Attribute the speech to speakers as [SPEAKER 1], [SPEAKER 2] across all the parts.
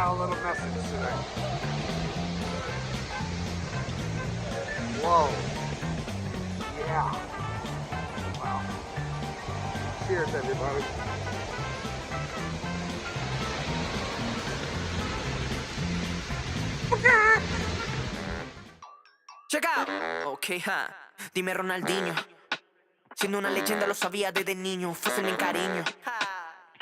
[SPEAKER 1] out a little message today. Whoa. Yeah. Wow. Cheers, everybody.
[SPEAKER 2] Check out. Ok, ja. Dime Ronaldinho. Siendo una leyenda lo sabía desde niño. Fuesen en cariño.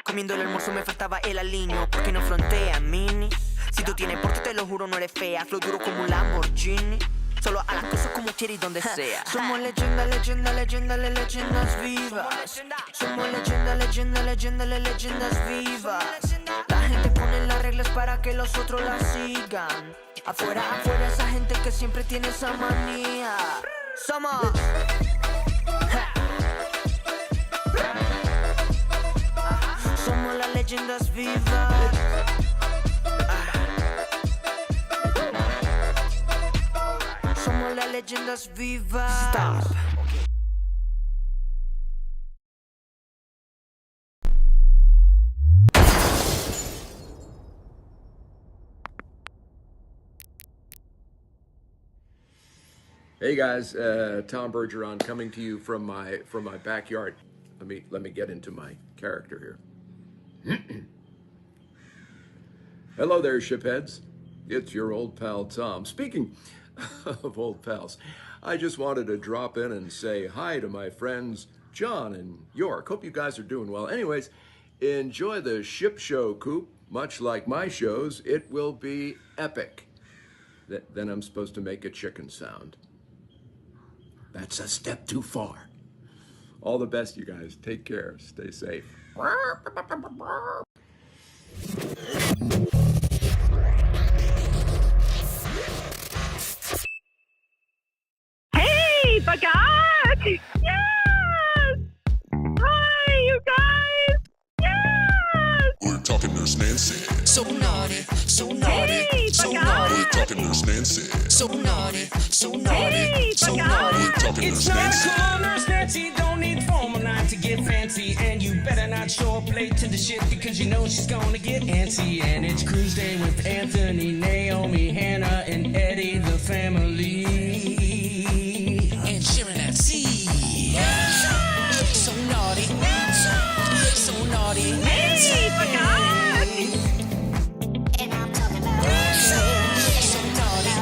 [SPEAKER 2] Comiendo el almuerzo me faltaba el aliño. Porque no frontea, mini. Si tú tienes porte te lo juro no eres fea. Flow duro como un Lamborghini. Solo a las cosas como quiere y donde sea. Somos leyenda, leyenda, leyenda, leyendas vivas. Somos leyenda, leyenda, leyenda, leyendas vivas. La gente pone las reglas para que los otros las sigan. Afuera, afuera esa gente que siempre tiene esa manía. Somos somos las leyendas vivas. Somos las leyendas vivas. Stop.
[SPEAKER 3] Hey guys, Tom Bergeron coming to you from my backyard. Let me get into my character here. Hello there, shipheads. It's your old pal Tom. Speaking of old pals, I just wanted to drop in and say hi to my friends John and York. Hope you guys are doing well. Anyways, enjoy the ship show, Coop. Much like my shows, it will be epic. Then I'm supposed to make a chicken sound. That's a step too far. All the best, you guys. Take care. Stay safe.
[SPEAKER 4] Hey, Bagat! Yes! Hi, you guys! Yes!
[SPEAKER 5] We're talking Nurse Nancy.
[SPEAKER 6] So naughty, so naughty,
[SPEAKER 4] Hey,
[SPEAKER 6] so
[SPEAKER 4] Bagat!
[SPEAKER 6] naughty,
[SPEAKER 5] We're talking Nurse Nancy.
[SPEAKER 6] so naughty, so naughty,
[SPEAKER 4] Hey,
[SPEAKER 6] so
[SPEAKER 4] Bagat!
[SPEAKER 6] naughty.
[SPEAKER 5] We're talking
[SPEAKER 7] It's
[SPEAKER 5] Nurse
[SPEAKER 7] 9
[SPEAKER 5] Nancy.
[SPEAKER 7] o'clock, Nurse Nancy, don't need formal night to get fancy. And you better not show up late to the shit because you know she's gonna get antsy. And it's cruise day with Anthony, Naomi, Hannah, and Eddie, the family.
[SPEAKER 6] And sharing that seed. So naughty, so naughty.
[SPEAKER 4] Hey, Bagat!
[SPEAKER 6] And I'm talking about so naughty,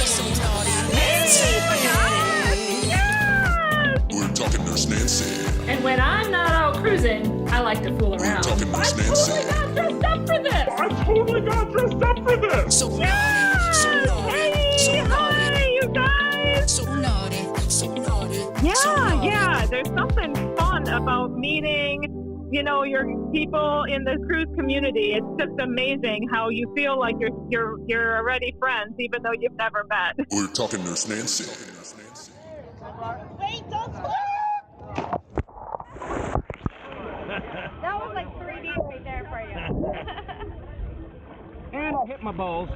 [SPEAKER 6] so naughty.
[SPEAKER 4] Hey, Bagat! Yes!
[SPEAKER 5] We're talking Nurse Nancy.
[SPEAKER 8] And when I'm not out cruising, I like to fool
[SPEAKER 5] We're
[SPEAKER 8] around.
[SPEAKER 5] talking
[SPEAKER 8] I
[SPEAKER 5] Nurse Nancy.
[SPEAKER 8] totally got dressed up for this.
[SPEAKER 4] I totally got dressed up for this!
[SPEAKER 6] So naughty,
[SPEAKER 4] Yes!
[SPEAKER 6] so naughty,
[SPEAKER 4] Hey,
[SPEAKER 6] so naughty,
[SPEAKER 4] hi, you guys!
[SPEAKER 6] so naughty, so naughty. so
[SPEAKER 4] Yeah,
[SPEAKER 6] naughty.
[SPEAKER 4] yeah. There's something fun about meeting, you know, your people in the cruise community. It's just amazing how you feel like you're already friends, even though you've never met.
[SPEAKER 5] We're talking Nurse Nancy.
[SPEAKER 9] Wait, don't swear! That was like 3D right there for you.
[SPEAKER 7] And I hit my balls.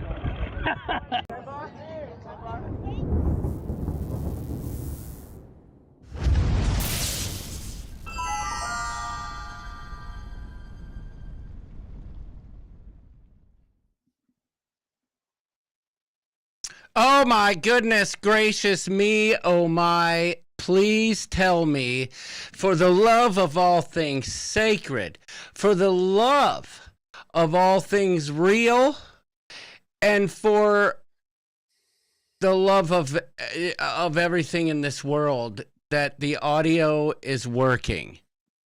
[SPEAKER 10] Oh my goodness gracious me, oh my, please tell me, for the love of all things sacred, for the love of all things real, and for the love of everything in this world, that the audio is working.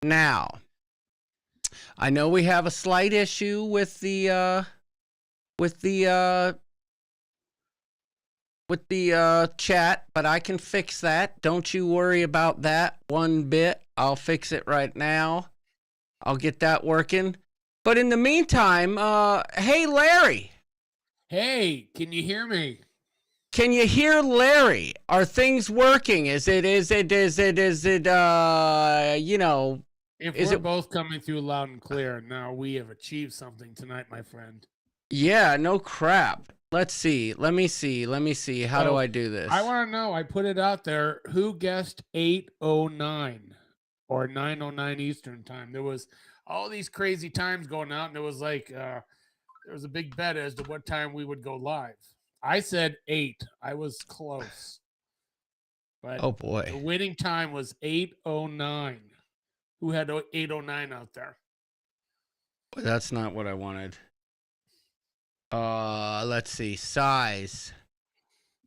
[SPEAKER 10] Now, I know we have a slight issue with the chat, but I can fix that. Don't you worry about that one bit. I'll fix it right now. I'll get that working. But in the meantime, hey Larry,
[SPEAKER 11] Hey, can you hear me?
[SPEAKER 10] can you hear Larry? Are things working? Is it you know,
[SPEAKER 11] If
[SPEAKER 10] Is
[SPEAKER 11] we're
[SPEAKER 10] it-
[SPEAKER 11] both coming through loud and clear, now we have achieved something tonight, my friend.
[SPEAKER 10] yeah, no crap. Let's see. Let me see. How do
[SPEAKER 11] So,
[SPEAKER 10] I do this?
[SPEAKER 11] I want to know, I put it out there, who guessed 8:09 or 9:09 Eastern time? There was all these crazy times going out, and there was like there was a big bet as to what time we would go live. I said 8. I was close. But
[SPEAKER 10] Oh boy.
[SPEAKER 11] the winning time was 8:09. Who had 8:09 out there?
[SPEAKER 10] That's not what I wanted. Let's see. Size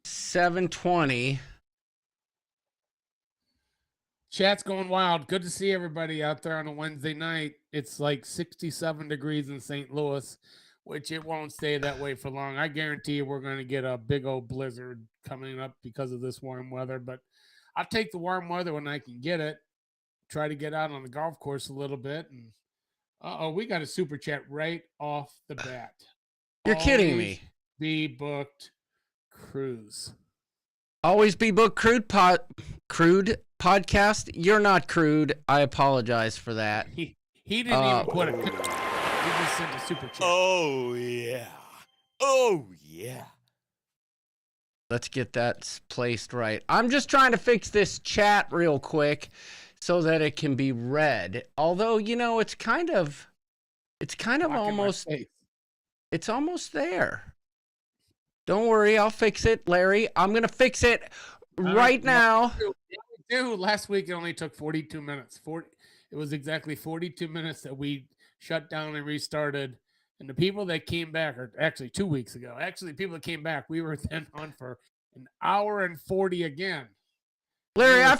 [SPEAKER 10] 720.
[SPEAKER 11] Chat's going wild. Good to see everybody out there on a Wednesday night. It's like 67 degrees in St. Louis, which it won't stay that way for long. I guarantee you we're going to get a big old blizzard coming up because of this warm weather, but I'll take the warm weather when I can get it. Try to get out on the golf course a little bit. And we got a super chat right off the bat.
[SPEAKER 10] You're kidding me.
[SPEAKER 11] Be booked cruise.
[SPEAKER 10] Always be booked crude podcast. You're not crude. I apologize for that.
[SPEAKER 11] He didn't even put it. He just sent a super chat.
[SPEAKER 12] Oh yeah. Oh yeah.
[SPEAKER 10] Let's get that placed right. I'm just trying to fix this chat real quick so that it can be read. Although, it's kind of almost, it's almost there. Don't worry, I'll fix it, Larry. I'm going to fix it right now.
[SPEAKER 11] Dude, last week it only took 42 minutes. It was exactly 42 minutes that we shut down and restarted. And the people that came back, or actually 2 weeks ago, people that came back, we were then on for an hour and 40 again.
[SPEAKER 10] Larry, I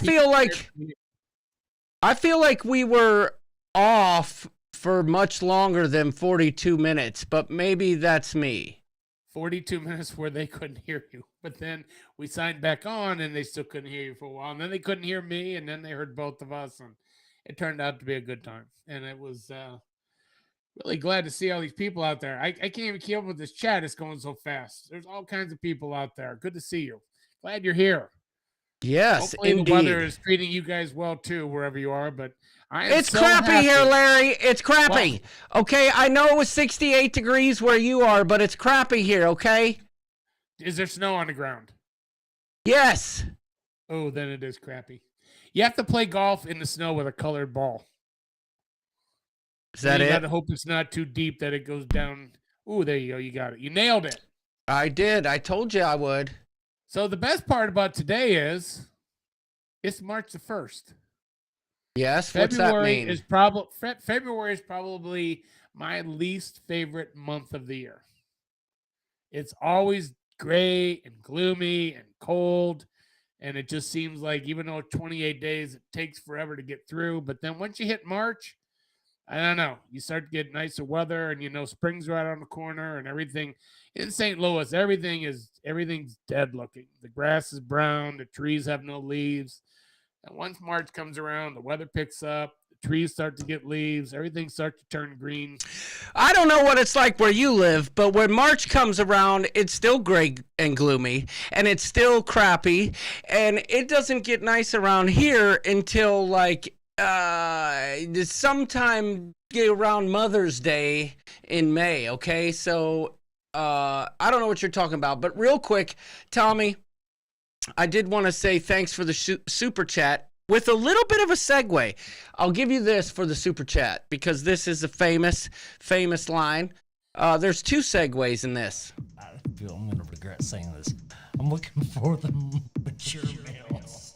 [SPEAKER 10] feel like we were off for much longer than 42 minutes, but maybe that's me.
[SPEAKER 11] 42 minutes where they couldn't hear you. But then we signed back on and they still couldn't hear you for a while. And then they couldn't hear me, and then they heard both of us. And it turned out to be a good time. And it was really glad to see all these people out there. I can't even keep up with this chat. It's going so fast. There's all kinds of people out there. Good to see you. Glad you're here.
[SPEAKER 10] Yes,
[SPEAKER 11] hopefully
[SPEAKER 10] indeed.
[SPEAKER 11] The weather is treating you guys well too, wherever you are. But
[SPEAKER 10] it's so crappy happy here, Larry. It's crappy. Well, okay, I know it was 68 degrees where you are, but it's crappy here. Okay.
[SPEAKER 11] Is there snow on the ground?
[SPEAKER 10] Yes.
[SPEAKER 11] Oh, then it is crappy. You have to play golf in the snow with a colored ball.
[SPEAKER 10] Is that it?
[SPEAKER 11] You got to hope it's not too deep that it goes down. Oh, there you go. You got it. You nailed it.
[SPEAKER 10] I did. I told you I would.
[SPEAKER 11] So the best part about today is it's March the 1st.
[SPEAKER 10] Yes. What's that mean?
[SPEAKER 11] February is probably my least favorite month of the year. It's always gray and gloomy and cold. And it just seems like even though 28 days, it takes forever to get through. But then once you hit March, I don't know, you start to get nicer weather, and spring's right on the corner, and everything in St. Louis, everything's dead looking. The grass is brown, the trees have no leaves. And once March comes around, the weather picks up, the trees start to get leaves, everything starts to turn green.
[SPEAKER 10] I don't know what it's like where you live, but when March comes around, it's still gray and gloomy, and it's still crappy, and it doesn't get nice around here until sometime around Mother's Day in May. Okay, so I don't know what you're talking about, but real quick, Tommy, I did want to say thanks for the super chat with a little bit of a segue. I'll give you this for the super chat because this is a famous line. There's 2 segues in this.
[SPEAKER 6] I feel I'm going to regret saying this. I'm looking for the mature males.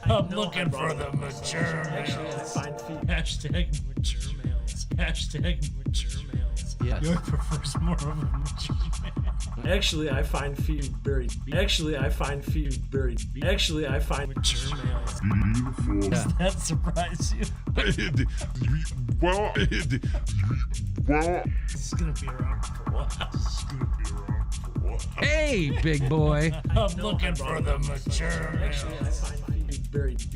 [SPEAKER 6] I'm looking for the mature males. Hashtag mature males. Hashtag mature males.
[SPEAKER 10] Yes.
[SPEAKER 6] York prefers more of a mature male.
[SPEAKER 13] Actually, I find few very. Actually, I find few very. Actually, I find
[SPEAKER 6] mature males.
[SPEAKER 5] Beautiful.
[SPEAKER 6] Does that surprise you?
[SPEAKER 5] Well,
[SPEAKER 6] This is gonna be around for a while.
[SPEAKER 10] Hey, big boy.
[SPEAKER 6] I'm looking for the mature males.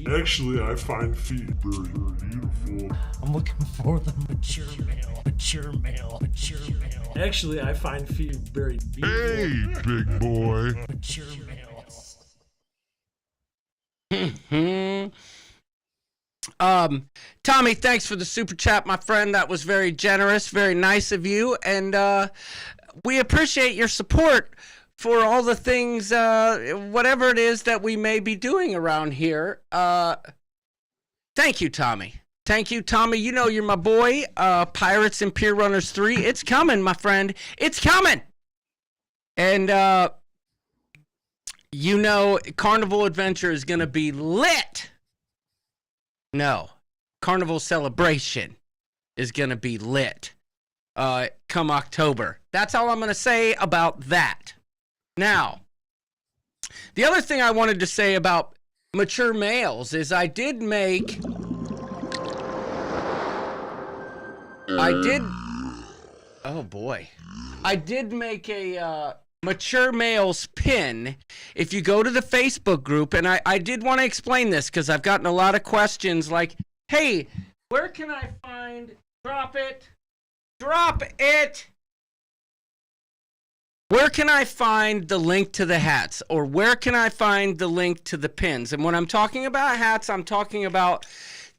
[SPEAKER 5] actually, I find feet very beautiful.
[SPEAKER 6] I'm looking for the mature male. Mature male. Mature male.
[SPEAKER 13] Actually, I find few very beautiful.
[SPEAKER 5] Hey, big boy.
[SPEAKER 6] Mature males.
[SPEAKER 10] Tommy, thanks for the super chat, my friend. That was very generous, very nice of you, and we appreciate your support for all the things, whatever it is that we may be doing around here. Thank you, Tommy. Thank you, Tommy. You know you're my boy. Pirates and Pier Runners 3. It's coming, my friend. It's coming. And, you know, Carnival Adventure is going to be lit. No. Carnival Celebration is going to be lit come October. That's all I'm going to say about that. Now, the other thing I wanted to say about mature males is I did make... Oh boy. I did make a mature males pin. If you go to the Facebook group, and I did want to explain this because I've gotten a lot of questions like, hey, where can I find, drop it. Where can I find the link to the hats? Or where can I find the link to the pins? And when I'm talking about hats, I'm talking about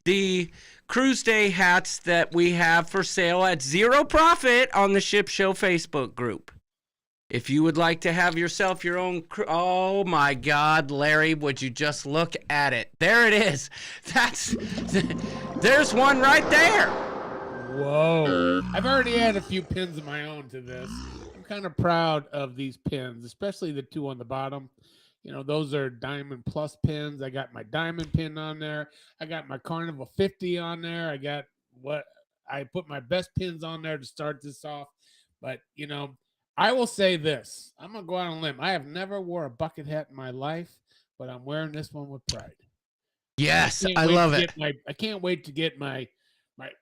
[SPEAKER 10] the Cruise Day hats that we have for sale at zero profit on the Ship Show Facebook group. If you would like to have yourself your own, oh my God, Larry, would you just look at it? There it is. There's one right there.
[SPEAKER 11] Whoa. I've already had a few pins of my own to this. I'm kind of proud of these pins, especially the two on the bottom. You know, those are Diamond Plus pins. I got my Diamond pin on there. I got my Carnival 50 on there. I put my best pins on there to start this off. But, you know, I will say this. I'm going to go out on a limb. I have never wore a bucket hat in my life, but I'm wearing this one with pride.
[SPEAKER 10] Yes, I love it.
[SPEAKER 11] I can't wait to get my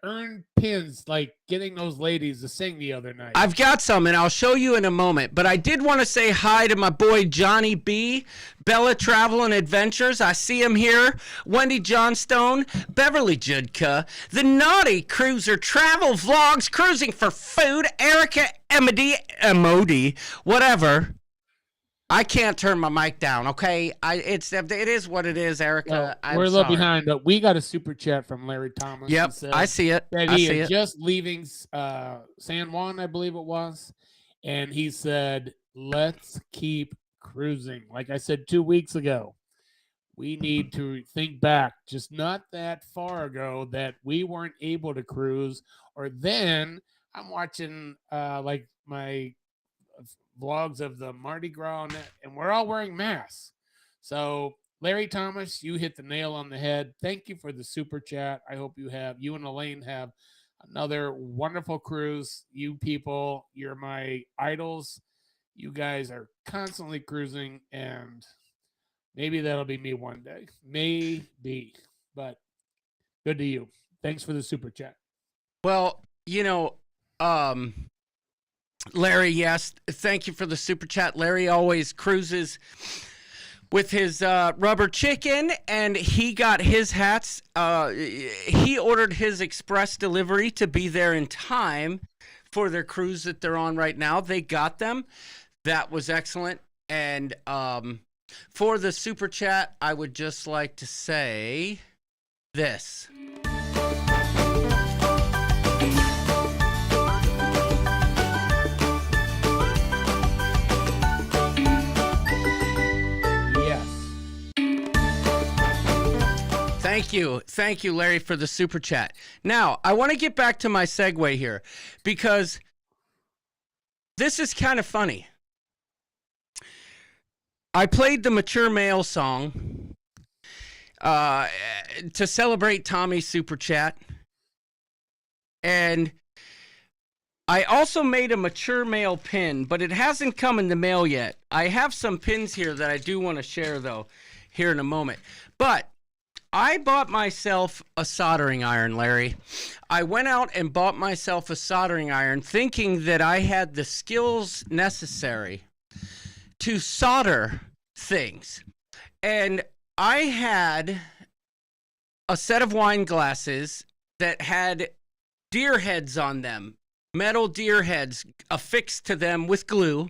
[SPEAKER 11] earned pins, like getting those ladies to sing the other night.
[SPEAKER 10] I've got some, and I'll show you in a moment. But I did want to say hi to my boy Johnny B, Bella Travel and Adventures. I see him here. Wendy Johnstone, Beverly Judka, The Naughty Cruiser Travel Vlogs, Cruising for Food, Erica Emodi, whatever. I can't turn my mic down, okay? It is what it is, Erica.
[SPEAKER 11] We're a little behind, but we got a super chat from Larry Thomas.
[SPEAKER 10] Yep, I see it.
[SPEAKER 11] That he is just leaving San Juan, I believe it was, and he said, "Let's keep cruising." Like I said 2 weeks ago, we need to think back, just not that far ago, that we weren't able to cruise. Or then I'm watching like my vlogs of the Mardi Gras, and we're all wearing masks. So Larry Thomas, you hit the nail on the head. Thank you for the super chat. I hope you and Elaine have another wonderful cruise. You people, you're my idols. You guys are constantly cruising, and maybe that'll be me one day. Maybe, but good to you. Thanks for the super chat.
[SPEAKER 10] Well, you know, Larry, yes, thank you for the super chat. Larry always cruises with his rubber chicken, and he got his hats. He ordered his express delivery to be there in time for their cruise that they're on right now. They got them. That was excellent. And for the super chat, I would just like to say this. Thank you, Larry, for the super chat. Now, I want to get back to my segue here because this is kind of funny. I played the Mature Male song to celebrate Tommy's super chat. And I also made a Mature Male pin, but it hasn't come in the mail yet. I have some pins here that I do want to share, though, here in a moment. But I bought myself a soldering iron, Larry. I went out and bought myself a soldering iron thinking that I had the skills necessary to solder things. And I had a set of wine glasses that had deer heads on them, metal deer heads affixed to them with glue.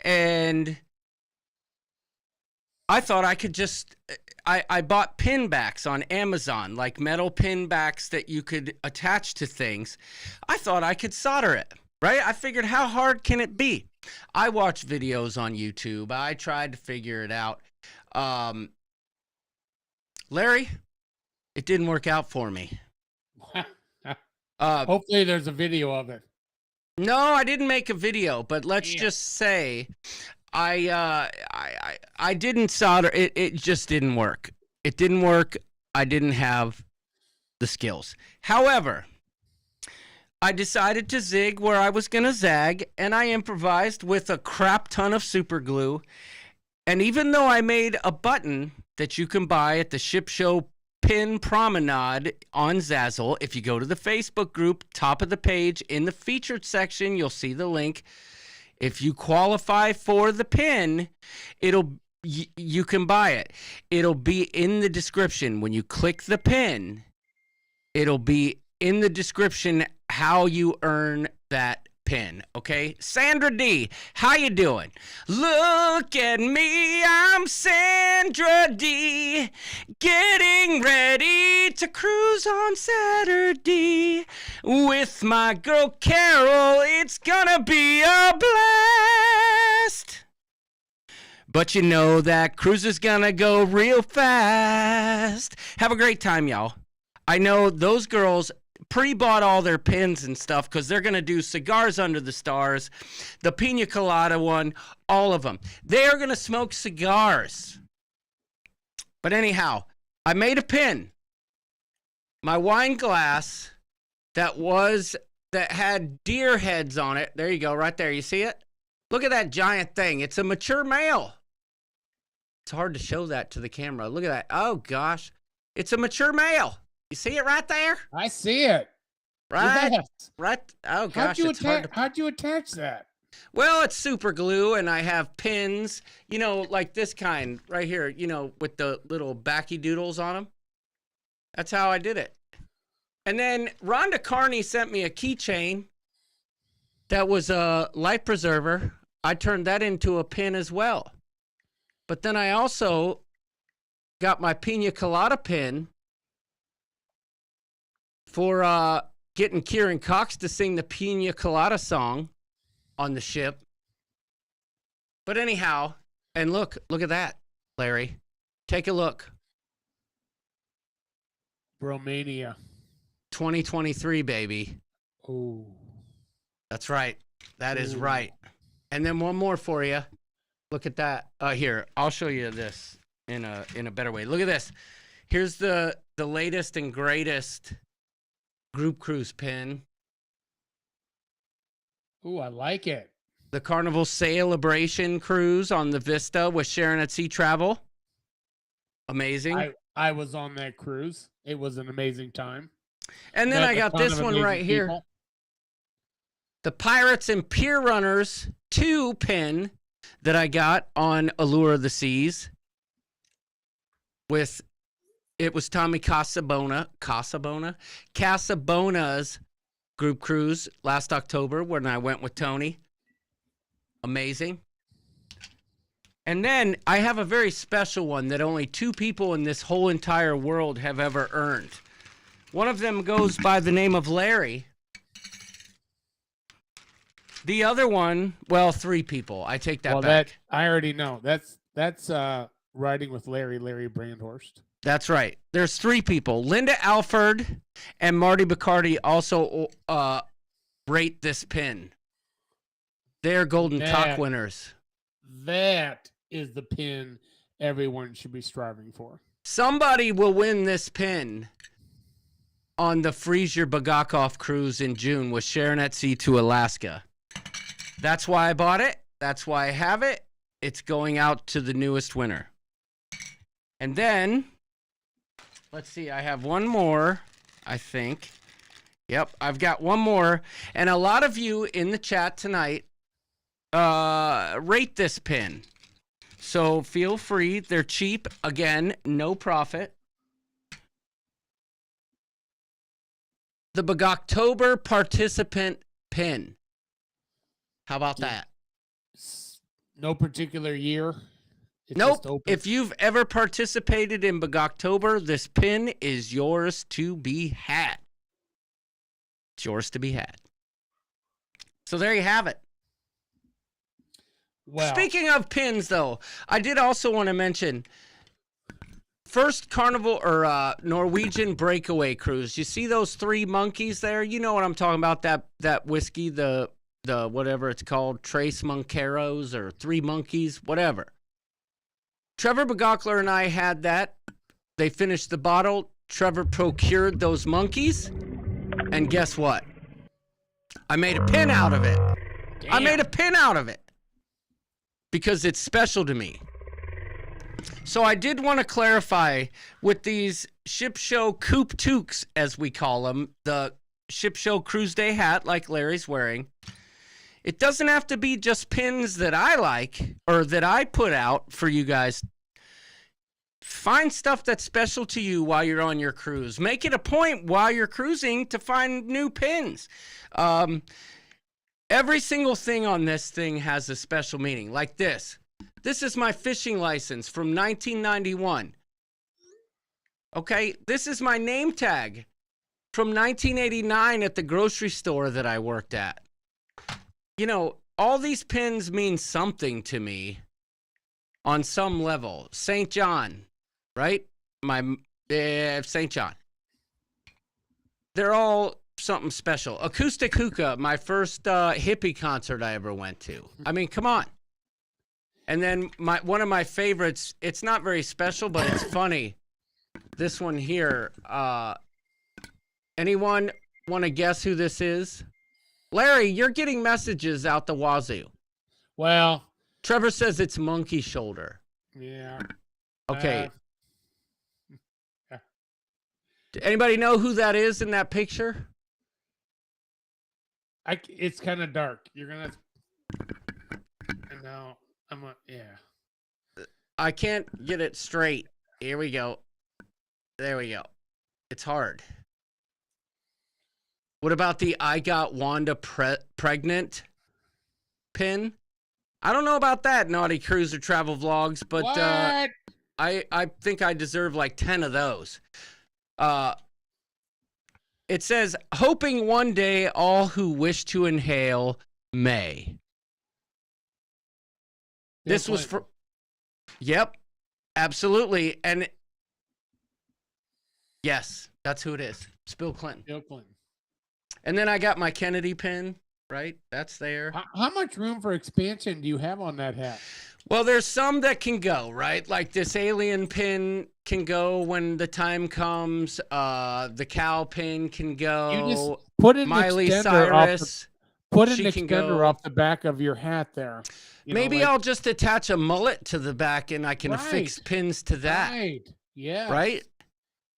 [SPEAKER 10] And I thought I could just... I bought pin backs on Amazon, like metal pin backs that you could attach to things. I thought I could solder it, right? I figured, how hard can it be? I watched videos on YouTube. I tried to figure it out. Larry, it didn't work out for me.
[SPEAKER 11] Hopefully there's a video of it.
[SPEAKER 10] No, I didn't make a video, but let's just say I didn't solder. It just didn't work. It didn't work. I didn't have the skills. However, I decided to zig where I was going to zag, and I improvised with a crap ton of super glue. And even though I made a button that you can buy at the Ship Show Pin Promenade on Zazzle, if you go to the Facebook group, top of the page, in the featured section, you'll see the link. If you qualify for the pin, you can buy it. It'll be in the description. When you click the pin, it'll be in the description how you earn that pin. Okay, Sandra D, how you doing? Look at me, I'm Sandra D, getting ready to cruise on Saturday with my girl Carol. It's gonna be a blast. But you know that cruise is gonna go real fast. Have a great time, y'all. I know those girls pre-bought all their pins and stuff because they're going to do Cigars Under the Stars, the Pina Colada one, all of them. They are going to smoke cigars. But anyhow, I made a pin. My wine glass that had deer heads on it. There you go, right there. You see it? Look at that giant thing. It's a mature male. It's hard to show that to the camera. Look at that. Oh, gosh. It's a mature male. You see it right there?
[SPEAKER 11] I see it.
[SPEAKER 10] Right?
[SPEAKER 11] Yes.
[SPEAKER 10] Right? Oh, gosh.
[SPEAKER 11] How'd you attach that?
[SPEAKER 10] Well, it's super glue, and I have pins, like this kind right here, with the little backy doodles on them. That's how I did it. And then Rhonda Carney sent me a keychain that was a life preserver. I turned that into a pin as well. But then I also got my Pina Colada pin for getting Kieran Cox to sing the Pina Colada song on the ship. But anyhow, and look at that, Larry. Take a look.
[SPEAKER 11] Romania.
[SPEAKER 10] 2023, baby.
[SPEAKER 11] Oh.
[SPEAKER 10] That's right. That is right. And then one more for you. Look at that. Here, I'll show you this in a better way. Look at this. Here's the latest and greatest Group Cruise pin.
[SPEAKER 11] Ooh, I like it.
[SPEAKER 10] The Carnival Celebration Cruise on the Vista with Sharon at Sea Travel. Amazing.
[SPEAKER 11] I was on that cruise. It was an amazing time.
[SPEAKER 10] And then I got this one right here. The Pirates and Pier Runners 2 pin that I got on Allure of the Seas with... It was Tommy Casabona's group cruise last October when I went with Tony. Amazing. And then I have a very special one that only 2 people in this whole entire world have ever earned. One of them goes by the name of Larry. The other one, well, 3 people. I take that back.
[SPEAKER 11] I already know. That's riding with Larry Brandhorst.
[SPEAKER 10] That's right. There's 3 people. Linda Alford and Marty Bacardi also rate this pin. They're Golden Cock winners.
[SPEAKER 11] That is the pin everyone should be striving for.
[SPEAKER 10] Somebody will win this pin on the Freeze Your Bagakoff cruise in June with Sharon at Sea to Alaska. That's why I bought it. That's why I have it. It's going out to the newest winner. And then... let's see, I have one more, I think. Yep, I've got one more. And a lot of you in the chat tonight rate this pin. So feel free. They're cheap. Again, no profit. The Bogoctober participant pin. How about that?
[SPEAKER 11] No particular year.
[SPEAKER 10] Nope. If you've ever participated in Bogoctober, this pin is yours to be had. It's yours to be had. So there you have it. Well, speaking of pins, though, I did also want to mention first Carnival or Norwegian breakaway cruise. You see those 3 monkeys there? You know what I'm talking about, that whiskey, the whatever it's called, Trace Monkeros or 3 Monkeys, whatever. Trevor Begokler and I had that. They finished the bottle. Trevor procured those monkeys. And guess what? I made a pin out of it. Damn. I made a pin out of it. Because it's special to me. So I did want to clarify with these Ship Show Coupe Toques, as we call them, the Ship Show Cruise Day hat like Larry's wearing. It doesn't have to be just pins that I like or that I put out for you guys. Find stuff that's special to you while you're on your cruise. Make it a point while you're cruising to find new pins. Every single thing on this thing has a special meaning. Like this. This is my fishing license from 1991. Okay, this is my name tag from 1989 at the grocery store that I worked at. You know, all these pins mean something to me on some level. St. John, right? St. John. They're all something special. Acoustic Hookah, my first hippie concert I ever went to. I mean, come on. And then one of my favorites, it's not very special, but it's funny. This one here. Anyone want to guess who this is? Larry, you're getting messages out the wazoo.
[SPEAKER 11] Well,
[SPEAKER 10] Trevor says it's monkey shoulder.
[SPEAKER 11] Yeah.
[SPEAKER 10] Okay. Anybody know who that is in that picture?
[SPEAKER 11] It's kind of dark. You're gonna. No, yeah.
[SPEAKER 10] I can't get it straight. Here we go. There we go. It's hard. What about the I got Wanda pregnant pin? I don't know about that, Naughty Cruiser Travel Vlogs, but I think I deserve like 10 of those. It says, hoping one day all who wish to inhale may. This was for... Yep, absolutely. And yes, that's who it is. It's Bill Clinton.
[SPEAKER 11] Bill Clinton.
[SPEAKER 10] And then I got my Kennedy pin, right? That's there.
[SPEAKER 11] How much room for expansion do you have on that hat?
[SPEAKER 10] Well, there's some that can go, right? Like this alien pin can go when the time comes. The cow pin can go.
[SPEAKER 11] You just put an
[SPEAKER 10] Miley
[SPEAKER 11] extender
[SPEAKER 10] Cyrus.
[SPEAKER 11] Put an extender off the back of your hat there.
[SPEAKER 10] Maybe I'll just attach a mullet to the back and I can affix pins to that.
[SPEAKER 11] Right. Yeah.
[SPEAKER 10] Right?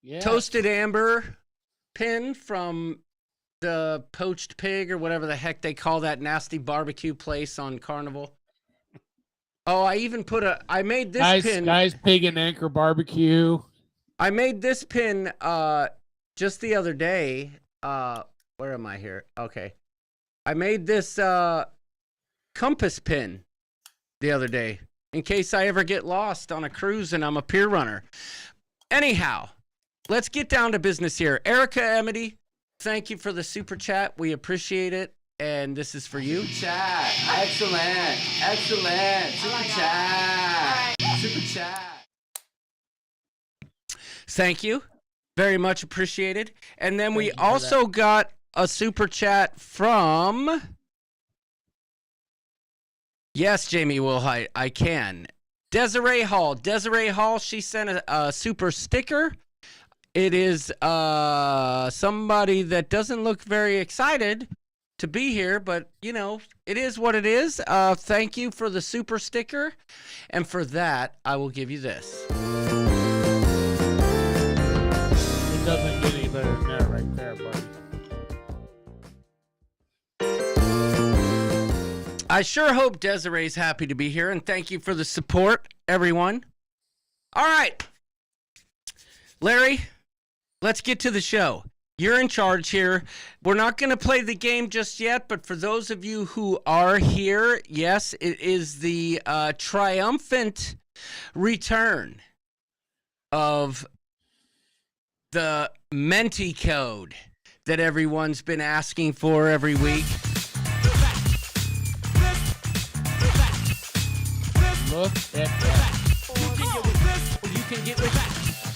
[SPEAKER 11] Yeah.
[SPEAKER 10] Toasted amber pin from the Poached Pig or whatever the heck they call that nasty barbecue place on Carnival. Oh, I even put I made this pin.
[SPEAKER 11] Guys, Pig and Anchor Barbecue.
[SPEAKER 10] I made this pin just the other day. Where am I here? Okay. I made this compass pin the other day in case I ever get lost on a cruise and I'm a pier runner. Anyhow, let's get down to business here. Erica Emity, thank you for the super chat. We appreciate it. And this is for you.
[SPEAKER 2] Chat. Excellent. Excellent. Super chat. Super chat.
[SPEAKER 10] Thank you. Very much appreciated. And then we also got a super chat from... Yes, Jamie Wilhite, I can. Desiree Hall. Desiree Hall, she sent a super sticker. It is somebody that doesn't look very excited to be here, but you know, it is what it is. Thank you for the super sticker. And for that, I will give you this.
[SPEAKER 11] It doesn't get any better than that right there, buddy.
[SPEAKER 10] I sure hope Desiree's happy to be here, and thank you for the support, everyone. All right. Larry, let's get to the show. You're in charge here. We're not going to play the game just yet, but for those of you who are here, yes, it is the triumphant return of the Menti code that everyone's been asking for every week.
[SPEAKER 11] Look at that.
[SPEAKER 2] You can get with that.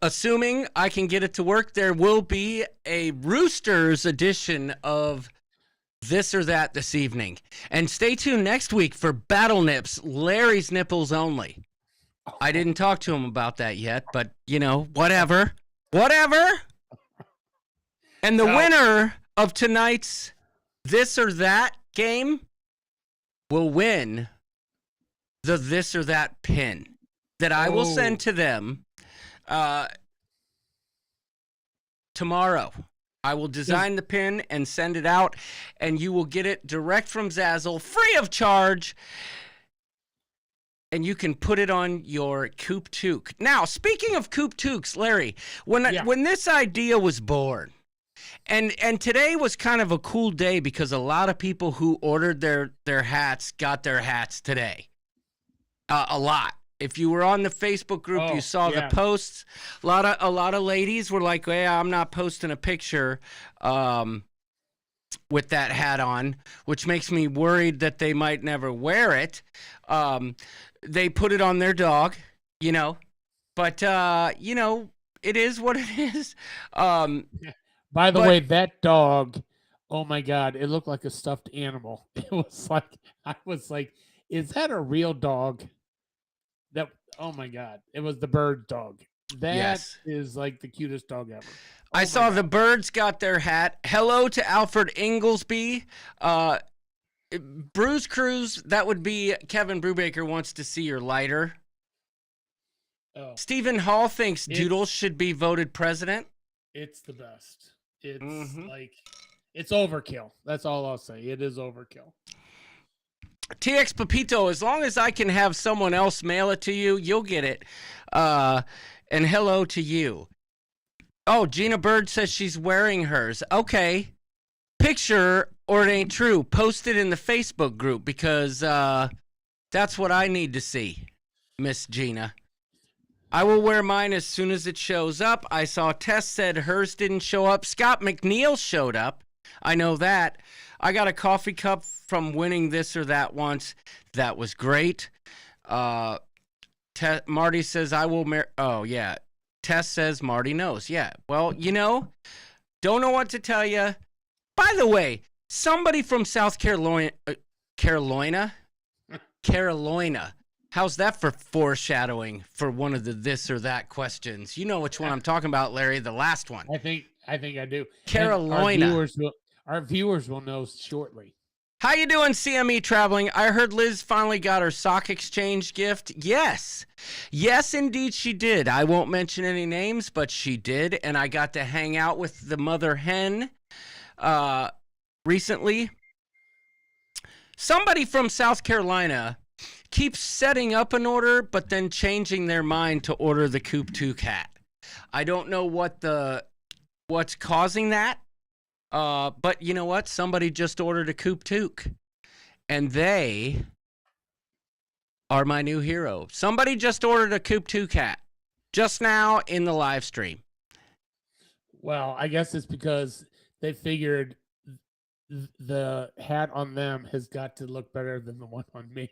[SPEAKER 10] assuming I can get it to work, there will be a Roosters edition of This or That this evening. And stay tuned next week for Battle Nips, Larry's Nipples Only. I didn't talk to him about that yet, but, whatever. Whatever. And the winner of tonight's This or That game will win the This or That pin that I will send to them tomorrow. I will design the pin and send it out, and you will get it direct from Zazzle, free of charge, and you can put it on your Coop Toque. Now, speaking of Coop Toques, Larry, when this idea was born, and today was kind of a cool day because a lot of people who ordered their hats got their hats today. A lot. If you were on the Facebook group, you saw the posts. A lot of ladies were like, "Hey, I'm not posting a picture with that hat on," which makes me worried that they might never wear it. They put it on their dog, but it is what it is.
[SPEAKER 11] By the way, that dog, oh my God, it looked like a stuffed animal. It was like, I was like, is that a real dog? Oh my God, it was the bird dog. That is like the cutest dog ever.
[SPEAKER 10] I saw the birds got their hat. Hello to Alfred Inglesby. Bruce Cruz, that would be Kevin Brubaker wants to see your lighter. Stephen Hall thinks Doodles should be voted president.
[SPEAKER 11] It's the best. It's it's overkill. That's all I'll say. It is overkill.
[SPEAKER 10] TX Pepito, as long as I can have someone else mail it to you, you'll get it. And hello to you. Oh, Gina Bird says she's wearing hers. Okay. Picture or it ain't true. Post it in the Facebook group because that's what I need to see, Miss Gina. I will wear mine as soon as it shows up. I saw Tess said hers didn't show up. Scott McNeil showed up. I know that. I got a coffee cup from winning This or That once. That was great. Marty says, I will marry. Oh, yeah. Tess says Marty knows. Yeah. Well, don't know what to tell you. By the way, somebody from South Carolina. How's that for foreshadowing for one of the This or That questions? You know which one I'm talking about, Larry, the last one.
[SPEAKER 11] I think I do.
[SPEAKER 10] Carolina.
[SPEAKER 11] Our viewers will know shortly.
[SPEAKER 10] How you doing, CME Traveling? I heard Liz finally got her sock exchange gift. Yes. Yes, indeed she did. I won't mention any names, but she did. And I got to hang out with the mother hen recently. Somebody from South Carolina keeps setting up an order, but then changing their mind to order the Coop Toque hat. I don't know what's causing that. But you know what? Somebody just ordered a Coop Toque, and they are my new hero. Somebody just ordered a Coop Toque hat just now in the live stream.
[SPEAKER 11] Well, I guess it's because they figured the hat on them has got to look better than the one on me.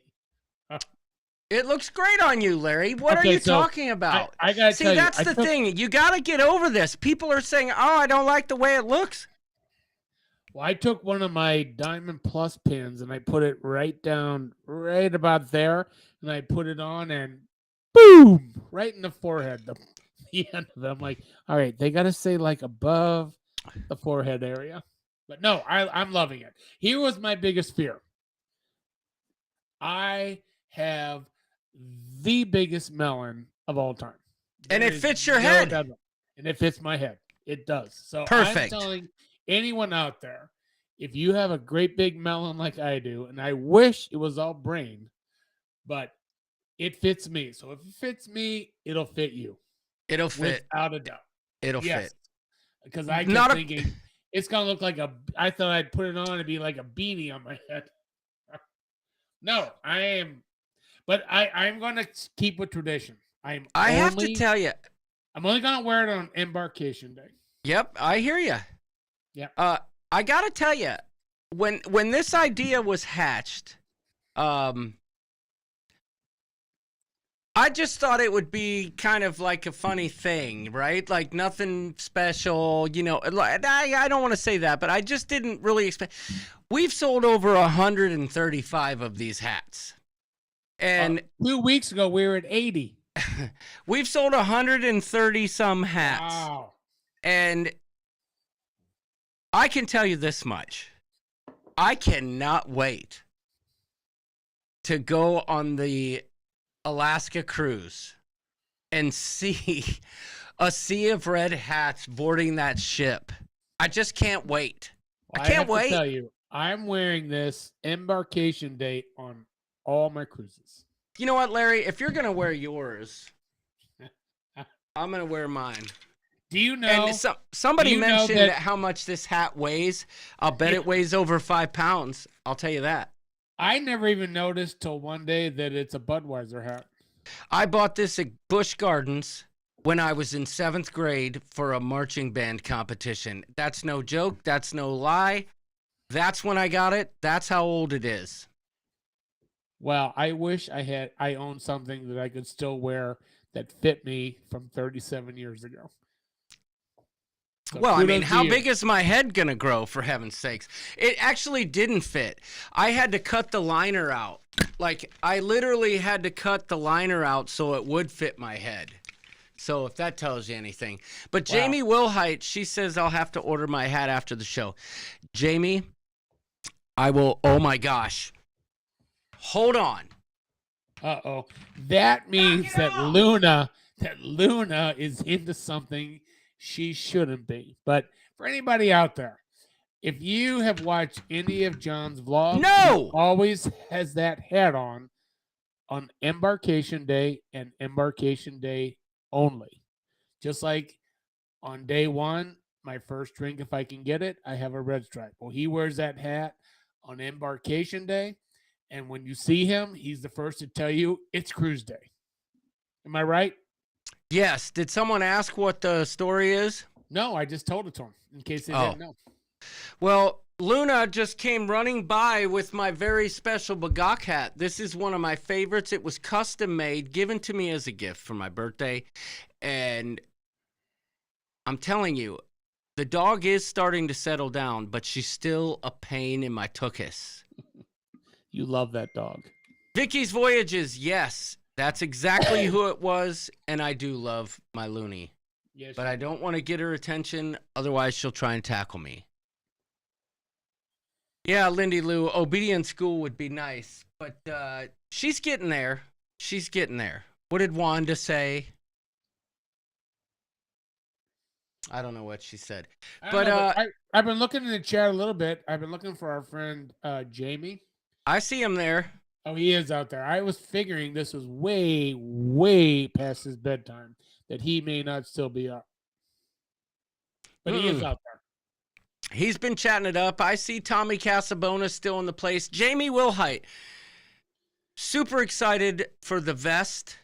[SPEAKER 10] It looks great on you, Larry. What are you talking about?
[SPEAKER 11] I gotta tell you,
[SPEAKER 10] that's the thing. You got to get over this. People are saying, "Oh, I don't like the way it looks."
[SPEAKER 11] Well, I took one of my Diamond Plus pins and I put it right down, right about there, and I put it on and boom, right in the forehead. The end of it. I'm like, all right, they got to say like above the forehead area. But no, I'm loving it. Here was my biggest fear. I have the biggest melon of all time.
[SPEAKER 10] And it fits your head.
[SPEAKER 11] And it fits my head. It does. So
[SPEAKER 10] perfect.
[SPEAKER 11] I'm telling anyone out there, if you have a great big melon like I do, and I wish it was all brain, but it fits me. So if it fits me, it'll fit you.
[SPEAKER 10] It'll fit.
[SPEAKER 11] Without a doubt.
[SPEAKER 10] It'll fit.
[SPEAKER 11] Because I kept thinking it's going to look like I thought I'd put it on and be like a beanie on my head. No, I am. But I'm going to keep with tradition. I
[SPEAKER 10] have to tell you.
[SPEAKER 11] I'm only going to wear it on Embarkation Day.
[SPEAKER 10] Yep, I hear you.
[SPEAKER 11] Yeah.
[SPEAKER 10] I got to tell you, when this idea was hatched, I just thought it would be kind of like a funny thing, right? Like nothing special, you know. I don't want to say that, but I just didn't really expect. We've sold over 135 of these hats. And
[SPEAKER 11] 2 weeks ago, we were at 80.
[SPEAKER 10] We've sold 130 some hats.
[SPEAKER 11] Wow.
[SPEAKER 10] And I can tell you this much. I cannot wait to go on the Alaska cruise and see a sea of red hats boarding that ship. I just can't wait.
[SPEAKER 11] Well,
[SPEAKER 10] I can't
[SPEAKER 11] have
[SPEAKER 10] wait.
[SPEAKER 11] to tell you, I'm wearing this embarkation date on all my cruises.
[SPEAKER 10] You know what, Larry? If you're going to wear yours, I'm going to wear mine.
[SPEAKER 11] Do you know?
[SPEAKER 10] And somebody mentioned how much this hat weighs. I'll bet it weighs over 5 pounds. I'll tell you that.
[SPEAKER 11] I never even noticed till one day that it's a Budweiser hat.
[SPEAKER 10] I bought this at Busch Gardens when I was in 7th grade for a marching band competition. That's no joke. That's no lie. That's when I got it. That's how old it is.
[SPEAKER 11] Well, I wish I owned something that I could still wear that fit me from 37 years ago. So
[SPEAKER 10] well, I mean, how big is my head going to grow, for heaven's sakes? It actually didn't fit. I had to cut the liner out. Like, I literally had to cut the liner out so it would fit my head. So if that tells you anything. But Jamie Wilhite, she says I'll have to order my hat after the show. Jamie, I will. Oh, my gosh. Hold on.
[SPEAKER 11] Uh-oh. That means that Luna is into something she shouldn't be. But for anybody out there, if you have watched any of John's vlogs, he always has that hat on embarkation day and embarkation day only. Just like on day one, my first drink, if I can get it, I have a red stripe. Well, he wears that hat on embarkation day. And when you see him, he's the first to tell you it's cruise day. Am I right?
[SPEAKER 10] Yes. Did someone ask what the story is?
[SPEAKER 11] No, I just told it to him in case they didn't know.
[SPEAKER 10] Well, Luna just came running by with my very special Bagok hat. This is one of my favorites. It was custom made, given to me as a gift for my birthday. And I'm telling you, the dog is starting to settle down, but she's still a pain in my tuchus.
[SPEAKER 11] You love that dog.
[SPEAKER 10] Vicky's Voyages, yes. That's exactly who it was, and I do love my Looney.
[SPEAKER 11] Yes,
[SPEAKER 10] but I don't want to get her attention, otherwise she'll try and tackle me. Yeah, Lindy Lou, obedient school would be nice, but she's getting there. She's getting there. What did Wanda say? I don't know what she said. But
[SPEAKER 11] I've been looking in the chat a little bit. I've been looking for our friend Jamie.
[SPEAKER 10] I see him there.
[SPEAKER 11] Oh, he is out there. I was figuring this was way, way past his bedtime, that he may not still be up. But he is out there.
[SPEAKER 10] He's been chatting it up. I see Tommy Casabona still in the place. Jamie Wilhite. Super excited for the vest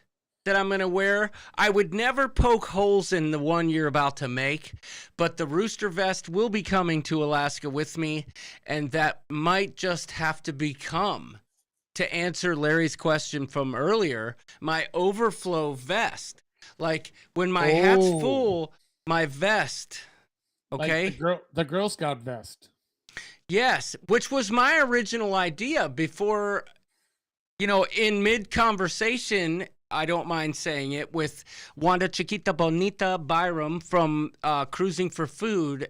[SPEAKER 10] that I'm going to wear. I would never poke holes in the one you're about to make, but the Rooster vest will be coming to Alaska with me, and that might just have to become, to answer Larry's question from earlier, my overflow vest. Like when my hat's full, my vest. Okay.
[SPEAKER 11] Like the Girl Scout vest.
[SPEAKER 10] Yes, which was my original idea before, in mid-conversation, I don't mind saying it, with Wanda Chiquita Bonita Byram from Cruising for Food,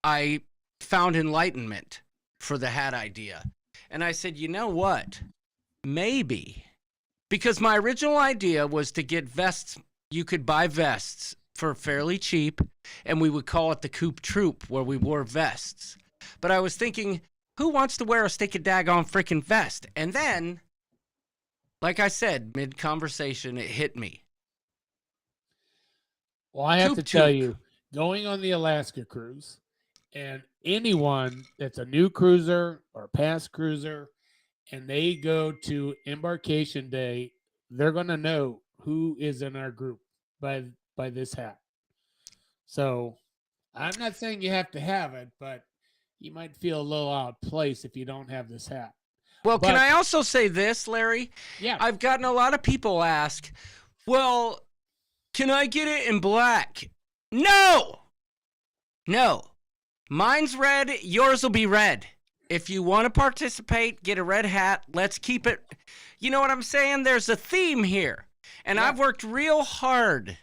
[SPEAKER 10] I found enlightenment for the hat idea. And I said, you know what? Maybe. Because my original idea was to get vests. You could buy vests for fairly cheap, and we would call it the Coop Troop, where we wore vests. But I was thinking, who wants to wear a stick of daggone freaking vest? And then, like I said, mid-conversation, it hit me.
[SPEAKER 11] Well, I have to tell you, going on the Alaska cruise, and anyone that's a new cruiser or past cruiser, and they go to embarkation day, they're going to know who is in our group by this hat. So I'm not saying you have to have it, but you might feel a little out of place if you don't have this hat.
[SPEAKER 10] Well, can
[SPEAKER 11] But-
[SPEAKER 10] I also say this, Larry?
[SPEAKER 11] Yeah.
[SPEAKER 10] I've gotten a lot of people ask, well, can I get it in black? No! No. Mine's red. Yours will be red. If you want to participate, get a red hat. Let's keep it. You know what I'm saying? There's a theme here. And I've worked real hard.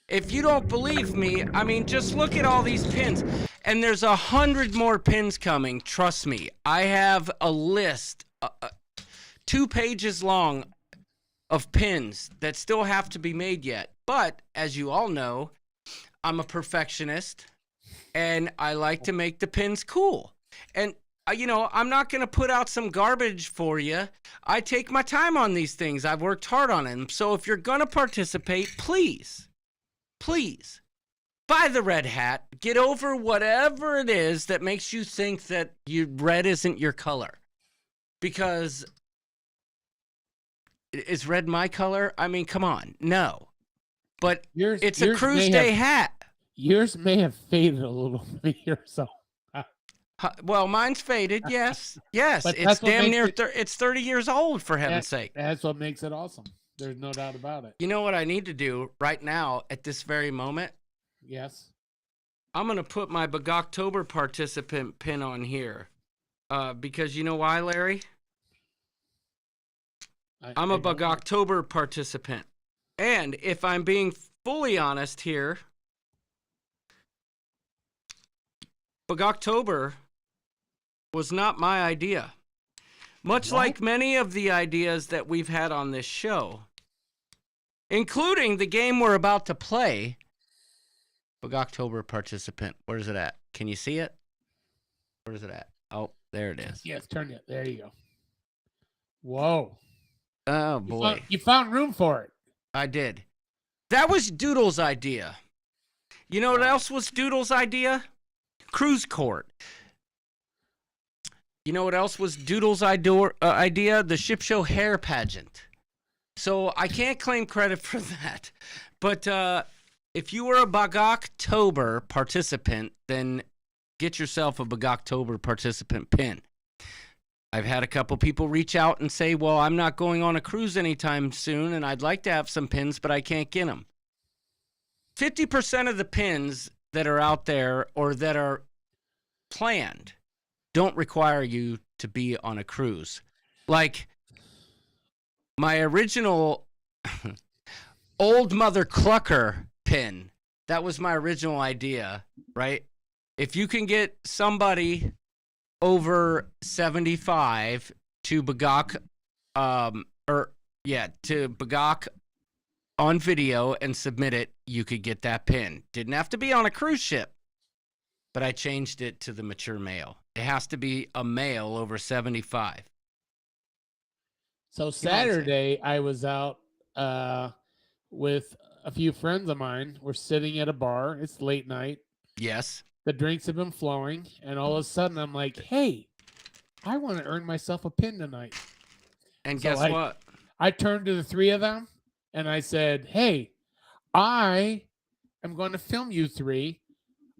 [SPEAKER 10] If you don't believe me, I mean, just look at all these pins. And there's 100 more pins coming. Trust me. I have a list, 2 pages long, of pins that still have to be made yet. But, as you all know, I'm a perfectionist. And I like to make the pins cool. And, you know, I'm not going to put out some garbage for you. I take my time on these things. I've worked hard on them. So if you're going to participate, please, buy the red hat. Get over whatever it is that makes you think that red isn't your color. Because is red my color? I mean, come on. No. But it's a cruise day hat.
[SPEAKER 11] Yours may have faded a little bit here, so.
[SPEAKER 10] Well, mine's faded, yes. Yes,
[SPEAKER 11] But
[SPEAKER 10] it's
[SPEAKER 11] that's what
[SPEAKER 10] damn
[SPEAKER 11] makes
[SPEAKER 10] near, it's 30 years old, for heaven's sake.
[SPEAKER 11] That's what makes it awesome. There's no doubt about it.
[SPEAKER 10] You know what I need to do right now, at this very moment?
[SPEAKER 11] Yes.
[SPEAKER 10] I'm going to put my Bugoctober participant pin on here. Because you know why, Larry? I'm a Bugoctober participant. And if I'm being fully honest here, Bugoctober was not my idea. Much like many of the ideas that we've had on this show, including the game we're about to play. Bugoctober participant. Where's it at? Can you see it? Where is it at? Oh, there it is.
[SPEAKER 11] Yes, turn it. There you go. Whoa.
[SPEAKER 10] Oh, boy.
[SPEAKER 11] You found room for it.
[SPEAKER 10] I did. That was Doodle's idea. You know what else was Doodle's idea? Cruise court. You know what else was Doodle's idea? The ship show hair pageant. So I can't claim credit for that. But if you were a Bugoctober participant, then get yourself a Bugoctober participant pin. I've had a couple people reach out and say, well, I'm not going on a cruise anytime soon, and I'd like to have some pins, but I can't get them. 50% of the pins that are out there or that are planned don't require you to be on a cruise. Like my original Old Mother Clucker pin, that was my original idea, right? If you can get somebody over 75 to Bugok, to Bugok on video and submit it, you could get that pin. Didn't have to be on a cruise ship, but I changed it to the mature male. It has to be a male over 75.
[SPEAKER 11] So Saturday, I was out with a few friends of mine. We're sitting at a bar. It's late night.
[SPEAKER 10] Yes.
[SPEAKER 11] The drinks have been flowing, and all of a sudden, I'm like, "Hey, I want to earn myself a pin tonight."
[SPEAKER 10] And guess what?
[SPEAKER 11] I turned to the three of them, and I said, "Hey, I am going to film you three."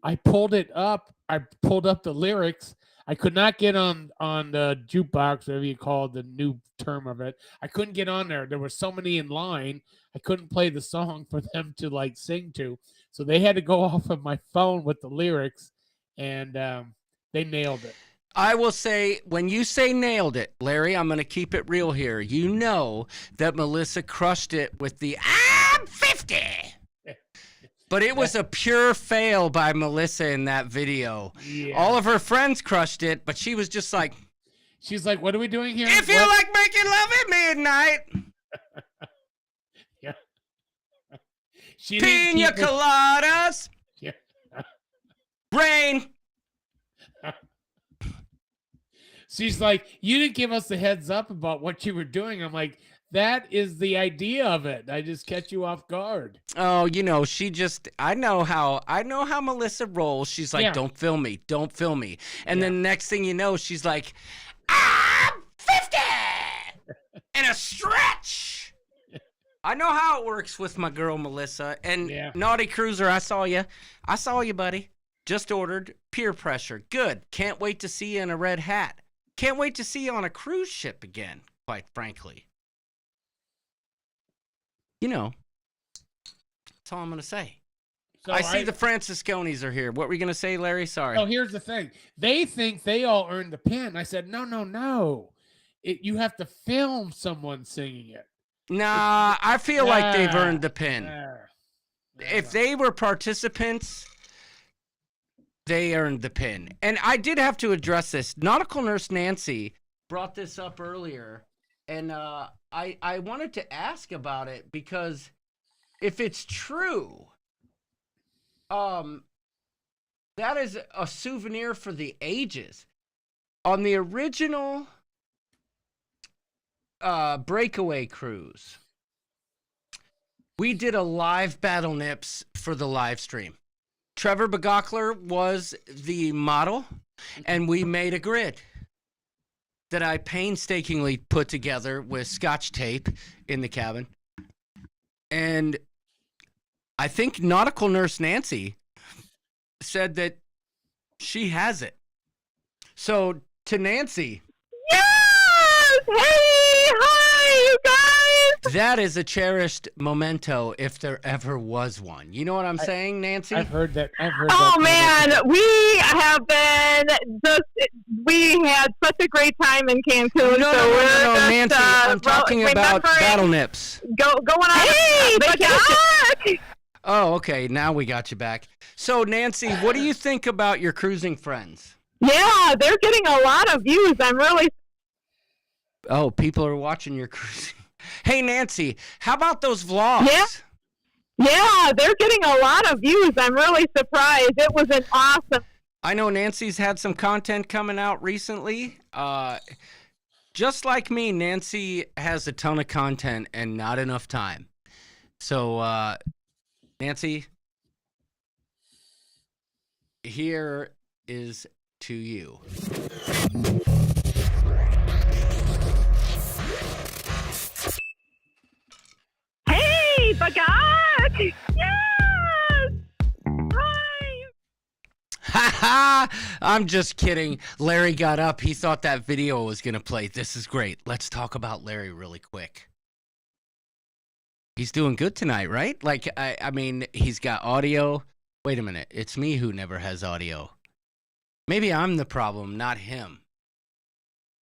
[SPEAKER 11] I pulled it up. I pulled up the lyrics. I could not get on the jukebox, whatever you call it, the new term of it. I couldn't get on there. There were so many in line. I couldn't play the song for them to like sing to. So they had to go off of my phone with the lyrics, and they nailed it.
[SPEAKER 10] I will say, when you say nailed it, Larry, I'm going to keep it real here. You know that Melissa crushed it with the I'm 50. But it was a pure fail by Melissa in that video.
[SPEAKER 11] Yeah.
[SPEAKER 10] All of her friends crushed it, but she was just like...
[SPEAKER 11] She's like, what are we doing here?
[SPEAKER 10] If you like making love at midnight.
[SPEAKER 11] Yeah.
[SPEAKER 10] Pina coladas.
[SPEAKER 11] Yeah.
[SPEAKER 10] Rain.
[SPEAKER 11] She's like, you didn't give us the heads up about what you were doing. I'm like, that is the idea of it. I just catch you off guard.
[SPEAKER 10] Oh, you know, she just, I know how Melissa rolls. She's like, don't film me. Don't film me. And then next thing you know, she's like, I'm 50 in a stretch. I know how it works with my girl, Melissa. And Naughty Cruiser, I saw you. I saw you, buddy. Just ordered. Peer pressure. Good. Can't wait to see you in a red hat. Can't wait to see you on a cruise ship again, quite frankly. You know, that's all I'm going to say.
[SPEAKER 11] So
[SPEAKER 10] I see the Francisconis are here. What were you going to say, Larry? Sorry.
[SPEAKER 11] Oh, here's the thing. They think they all earned the pin. I said, no. You have to film someone singing it.
[SPEAKER 10] Nah, I feel like they've earned the pin. If they were participants, they earned the pin. And I did have to address this. Nautical Nurse Nancy brought this up earlier, and I wanted to ask about it because if it's true, that is a souvenir for the ages. On the original breakaway cruise, we did a live battle nips for the live stream. Trevor Begockler was the model, and we made a grid that I painstakingly put together with Scotch tape in the cabin. And I think Nautical Nurse Nancy said that she has it. So to Nancy.
[SPEAKER 4] Yes! Hey! Hi, you guys!
[SPEAKER 10] That is a cherished memento if there ever was one. You know what I'm saying, Nancy?
[SPEAKER 11] I've heard that.
[SPEAKER 4] Oh, man. We had such a great time in Cancun.
[SPEAKER 10] No, Nancy. I'm talking about battle nips.
[SPEAKER 4] Going on. Hey, vacation.
[SPEAKER 10] Oh, okay. Now we got you back. So, Nancy, what do you think about your cruising friends?
[SPEAKER 4] Yeah, they're getting a lot of views. I'm really...
[SPEAKER 10] Oh, people are watching your cruising. Hey, Nancy, how about those vlogs?
[SPEAKER 4] Yeah, they're getting a lot of views. I'm really surprised. It was an awesome...
[SPEAKER 10] I know Nancy's had some content coming out recently. Just like me, Nancy has a ton of content and not enough time. So, Nancy, here is to you.
[SPEAKER 4] Hey, Bagak! Yes! Hi!
[SPEAKER 10] Ha ha! I'm just kidding. Larry got up. He thought that video was going to play. This is great. Let's talk about Larry really quick. He's doing good tonight, right? Like, I mean, he's got audio. Wait a minute. It's me who never has audio. Maybe I'm the problem, not him.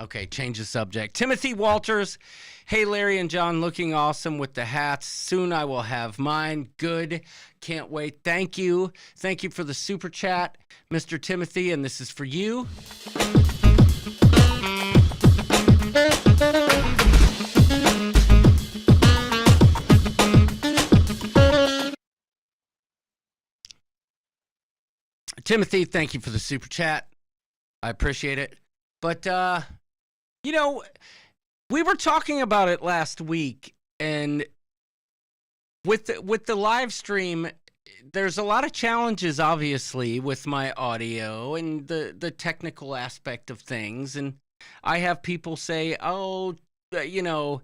[SPEAKER 10] Okay, change the subject. Timothy Walters. Hey, Larry and John, looking awesome with the hats. Soon I will have mine. Good. Can't wait. Thank you. Thank you for the super chat, Mr. Timothy, and this is for you. Timothy, thank you for the super chat. I appreciate it. But, you know, we were talking about it last week, and with the live stream, there's a lot of challenges, obviously, with my audio and the technical aspect of things. And I have people say, oh, you know,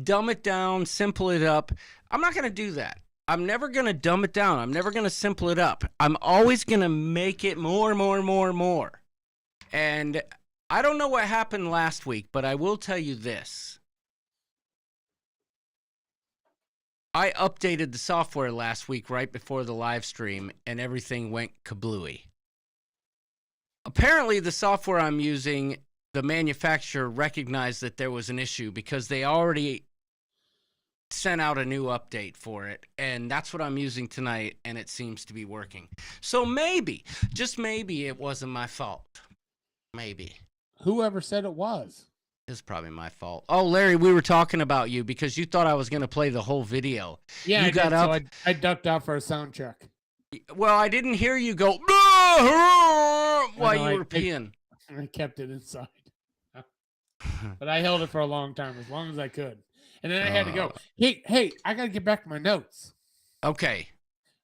[SPEAKER 10] dumb it down, simple it up. I'm not going to do that. I'm never going to dumb it down. I'm never going to simple it up. I'm always going to make it more. And I don't know what happened last week, but I will tell you this. I updated the software last week right before the live stream, and everything went kablooey. Apparently, the software I'm using, the manufacturer recognized that there was an issue because they already sent out a new update for it, and that's what I'm using tonight, and it seems to be working. So maybe, just maybe, it wasn't my fault. Maybe.
[SPEAKER 11] Whoever said it was.
[SPEAKER 10] It's probably my fault. Oh, Larry, we were talking about you because you thought I was going to play the whole video.
[SPEAKER 11] Yeah,
[SPEAKER 10] you got up.
[SPEAKER 11] So I ducked out for a sound check.
[SPEAKER 10] Well, I didn't hear you go while you were peeing.
[SPEAKER 11] I kept it inside. But I held it for a long time, as long as I could. And then I had to go, hey, I got to get back to my notes.
[SPEAKER 10] Okay.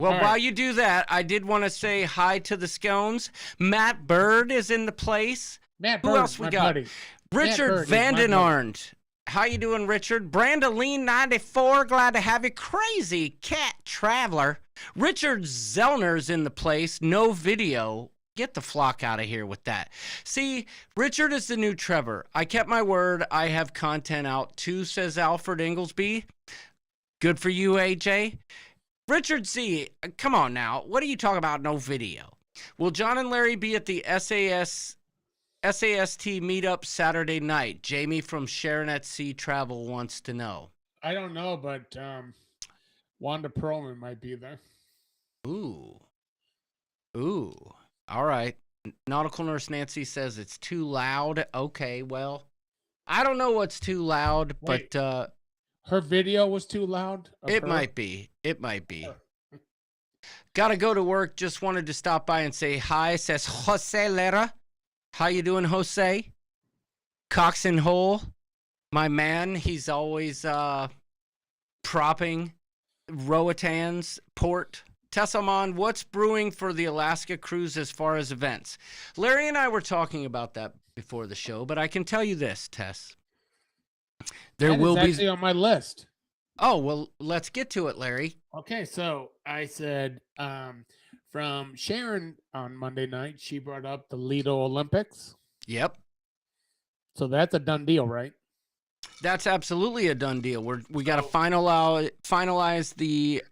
[SPEAKER 10] Well, while you do that, I did want to say hi to the Scones. Matt Bird is in the place. Who else we got?
[SPEAKER 11] Buddy.
[SPEAKER 10] Richard Vandenarnd. How you doing, Richard? Brandoline94, glad to have you. Crazy Cat Traveler. Richard Zellner's in the place. No video. Get the flock out of here with that. See, Richard is the new Trevor. I kept my word. I have content out too, says Alfred Inglesby. Good for you, AJ. Richard Z, come on now. What are you talking about? No video. Will John and Larry be at the SAST meetup Saturday night? Jamie from Sharon at Sea Travel wants to know.
[SPEAKER 11] I don't know, but Wanda Perlman might be there.
[SPEAKER 10] Ooh. All right. Nautical Nurse Nancy says it's too loud. Okay, well, I don't know what's too loud,
[SPEAKER 11] Wait,
[SPEAKER 10] but
[SPEAKER 11] her video was too loud?
[SPEAKER 10] it might be. Gotta go to work. Just wanted to stop by and say hi, says Jose Lera. How you doing, Jose? Cox and Hole, my man. He's always propping Roatan's port. Tessamon, what's brewing for the Alaska cruise as far as events? Larry and I were talking about that before the show, but I can tell you this, Tess. There will be
[SPEAKER 11] actually on my list.
[SPEAKER 10] Oh, well, let's get to it, Larry.
[SPEAKER 11] Okay, so I said from Sharon on Monday night, she brought up the Lido Olympics.
[SPEAKER 10] Yep.
[SPEAKER 11] So that's a done deal, right?
[SPEAKER 10] That's absolutely a done deal. We got to finalize the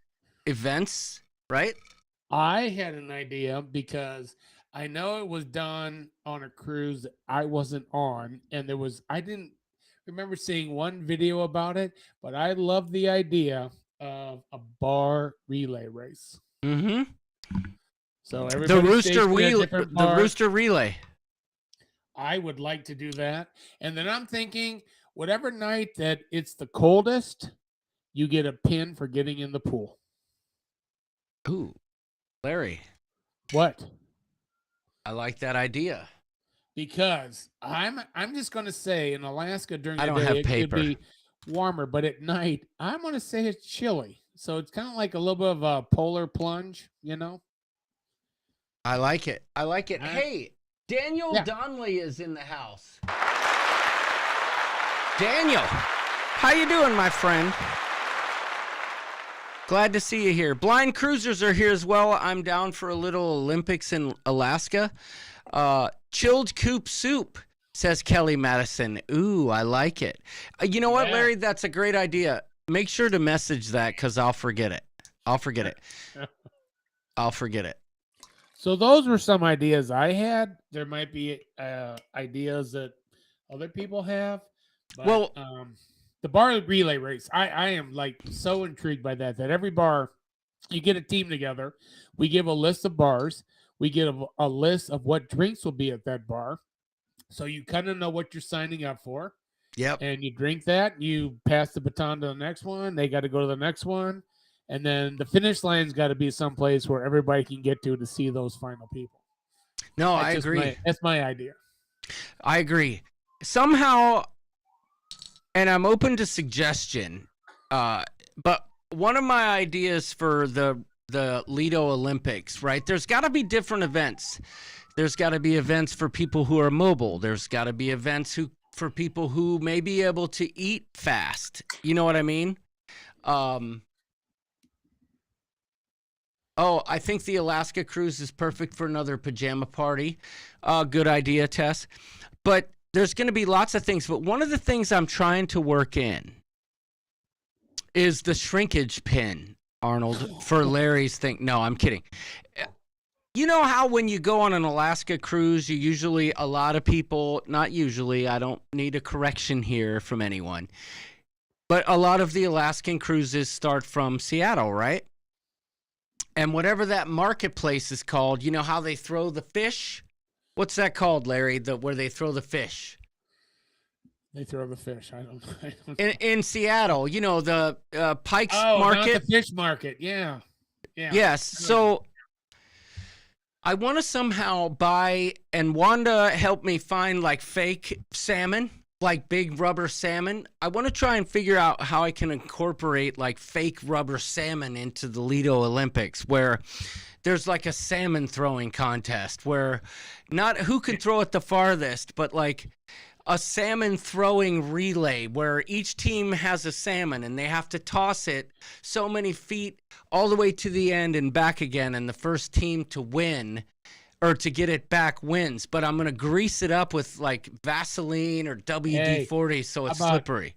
[SPEAKER 10] events, right?
[SPEAKER 11] I had an idea because I know it was done on a cruise that I wasn't on, and I didn't remember seeing one video about it, but I love the idea of a bar relay race.
[SPEAKER 10] Mm-hmm.
[SPEAKER 11] So
[SPEAKER 10] the rooster relay.
[SPEAKER 11] I would like to do that. And then I'm thinking, whatever night that it's the coldest, you get a pin for getting in the pool.
[SPEAKER 10] Ooh, Larry.
[SPEAKER 11] What?
[SPEAKER 10] I like that idea.
[SPEAKER 11] Because I'm just going to say in Alaska during the
[SPEAKER 10] I don't
[SPEAKER 11] day
[SPEAKER 10] have
[SPEAKER 11] it
[SPEAKER 10] paper.
[SPEAKER 11] could be warmer, but at night I'm going to say it's chilly. So it's kind of like a little bit of a polar plunge, you know?
[SPEAKER 10] I like it. Hey, Daniel Donnelly is in the house. Daniel, how you doing, my friend? Glad to see you here. Blind Cruisers are here as well. I'm down for a little Olympics in Alaska. Chilled Coop Soup, says Kelly Madison. Ooh, I like it. You know what, Larry? That's a great idea. Make sure to message that because I'll forget it. I'll forget it.
[SPEAKER 11] So those were some ideas I had. There might be ideas that other people have. But, the bar relay race, I am like so intrigued by that every bar, you get a team together. We give a list of bars. We get a list of what drinks will be at that bar. So you kind of know what you're signing up for.
[SPEAKER 10] Yep.
[SPEAKER 11] And you drink that. You pass the baton to the next one. They got to go to the next one. And then the finish line's got to be someplace where everybody can get to see those final people.
[SPEAKER 10] No, I agree.
[SPEAKER 11] That's my idea.
[SPEAKER 10] I agree. Somehow, and I'm open to suggestion, but one of my ideas for the Lido Olympics, right? There's got to be different events. There's got to be events for people who are mobile. There's got to be events for people who may be able to eat fast. You know what I mean? I think the Alaska cruise is perfect for another pajama party. Good idea, Tess. But there's going to be lots of things. But one of the things I'm trying to work in is the shrinkage pin, Arnold, for Larry's thing. No, I'm kidding. You know how when you go on an Alaska cruise, you usually, a lot of people, not usually, I don't need a correction here from anyone, but a lot of the Alaskan cruises start from Seattle, right? And whatever that marketplace is called, you know how they throw the fish? What's that called, Larry, where they throw the fish?
[SPEAKER 11] They throw the fish. I don't know.
[SPEAKER 10] In Seattle, you know, the Pike's
[SPEAKER 11] Market.
[SPEAKER 10] Market.
[SPEAKER 11] The fish market, yeah.
[SPEAKER 10] Yes, so I want to somehow buy, and Wanda helped me find like fake salmon, like big rubber salmon. I want to try and figure out how I can incorporate like fake rubber salmon into the Lido Olympics, where there's like a salmon throwing contest where not who can throw it the farthest, but like a salmon throwing relay where each team has a salmon and they have to toss it so many feet all the way to the end and back again. And the first team to win or to get it back wins, but I'm going to grease it up with like Vaseline or WD-40 so it's slippery.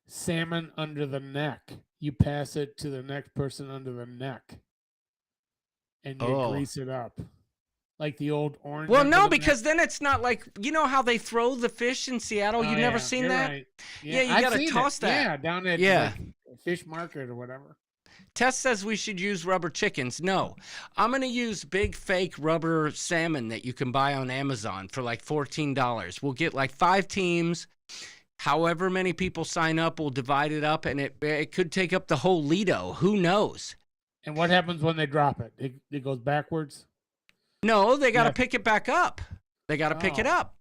[SPEAKER 11] Salmon under the neck. You pass it to the next person under the neck. And you grease it up. Like the old orange.
[SPEAKER 10] Well, no, because then it's not like, you know how they throw the fish in Seattle? You've never seen that?
[SPEAKER 11] Right.
[SPEAKER 10] Yeah, you got to toss that.
[SPEAKER 11] Yeah, down at like, fish market or whatever.
[SPEAKER 10] Tess says we should use rubber chickens. No, I'm going to use big fake rubber salmon that you can buy on Amazon for like $14. We'll get like 5 teams. However many people sign up, we'll divide it up, and it could take up the whole Lido. Who knows?
[SPEAKER 11] And what happens when they drop it? It goes backwards?
[SPEAKER 10] No, they got to pick it back up. They got to pick it up.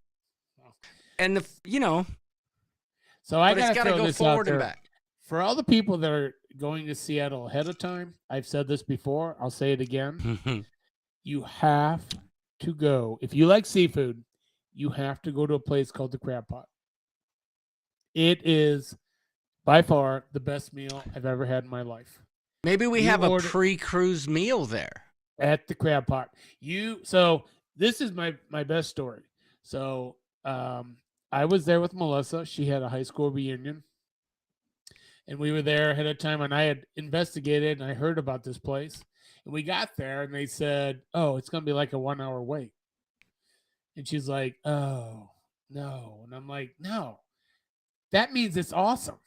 [SPEAKER 10] And,
[SPEAKER 11] So I got to
[SPEAKER 10] go
[SPEAKER 11] this
[SPEAKER 10] forward
[SPEAKER 11] out there.
[SPEAKER 10] and back.
[SPEAKER 11] For all the people that are going to Seattle ahead of time, I've said this before. I'll say it again. You have to go. If you like seafood, you have to go to a place called the Crab Pot. It is by far the best meal I've ever had in my life.
[SPEAKER 10] Maybe we have a pre-cruise meal there.
[SPEAKER 11] At the Crab Pot. So this is my best story. So I was there with Melissa. She had a high school reunion. And we were there ahead of time, and I had investigated, and I heard about this place. And we got there, and they said, oh, it's going to be like a 1-hour wait. And she's like, oh, no. And I'm like, no. That means it's awesome.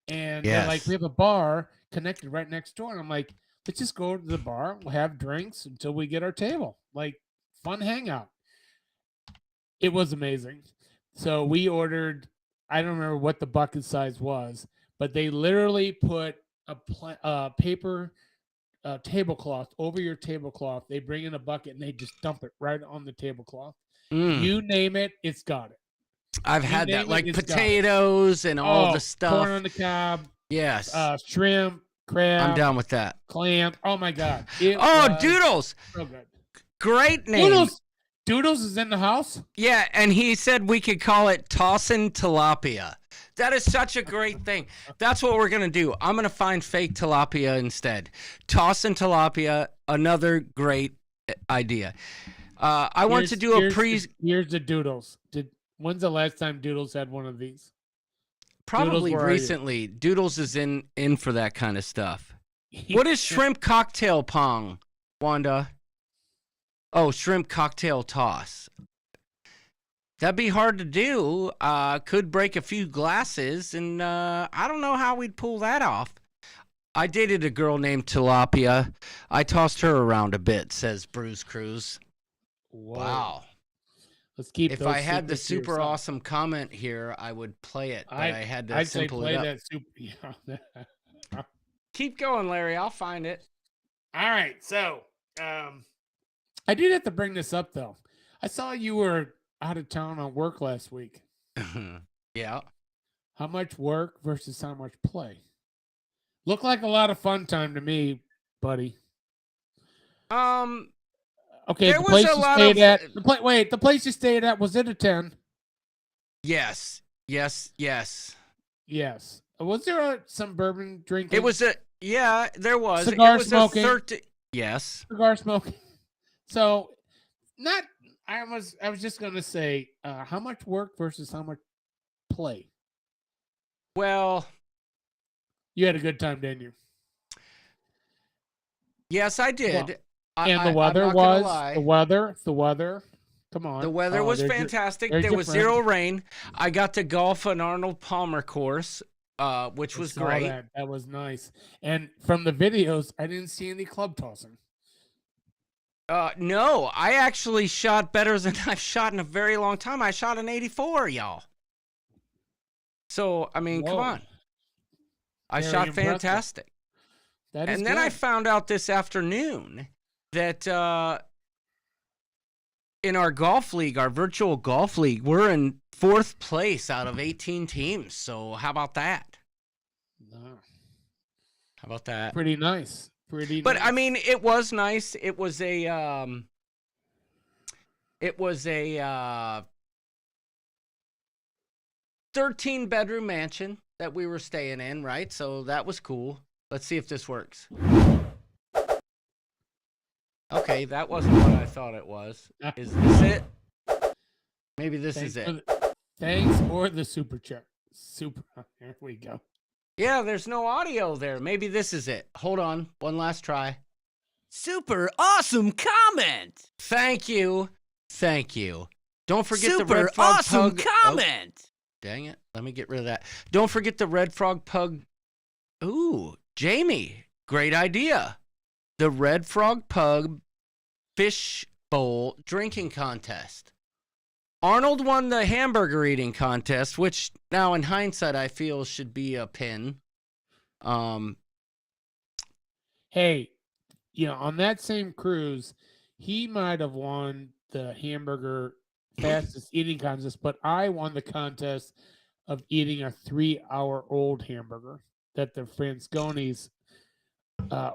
[SPEAKER 11] And they're like, we have a bar connected right next door. And I'm like, let's just go to the bar. We'll have drinks until we get our table. Like, fun hangout. It was amazing. So we ordered, I don't remember what the bucket size was, but they literally put a paper tablecloth over your tablecloth. They bring in a bucket and they just dump it right on the tablecloth. You name it, it's got it.
[SPEAKER 10] I've had that, like potatoes and all the stuff.
[SPEAKER 11] Corn on the cob.
[SPEAKER 10] Yes.
[SPEAKER 11] Shrimp, crab.
[SPEAKER 10] I'm down with that.
[SPEAKER 11] Clam. Oh my God.
[SPEAKER 10] Doodles.
[SPEAKER 11] So good.
[SPEAKER 10] Great name.
[SPEAKER 11] Doodles is in the house?
[SPEAKER 10] Yeah, and he said we could call it tossin' tilapia. That is such a great thing. That's what we're going to do. I'm going to find fake tilapia instead. Tossin' tilapia, another great idea. I want to do a
[SPEAKER 11] Here's the Doodles. When's the last time Doodles had one of these?
[SPEAKER 10] Probably
[SPEAKER 11] Doodles,
[SPEAKER 10] recently. Doodles is in for that kind of stuff. What is shrimp cocktail pong, Wanda? Oh, shrimp cocktail toss. That'd be hard to do. Could break a few glasses, and I don't know how we'd pull that off. I dated a girl named Tilapia. I tossed her around a bit, says Bruce Cruz.
[SPEAKER 11] Whoa.
[SPEAKER 10] Wow.
[SPEAKER 11] Let's keep.
[SPEAKER 10] If I had the super awesome comment here, I would play it, but I had to simple it up.
[SPEAKER 11] That super,
[SPEAKER 10] Keep going, Larry. I'll find it.
[SPEAKER 11] All right. So, I did have to bring this up though. I saw you were out of town on work last week.
[SPEAKER 10] Yeah.
[SPEAKER 11] How much work versus how much play? Looked like a lot of fun time to me, buddy. Okay,
[SPEAKER 10] there was a lot of
[SPEAKER 11] the place you stayed at, was it a 10?
[SPEAKER 10] Yes. Was
[SPEAKER 11] there some bourbon drinking?
[SPEAKER 10] It was there was.
[SPEAKER 11] Cigar
[SPEAKER 10] it was
[SPEAKER 11] smoking.
[SPEAKER 10] Yes.
[SPEAKER 11] Cigar smoking. So, I was just gonna say, how much work versus how much play?
[SPEAKER 10] Well,
[SPEAKER 11] you had a good time, didn't you?
[SPEAKER 10] Yes, I did.
[SPEAKER 11] Well, and the weather the weather. Come on.
[SPEAKER 10] The weather was fantastic. There was zero rain. I got to golf an Arnold Palmer course, which was great.
[SPEAKER 11] That was nice. And from the videos, I didn't see any club tossing.
[SPEAKER 10] No, I actually shot better than I've shot in a very long time. I shot an 84, y'all. So, I mean, come on. I shot fantastic.
[SPEAKER 11] That is
[SPEAKER 10] and then
[SPEAKER 11] good.
[SPEAKER 10] I found out this afternoon that in our golf league, our virtual golf league, we're in 4th place out of 18 teams. So how about that?
[SPEAKER 11] No.
[SPEAKER 10] How about that?
[SPEAKER 11] Pretty nice.
[SPEAKER 10] But I mean, it was nice. It was a 13-bedroom mansion that we were staying in, right? So that was cool. Let's see if this works. Okay, that wasn't what I thought it was. Is this it? Maybe this is it.
[SPEAKER 11] Thanks for the super chat. Here we go.
[SPEAKER 10] Yeah, there's no audio there. Maybe this is it. Hold on. One last try.
[SPEAKER 14] Super awesome comment.
[SPEAKER 10] Thank you. Thank you. Don't forget the
[SPEAKER 14] Super
[SPEAKER 10] Red Frog
[SPEAKER 14] awesome
[SPEAKER 10] Pug.
[SPEAKER 14] comment.
[SPEAKER 10] Oh, dang it. Let me get rid of that. Don't forget the Red Frog Pug. Ooh, Jamie. Great idea. The Red Frog Pug Fish Bowl drinking contest. Arnold won the hamburger eating contest, which now in hindsight I feel should be a pin.
[SPEAKER 11] Hey, on that same cruise, he might have won the hamburger fastest eating contest, but I won the contest of eating a 3-hour-old hamburger that the Fransconis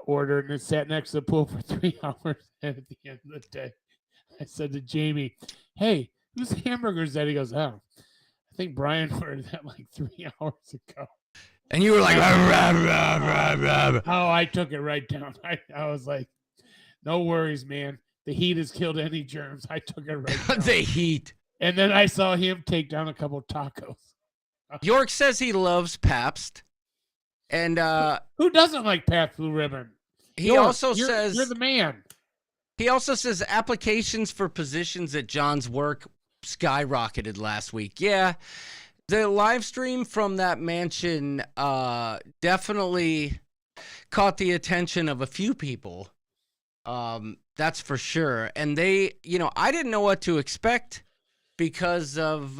[SPEAKER 11] ordered, and it sat next to the pool for 3 hours. And at the end of the day, I said to Jamie, "Hey, whose hamburger is that?" He goes, "Oh, I think Brian ordered that like 3 hours ago."
[SPEAKER 10] And you were like,
[SPEAKER 11] "Oh, I took it right down." I was like, "No worries, man. The heat has killed any germs." I took it right down.
[SPEAKER 10] The heat.
[SPEAKER 11] And then I saw him take down a couple tacos.
[SPEAKER 10] York says he loves Pabst. And
[SPEAKER 11] who doesn't like Pabst Blue Ribbon?
[SPEAKER 10] He also says
[SPEAKER 11] you're the man.
[SPEAKER 10] He also says applications for positions at John's work skyrocketed last week. Yeah, the live stream from that mansion definitely caught the attention of a few people. That's for sure. And they, I didn't know what to expect because of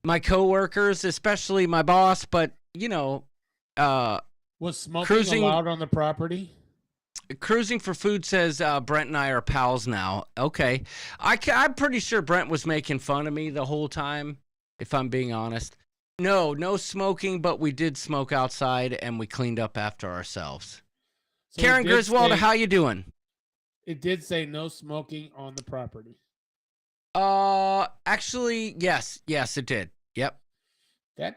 [SPEAKER 10] my coworkers, especially my boss, but
[SPEAKER 11] was smoking
[SPEAKER 10] cruising
[SPEAKER 11] allowed on the property?
[SPEAKER 10] Cruising for Food says Brent and I are pals now. Okay. I'm pretty sure Brent was making fun of me the whole time, if I'm being honest. No smoking, but we did smoke outside and we cleaned up after ourselves.
[SPEAKER 11] So
[SPEAKER 10] Karen Griswold, how you doing?
[SPEAKER 11] It did say no smoking on the property.
[SPEAKER 10] Actually, yes, it did. Yep.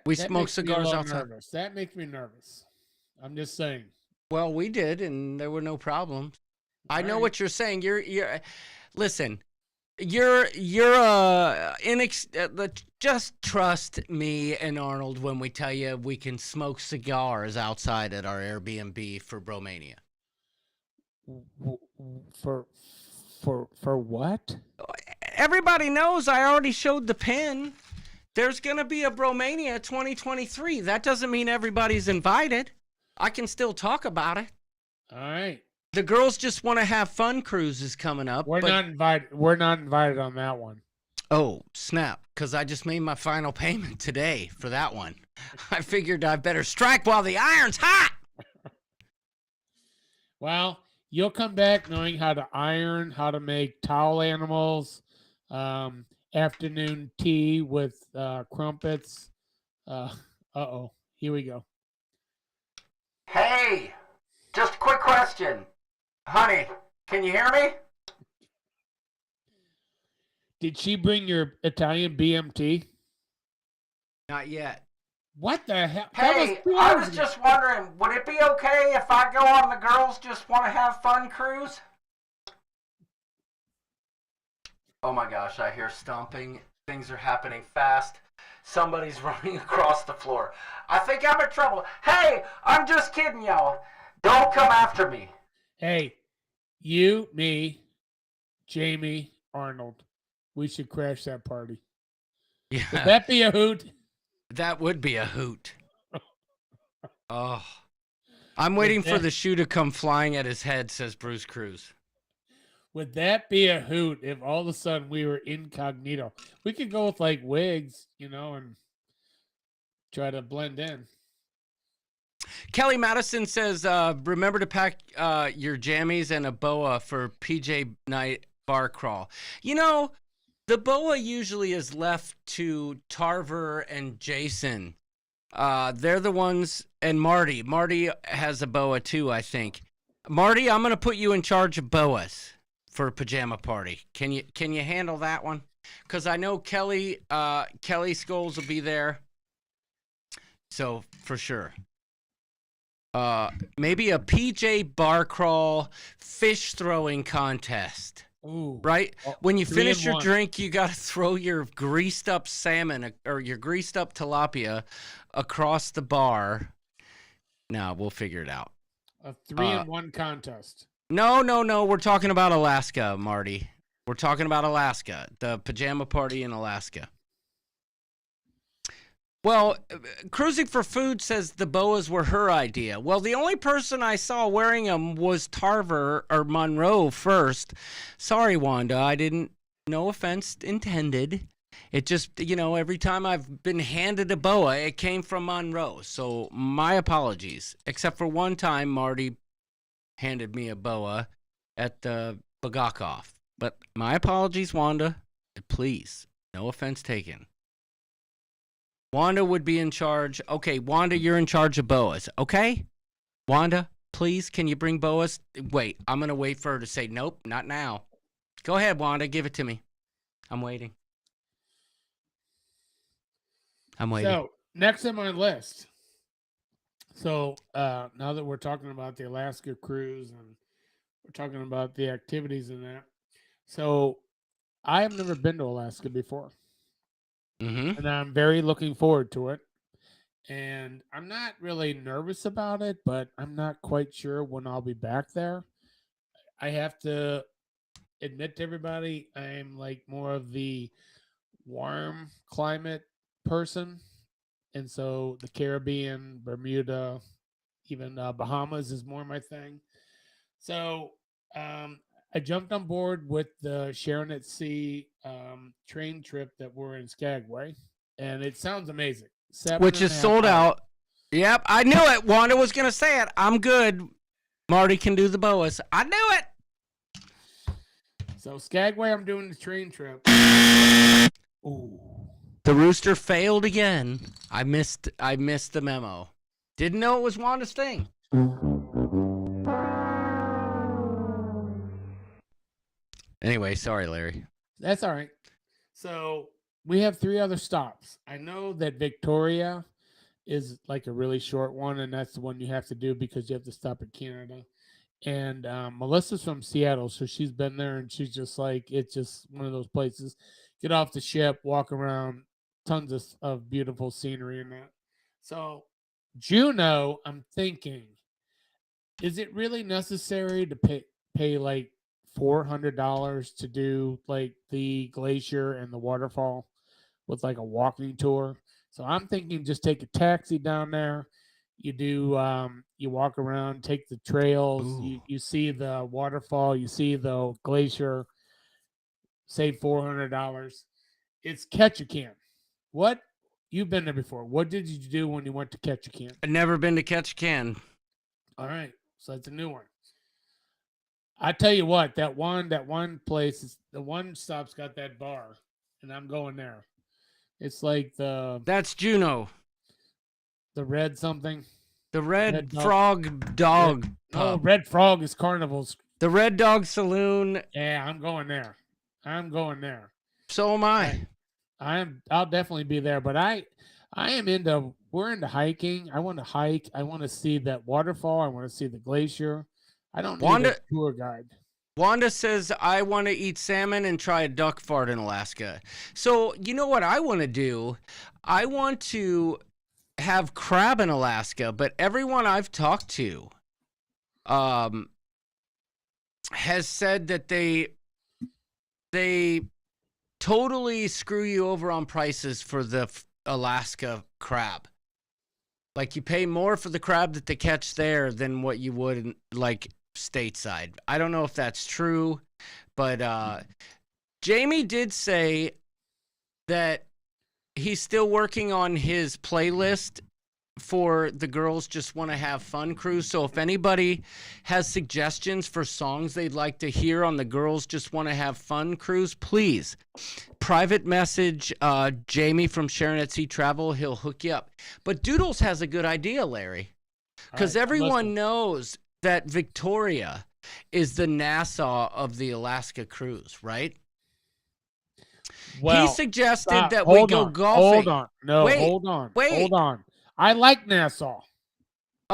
[SPEAKER 10] We smoked cigars outside.
[SPEAKER 11] Nervous. That makes me nervous. I'm just saying.
[SPEAKER 10] Well, we did, and there were no problems. I know what you're saying. Listen. Just trust me and Arnold when we tell you we can smoke cigars outside at our Airbnb for Bromania.
[SPEAKER 11] For what?
[SPEAKER 10] Everybody knows I already showed the pin. There's going to be a Bromania 2023. That doesn't mean everybody's invited. I can still talk about it.
[SPEAKER 11] All right.
[SPEAKER 10] The girls just want to have fun cruises coming up.
[SPEAKER 11] We're not invited. We're not invited on that one.
[SPEAKER 10] Oh, snap. Because I just made my final payment today for that one. I figured I better strike while the iron's hot.
[SPEAKER 11] Well, you'll come back knowing how to iron, how to make towel animals, afternoon tea with crumpets. Uh-oh. Here we go.
[SPEAKER 10] Hey, just a quick question. Honey, can you hear me?
[SPEAKER 11] Did she bring your Italian BMT?
[SPEAKER 10] Not yet.
[SPEAKER 11] What the hell?
[SPEAKER 10] Hey, I was just wondering, would it be okay if I go on the girls just want to have fun cruise? Oh my gosh, I hear stomping. Things are happening fast. Somebody's running across the floor. I think I'm in trouble. Hey, I'm just kidding, y'all. Don't come after me.
[SPEAKER 11] Hey, you, me, Jamie, Arnold. We should crash that party.
[SPEAKER 10] Yeah.
[SPEAKER 11] Would that be a hoot?
[SPEAKER 10] That would be a hoot. Oh. I'm waiting for the shoe to come flying at his head, says Bruce Cruz.
[SPEAKER 11] Would that be a hoot if all of a sudden we were incognito? We could go with like wigs, and try to blend in.
[SPEAKER 10] Kelly Madison says, remember to pack your jammies and a boa for PJ night bar crawl. The boa usually is left to Tarver and Jason. They're the ones, and Marty. Marty has a boa too, I think. Marty, I'm going to put you in charge of boas for a pajama party. Can you handle that one? Because I know Kelly Scholes will be there. So, for sure. maybe a PJ bar crawl fish throwing contest.
[SPEAKER 11] Ooh.
[SPEAKER 10] Right?
[SPEAKER 11] Oh,
[SPEAKER 10] When you
[SPEAKER 11] 3
[SPEAKER 10] finish
[SPEAKER 11] and
[SPEAKER 10] your
[SPEAKER 11] 1.
[SPEAKER 10] drink, you got to throw your greased up salmon or your greased up tilapia across the bar. No, we'll figure it out.
[SPEAKER 11] A 3 and 1 contest.
[SPEAKER 10] No. We're talking about Alaska, Marty. We're talking about Alaska, the pajama party in Alaska. Well, Cruising for Food says the boas were her idea. Well, the only person I saw wearing them was Tarver or Monroe first. Sorry, Wanda, I didn't. No offense intended. It just, every time I've been handed a boa, it came from Monroe. So my apologies. Except for one time, Marty handed me a boa at the Bagakoff. But my apologies, Wanda. Please, no offense taken. Wanda would be in charge. Okay, Wanda, you're in charge of boas. Okay? Wanda, please, can you bring boas? Wait, I'm going to wait for her to say, nope, not now. Go ahead, Wanda, give it to me. I'm waiting.
[SPEAKER 11] So, next on my list. So, now that we're talking about the Alaska cruise and we're talking about the activities in that. So, I have never been to Alaska before.
[SPEAKER 10] Mm-hmm.
[SPEAKER 11] And I'm very looking forward to it. And I'm not really nervous about it, but I'm not quite sure when I'll be back there. I have to admit to everybody, I'm like more of the warm climate person. And so the Caribbean, Bermuda, even Bahamas is more my thing. So I jumped on board with the Sharon at Sea train trip that we're in Skagway, and it sounds amazing.
[SPEAKER 10] Which is sold out. Yep, I knew it. Wanda was going to say it. I'm good. Marty can do the boas. I knew it.
[SPEAKER 11] So Skagway, I'm doing the train trip. Ooh.
[SPEAKER 10] The rooster failed again. I missed the memo. Didn't know it was Wanda's thing. Anyway, sorry, Larry.
[SPEAKER 11] That's all right. So we have 3 other stops. I know that Victoria is like a really short one, and that's the one you have to do because you have to stop in Canada. And Melissa's from Seattle, so she's been there, and she's just like, it's just one of those places. Get off the ship, walk around, tons of beautiful scenery in that. So Juneau, I'm thinking, is it really necessary to pay like $400 to do like the glacier and the waterfall with like a walking tour? So I'm thinking just take a taxi down there. You do you walk around, take the trails, you see the waterfall, you see the glacier, save $400. It's Ketchikan. What? You've been there before. What did you do when you went to Ketchikan?
[SPEAKER 10] I've never been to Ketchikan.
[SPEAKER 11] All right. So that's a new one. I tell you what, that one place, the one stop's got that bar, and I'm going there. It's like
[SPEAKER 10] that's Juneau.
[SPEAKER 11] The red something.
[SPEAKER 10] The Red Frog Dog Pub.
[SPEAKER 11] Oh, Red Frog is Carnival's.
[SPEAKER 10] The Red Dog Saloon.
[SPEAKER 11] Yeah, I'm going there.
[SPEAKER 10] So am I.
[SPEAKER 11] I'll definitely be there, but we're into hiking. I want to hike. I want to see that waterfall. I want to see the glacier. I don't need a tour guide.
[SPEAKER 10] Wanda says, I want to eat salmon and try a duck fart in Alaska. So, you know what I want to do? I want to have crab in Alaska, but everyone I've talked to has said that they totally screw you over on prices for the Alaska crab. Like, you pay more for the crab that they catch there than what you would like stateside. I don't know if that's true, but Jamie did say that he's still working on his playlist for the Girls Just Want to Have Fun cruise. So if anybody has suggestions for songs they'd like to hear on the Girls Just Want to Have Fun cruise, please private message Jamie from Sharon at Sea Travel. He'll hook you up. But Doodles has a good idea, Larry, because everyone knows that Victoria is the Nassau of the Alaska cruise, right?
[SPEAKER 11] Well,
[SPEAKER 10] he suggested that we go golfing.
[SPEAKER 11] Hold on. No,
[SPEAKER 10] wait,
[SPEAKER 11] hold on.
[SPEAKER 10] Wait.
[SPEAKER 11] Hold on. I like Nassau.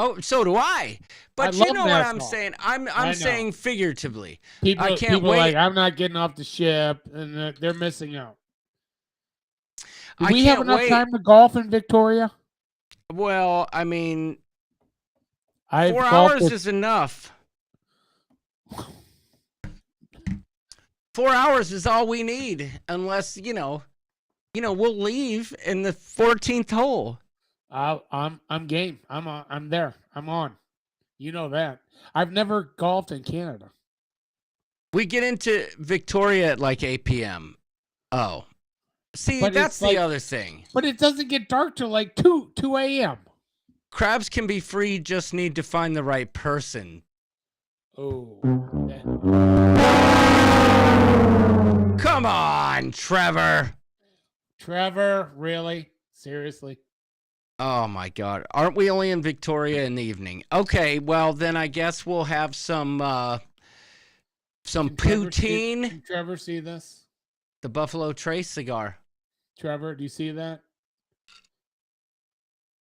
[SPEAKER 10] Oh, so do I. But
[SPEAKER 11] I
[SPEAKER 10] you
[SPEAKER 11] love
[SPEAKER 10] know what I'm
[SPEAKER 11] NASCAR.
[SPEAKER 10] saying?
[SPEAKER 11] I
[SPEAKER 10] I'm
[SPEAKER 11] know.
[SPEAKER 10] saying figuratively.
[SPEAKER 11] People,
[SPEAKER 10] I can't
[SPEAKER 11] people
[SPEAKER 10] wait.
[SPEAKER 11] are like, I'm not getting off the ship, and they're missing out. Do
[SPEAKER 10] I
[SPEAKER 11] we have
[SPEAKER 10] can't
[SPEAKER 11] enough
[SPEAKER 10] wait.
[SPEAKER 11] time to golf in Victoria?
[SPEAKER 10] Well, I mean,
[SPEAKER 11] I've
[SPEAKER 10] 4
[SPEAKER 11] golfed
[SPEAKER 10] hours
[SPEAKER 11] with-
[SPEAKER 10] is enough. 4 hours is all we need, unless we'll leave in the 14th hole.
[SPEAKER 11] I'm game. I'm there. I'm on. You know that. I've never golfed in Canada.
[SPEAKER 10] We get into Victoria at like 8 p.m. Oh, see,
[SPEAKER 11] But
[SPEAKER 10] that's
[SPEAKER 11] it's
[SPEAKER 10] the
[SPEAKER 11] like-
[SPEAKER 10] other thing.
[SPEAKER 11] But it doesn't get dark till like 2 a.m.
[SPEAKER 10] Crabs can be free, just need to find the right person.
[SPEAKER 11] Oh.
[SPEAKER 10] Come on, Trevor.
[SPEAKER 11] Trevor, really? Seriously?
[SPEAKER 10] Oh my God. Aren't we only in Victoria in the evening? Okay, well then I guess we'll have some poutine.
[SPEAKER 11] Can Trevor see this?
[SPEAKER 10] The Buffalo Trace cigar.
[SPEAKER 11] Trevor, do you see that?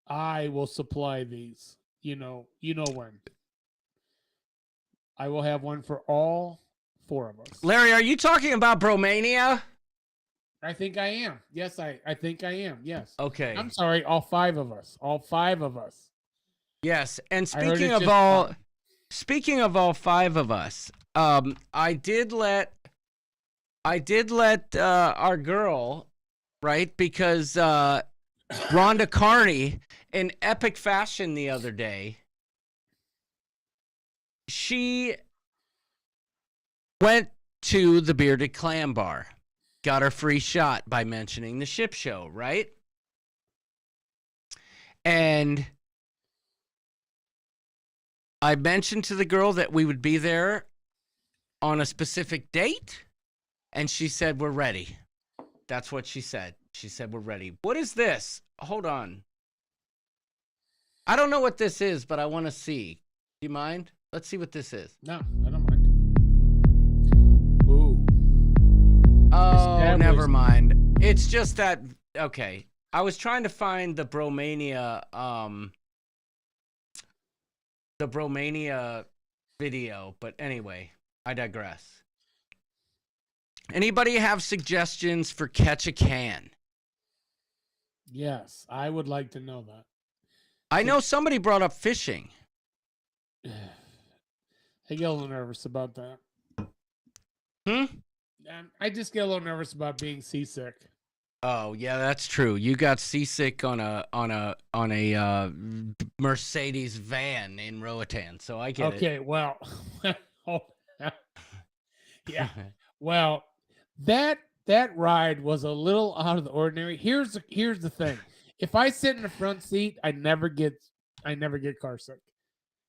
[SPEAKER 11] I will supply these. You know when. I will have one for all 4 of us.
[SPEAKER 10] Larry, are you talking about Bromania?
[SPEAKER 11] I think I am. Yes, I think I am. Yes.
[SPEAKER 10] Okay.
[SPEAKER 11] I'm sorry, all 5 of us. All 5 of us.
[SPEAKER 10] Yes, and
[SPEAKER 11] I heard
[SPEAKER 10] speaking
[SPEAKER 11] it's
[SPEAKER 10] of
[SPEAKER 11] just
[SPEAKER 10] all
[SPEAKER 11] fun.
[SPEAKER 10] speaking of all 5 of us, I did let our girl, right? Because Rhonda Carney, in epic fashion the other day, she went to the Bearded Clam Bar, got her free shot by mentioning the ship show, right? And I mentioned to the girl that we would be there on a specific date, and she said, we're ready. That's what she said. She said, we're ready. What is this? Hold on. I don't know what this is, but I want to see. Do you mind? Let's see what this is.
[SPEAKER 11] No, I don't mind. Ooh.
[SPEAKER 10] Oh, never mind. It's just that, okay. I was trying to find the Bromania video, but anyway, I digress. Anybody have suggestions for Catch a Can?
[SPEAKER 11] Yes, I would like to know that.
[SPEAKER 10] I know somebody brought up fishing.
[SPEAKER 11] I get a little nervous about that.
[SPEAKER 10] Hmm?
[SPEAKER 11] I just get a little nervous about being seasick.
[SPEAKER 10] Oh, yeah, that's true. You got seasick on a Mercedes van in Roatan, so I get it.
[SPEAKER 11] Okay, well, yeah. Well, that ride was a little out of the ordinary. Here's the thing. If I sit in the front seat, I never get car sick.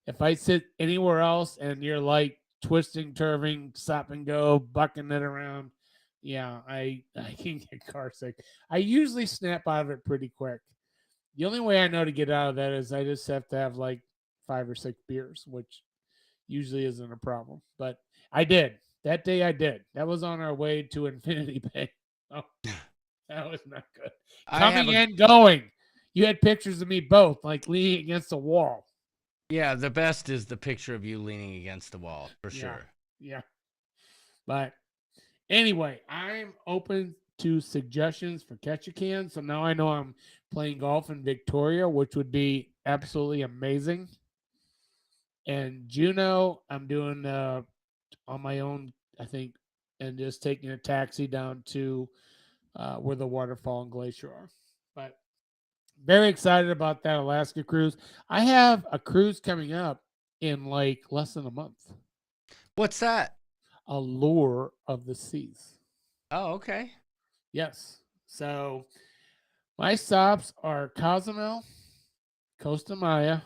[SPEAKER 11] If I sit anywhere else and you're like twisting, turving, stop and go, bucking it around, yeah, I can get car sick. I usually snap out of it pretty quick. The only way I know to get out of that is I just have to have like 5 or 6 beers, which usually isn't a problem. But I did. That day I did. That was on our way to Infinity Bay. Oh, that was not good. Coming and going. You had pictures of me both, like leaning against a wall.
[SPEAKER 10] Yeah, the best is the picture of you leaning against the wall, for sure.
[SPEAKER 11] Yeah. But anyway, I'm open to suggestions for Catch a Can. So now I know I'm playing golf in Victoria, which would be absolutely amazing. And Juneau, I'm doing on my own, I think, and just taking a taxi down to where the waterfall and glacier are. But very excited about that Alaska cruise. I have a cruise coming up in like less than a month.
[SPEAKER 10] What's that?
[SPEAKER 11] Allure of the Seas.
[SPEAKER 10] Oh, okay.
[SPEAKER 11] Yes. So my stops are Cozumel, Costa Maya,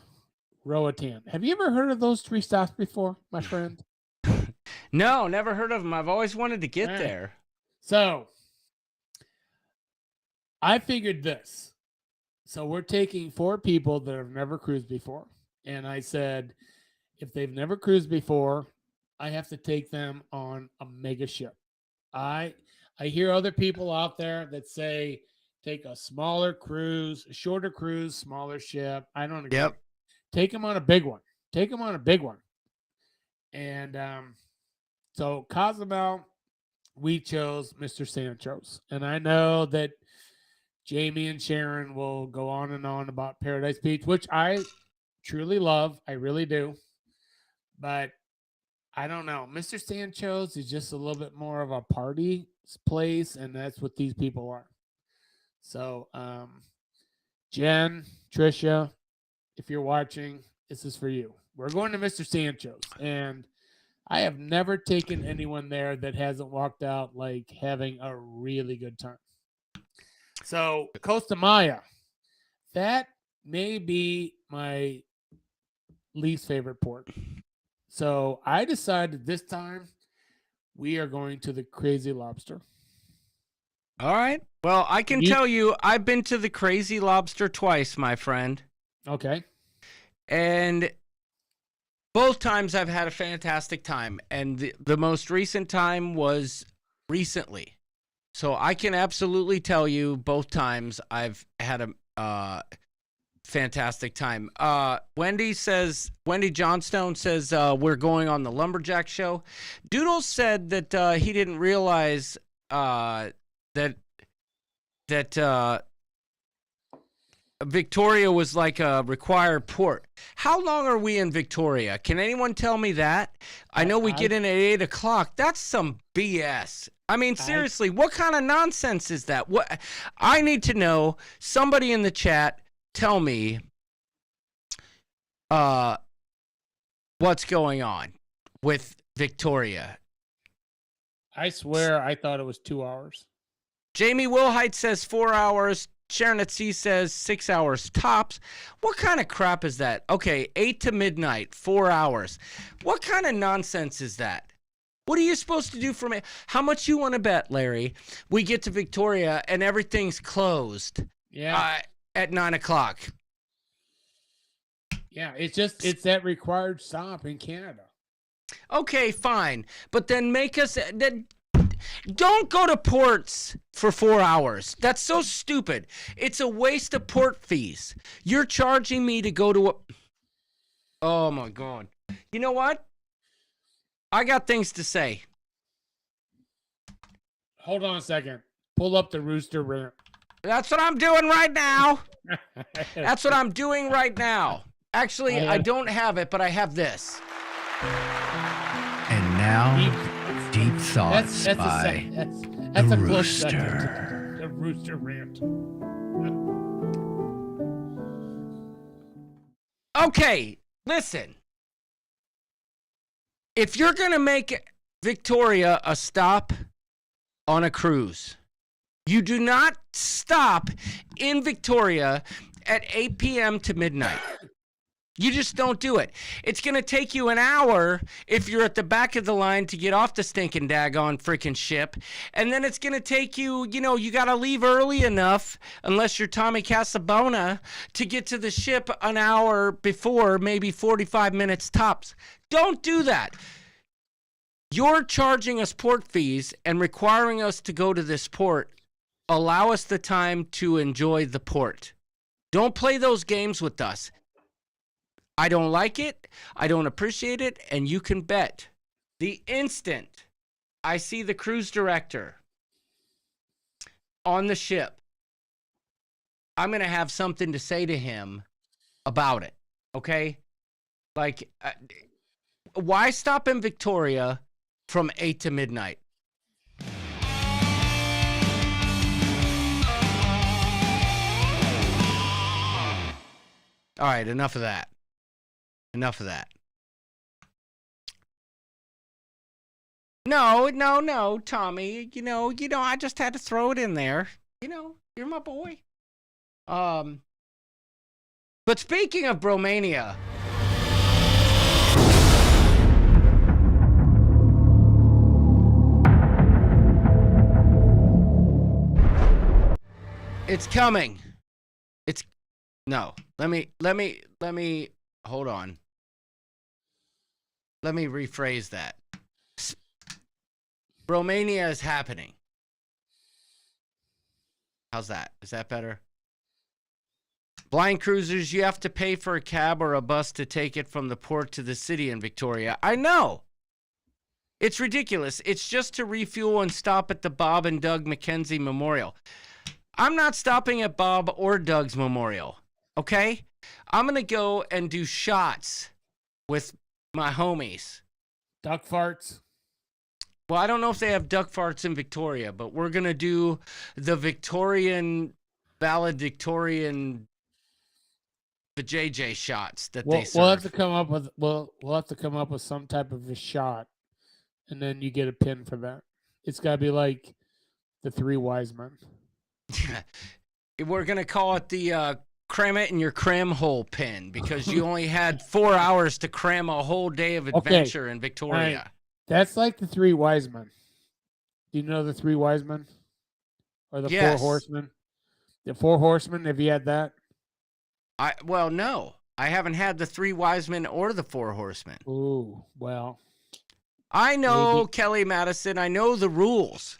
[SPEAKER 11] Roatan. Have you ever heard of those 3 stops before, my friend?
[SPEAKER 10] No, never heard of them. I've always wanted to get there.
[SPEAKER 11] So I figured this. So we're taking 4 people that have never cruised before. And I said, if they've never cruised before, I have to take them on a mega ship. I hear other people out there that say take a smaller cruise, a shorter cruise, smaller ship. I don't agree.
[SPEAKER 10] Yep.
[SPEAKER 11] take him on a big one. Take him on a big one. And so Cozumel, we chose Mr. Sancho's. And I know that Jamie and Sharon will go on and on about Paradise Beach, which I truly love. I really do. But I don't know. Mr. Sancho's is just a little bit more of a party place, and that's what these people are. So, Jen, Trisha, if you're watching, this is for you. We're going to Mr. Sancho's, and I have never taken anyone there that hasn't walked out like having a really good time. So, Costa Maya, that may be my least favorite port. So, I decided this time we are going to the Crazy Lobster.
[SPEAKER 10] All right. Well, I can tell you, I've been to the Crazy Lobster twice, my friend.
[SPEAKER 11] Okay.
[SPEAKER 10] And both times I've had a fantastic time. And the most recent time was recently. So I can absolutely tell you both times I've had a fantastic time. Wendy Johnstone says we're going on the Lumberjack show. Doodles said that he didn't realize that Victoria was like a required port. How long are we in Victoria? Can anyone tell me that? I know we get in at 8 o'clock. That's some BS. I mean, seriously, what kind of nonsense is that? What I need to know, somebody in the chat, tell me what's going on with Victoria.
[SPEAKER 11] I swear I thought it was 2 hours.
[SPEAKER 10] Jamie Wilhite says 4 hours. Sharon at Sea says 6 hours tops. What kind of crap is that? Okay, 8 to midnight, 4 hours. What kind of nonsense is that? What are you supposed to do for me? How much you want to bet, Larry? We get to Victoria and everything's closed.
[SPEAKER 11] Yeah.
[SPEAKER 10] At 9 o'clock.
[SPEAKER 11] Yeah, it's that required stop in Canada.
[SPEAKER 10] Okay, fine. But then don't go to ports for 4 hours. That's so stupid. It's a waste of port fees. You're charging me to go to a... Oh, my God. You know what? I got things to say.
[SPEAKER 11] Hold on a second. Pull up the rooster rant.
[SPEAKER 10] That's what I'm doing right now. That's what I'm doing right now. Actually, I don't have it, but I have this.
[SPEAKER 14] And now, Deep Thoughts by
[SPEAKER 11] that's
[SPEAKER 14] the
[SPEAKER 11] a close
[SPEAKER 14] Rooster.
[SPEAKER 11] second. The rooster rant.
[SPEAKER 10] Okay, listen. If you're going to make Victoria a stop on a cruise, you do not stop in Victoria at 8 p.m. to midnight. You just don't do it. It's going to take you an hour if you're at the back of the line to get off the stinking daggone freaking ship. And then it's going to take you, you got to leave early enough, unless you're Tommy Casabona, to get to the ship an hour before, maybe 45 minutes tops. Don't do that. You're charging us port fees and requiring us to go to this port. Allow us the time to enjoy the port. Don't play those games with us. I don't like it. I don't appreciate it. And you can bet the instant I see the cruise director on the ship, I'm going to have something to say to him about it. Okay? Like, why stop in Victoria from 8 to midnight? All right, enough of that. Enough of that. No, Tommy. I just had to throw it in there. You're my boy. But speaking of Bromania, it's coming. Let me hold on. Let me rephrase that. Bromania is happening. How's that? Is that better? Blind cruisers, you have to pay for a cab or a bus to take it from the port to the city in Victoria. I know. It's ridiculous. It's just to refuel and stop at the Bob and Doug McKenzie Memorial. I'm not stopping at Bob or Doug's Memorial, okay? I'm going to go and do shots with my homies.
[SPEAKER 11] Duck farts.
[SPEAKER 10] Well, I don't know if they have duck farts in Victoria, but we're going to do the Victorian, valedictorian, the JJ shots that they serve.
[SPEAKER 11] We'll have to come up with we'll have to come up with some type of a shot, and then you get a pin for that. It's got to be like the Three Wise Men.
[SPEAKER 10] We're going to call it the cram it in your cram hole pin because you only had 4 hours to cram a whole day of adventure in Victoria.
[SPEAKER 11] Right. That's like the Three Wise Men. Do you know the Three Wise Men? Or the Four Horsemen? The Four Horsemen, have you had that?
[SPEAKER 10] Well, no. I haven't had the Three Wise Men or the Four Horsemen.
[SPEAKER 11] Ooh, well.
[SPEAKER 10] I know, Kelly Madison. I know the rules.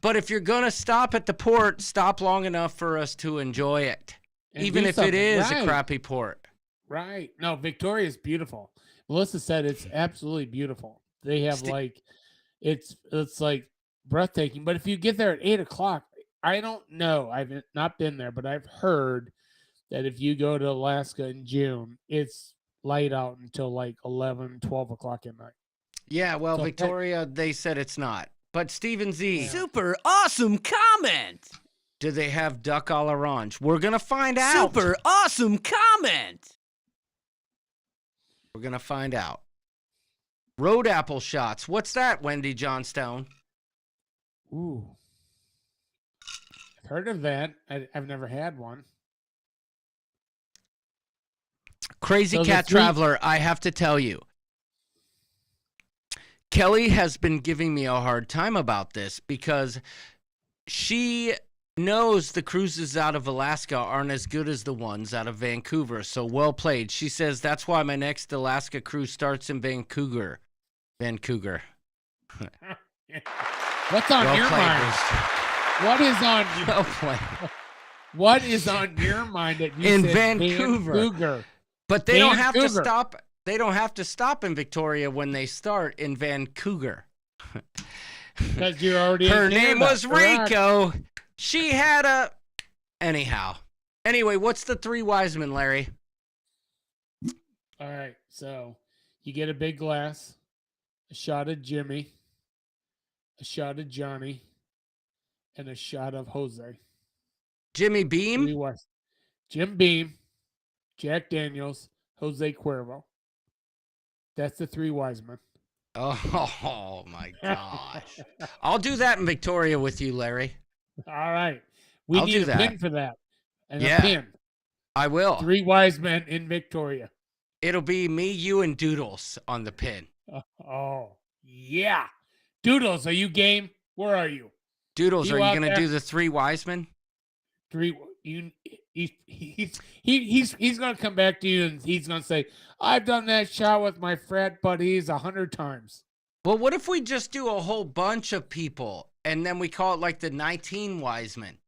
[SPEAKER 10] But if you're going to stop at the port, stop long enough for us to enjoy it.
[SPEAKER 11] And
[SPEAKER 10] even if it is
[SPEAKER 11] right.
[SPEAKER 10] a crappy port.
[SPEAKER 11] Right. No, Victoria is beautiful. Melissa said it's absolutely beautiful. They have it's like breathtaking. But if you get there at 8 o'clock, I don't know. I've not been there, but I've heard that if you go to Alaska in June, it's light out until like 11, 12 o'clock at night.
[SPEAKER 10] Yeah, well, so Victoria, they said it's not. But Stephen Z.
[SPEAKER 12] Super awesome comment.
[SPEAKER 10] Do they have duck à l'orange? We're going to find out.
[SPEAKER 12] Super awesome comment.
[SPEAKER 10] We're going to find out. Road apple shots. What's that, Wendy Johnstone?
[SPEAKER 11] Ooh. I've heard of that. I've never had one.
[SPEAKER 10] Crazy Cat Traveler, I have to tell you. Kelly has been giving me a hard time about this because she knows the cruises out of Alaska aren't as good as the ones out of Vancouver. So well played. She says that's why my next Alaska cruise starts in Vancouver.
[SPEAKER 11] What's on your mind? What is on What is on your mind that you
[SPEAKER 10] in
[SPEAKER 11] said
[SPEAKER 10] Vancouver? But they don't have to stop. They don't have to stop in Victoria when they start in Vancouver.
[SPEAKER 11] Because you're already.
[SPEAKER 10] Her name was Rico. She had a. Anyhow. Anyway, what's the Three Wise Men, Larry?
[SPEAKER 11] All right, so you get a big glass, a shot of Jimmy, a shot of Johnny, and a shot of Jose.
[SPEAKER 10] Jimmy Beam?
[SPEAKER 11] Jim Beam, Jack Daniels, Jose Cuervo. That's the Three Wise Men.
[SPEAKER 10] Oh my gosh. I'll do that in Victoria with you, Larry.
[SPEAKER 11] All right. We need a pin for that. And a pin.
[SPEAKER 10] I will.
[SPEAKER 11] Three Wise Men in Victoria.
[SPEAKER 10] It'll be me, you, and Doodles on the pin.
[SPEAKER 11] Oh, yeah. Doodles, are you game? Where are you?
[SPEAKER 10] Doodles, are you going to do the Three Wise Men?
[SPEAKER 11] He's going to come back to you and he's going to say, I've done that shot with my frat buddies 100 times.
[SPEAKER 10] Well, what if we just do a whole bunch of people and then we call it like the 19 Wise Men?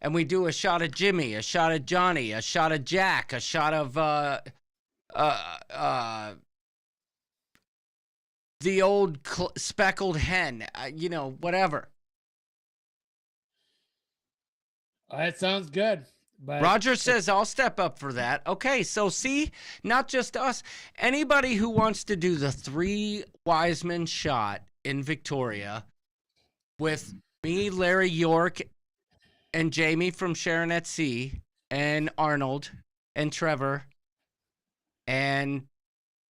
[SPEAKER 10] And we do a shot of Jimmy, a shot of Johnny, a shot of Jack, a shot of the old speckled hen, whatever.
[SPEAKER 11] That sounds good. But
[SPEAKER 10] Roger says I'll step up for that. Okay, so see, not just us. Anybody who wants to do the Three Wise Men shot in Victoria with me, Larry York, and Jamie from Sharon at Sea, and Arnold, and Trevor, and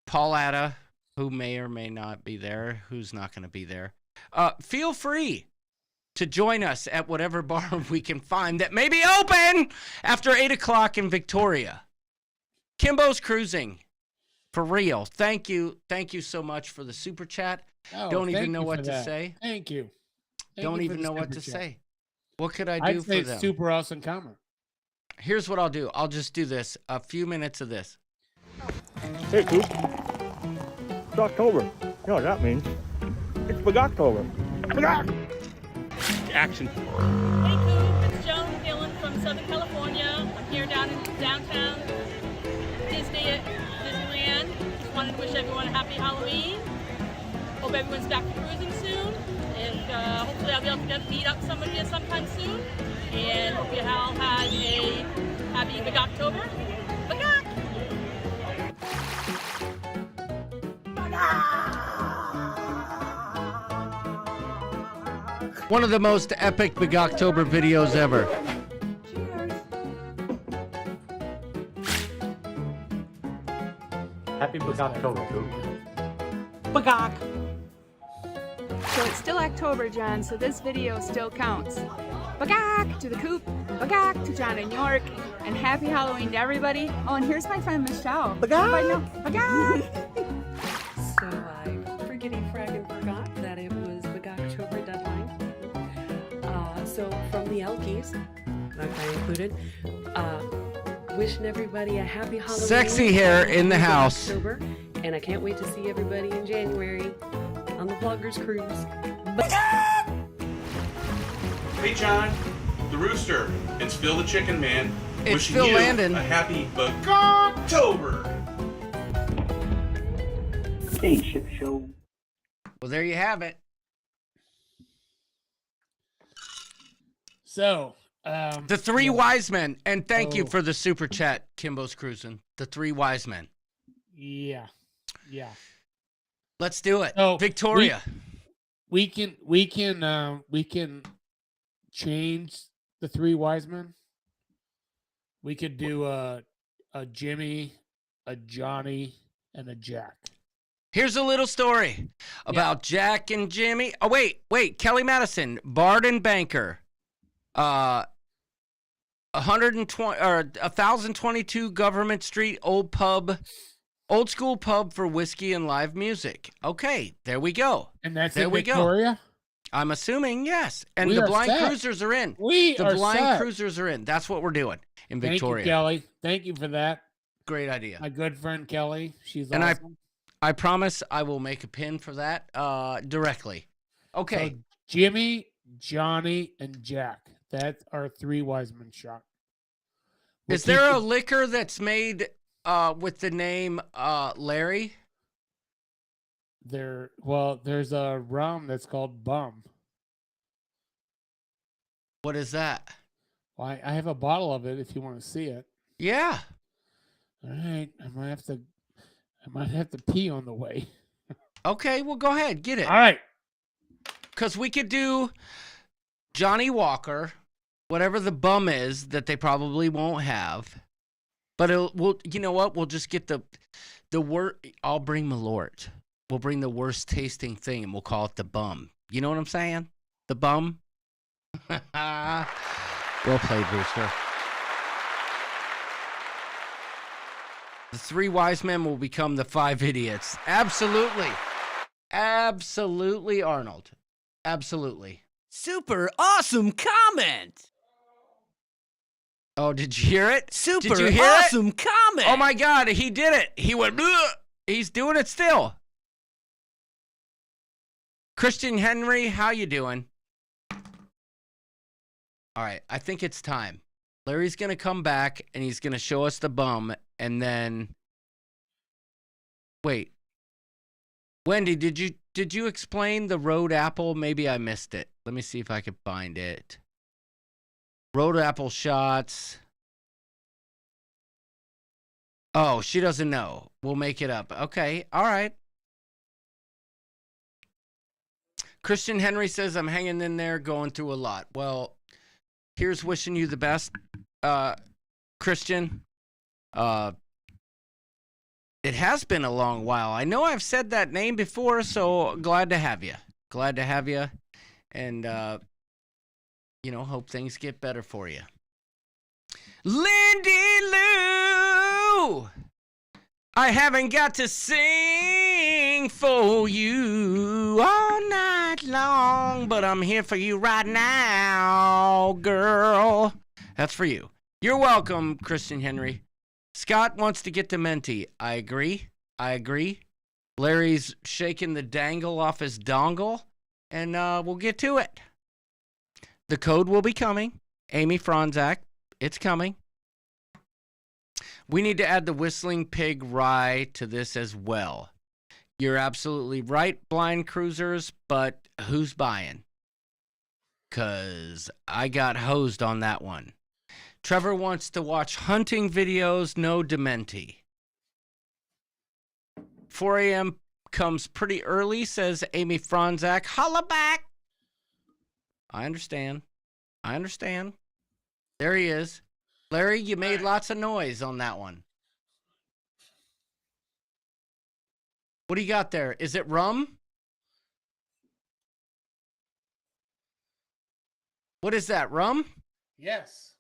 [SPEAKER 10] Pauletta, who may or may not be there, who's not going to be there. Feel free to join us at whatever bar we can find that may be open after 8 o'clock in Victoria. Kimbo's Cruising. For real. Thank you. Thank you so much for the super chat. Don't even know what to say.
[SPEAKER 11] Thank you.
[SPEAKER 10] Don't even know what to say. What could I do for them?
[SPEAKER 11] Super awesome comment.
[SPEAKER 10] Here's what I'll do. I'll just do this. A few minutes of this.
[SPEAKER 15] Hey, Coop. It's October. You know what that means. It's Bug-October. Action.
[SPEAKER 8] Hey, Coop. It's Joan Gillen from Southern California. I'm here down in downtown Disneyland. Just wanted to wish everyone a happy Halloween. Hope everyone's back to cruising soon. And hopefully I'll be able to meet up some of you sometime soon. And hope you all had a happy Big October. Bagak!
[SPEAKER 10] One of the most epic Big October videos ever.
[SPEAKER 16] Happy Big October, Coop.
[SPEAKER 17] Bagak. So it's still October, John, so this video still counts. Bagak to the coop, bagak to John and York, and happy Halloween to everybody. Oh, and here's my friend Michelle. Bagak! Bagak!
[SPEAKER 18] So I friggity fraggin' forgot that it was Big October deadline. So from the Elkies, that guy included, wishing everybody a happy Halloween.
[SPEAKER 10] Sexy hair in the house.
[SPEAKER 18] October, and I can't wait to see everybody in January on the Vloggers Cruise.
[SPEAKER 19] Hey John, the rooster. It's Phil the Chicken Man.
[SPEAKER 10] It's
[SPEAKER 19] wishing
[SPEAKER 10] Phil
[SPEAKER 19] you
[SPEAKER 10] Landon.
[SPEAKER 19] a happy October.
[SPEAKER 16] Hey, ship show.
[SPEAKER 10] Well, there you have it.
[SPEAKER 11] So,
[SPEAKER 10] the three wise men, and thank you for the super chat, Kimbo's Cruising. The three wise men.
[SPEAKER 11] Yeah.
[SPEAKER 10] Let's do it.
[SPEAKER 11] So
[SPEAKER 10] Victoria.
[SPEAKER 11] We can change the three wise men. We could do a Jimmy, a Johnny, and a Jack.
[SPEAKER 10] Here's a little story about Jack and Jimmy. Oh, wait. Kelly Madison, Bard and Banker. 1022 Government Street, old school pub for whiskey and live music. Okay, there we go.
[SPEAKER 11] And that's
[SPEAKER 10] there
[SPEAKER 11] in
[SPEAKER 10] we
[SPEAKER 11] Victoria?
[SPEAKER 10] go. I'm assuming, yes. And
[SPEAKER 11] We
[SPEAKER 10] the
[SPEAKER 11] are
[SPEAKER 10] blind
[SPEAKER 11] set.
[SPEAKER 10] cruisers are in.
[SPEAKER 11] We
[SPEAKER 10] the
[SPEAKER 11] are
[SPEAKER 10] blind
[SPEAKER 11] set.
[SPEAKER 10] cruisers are in. That's what we're doing in Victoria.
[SPEAKER 11] Thank you, Kelly. Thank you for that.
[SPEAKER 10] Great idea.
[SPEAKER 11] My good friend Kelly. She's
[SPEAKER 10] And
[SPEAKER 11] awesome.
[SPEAKER 10] I promise I will make a pin for that directly. Okay.
[SPEAKER 11] So Jimmy, Johnny, and Jack. That's our three wise men shot.
[SPEAKER 10] Is there a liquor that's made with the name Larry?
[SPEAKER 11] There's a rum that's called Bum.
[SPEAKER 10] What is that?
[SPEAKER 11] Well, I have a bottle of it if you want to see it.
[SPEAKER 10] Yeah.
[SPEAKER 11] All right. I might have to pee on the way.
[SPEAKER 10] Okay, well go ahead, get it.
[SPEAKER 11] All right.
[SPEAKER 10] Because we could do Johnny Walker, whatever the bum is that they probably won't have. But you know what? We'll just get the worst. I'll bring Malort. We'll bring the worst tasting thing and we'll call it the bum. You know what I'm saying? The bum. Well played, Rooster. The three wise men will become the five idiots. Absolutely. Absolutely, Arnold. Absolutely.
[SPEAKER 12] Super awesome comment.
[SPEAKER 10] Oh, did you hear it?
[SPEAKER 12] Super
[SPEAKER 10] did you hear
[SPEAKER 12] awesome
[SPEAKER 10] it?
[SPEAKER 12] comment.
[SPEAKER 10] Oh my God, he did it. He went, "Ugh." He's doing it still. Christian Henry, how you doing? All right, I think it's time. Larry's going to come back and he's going to show us the bum and then wait. Wendy, did you explain the road apple? Maybe I missed it. Let me see if I can find it. Road apple shots. Oh, she doesn't know. We'll make it up. Okay, all right. Christian Henry says, I'm hanging in there, going through a lot. Well, here's wishing you the best, Christian. It has been a long while. I know I've said that name before, so glad to have you. Glad to have you. And, hope things get better for you. Lindy Lou, I haven't got to sing for you all night long, but I'm here for you right now, girl. That's for you. You're welcome, Christian Henry. Scott wants to get to Menti. I agree. Larry's shaking the dangle off his dongle, and we'll get to it. The code will be coming. Amy Franzak, it's coming. We need to add the Whistling Pig rye to this as well. You're absolutely right, blind cruisers, but who's buying? Because I got hosed on that one. Trevor wants to watch hunting videos, no Dementi. 4 a.m. comes pretty early, says Amy Franzak. Holla back! I understand. There he is. Larry, you made lots of noise on that one. What do you got there? Is it rum? What is that, rum?
[SPEAKER 11] Yes.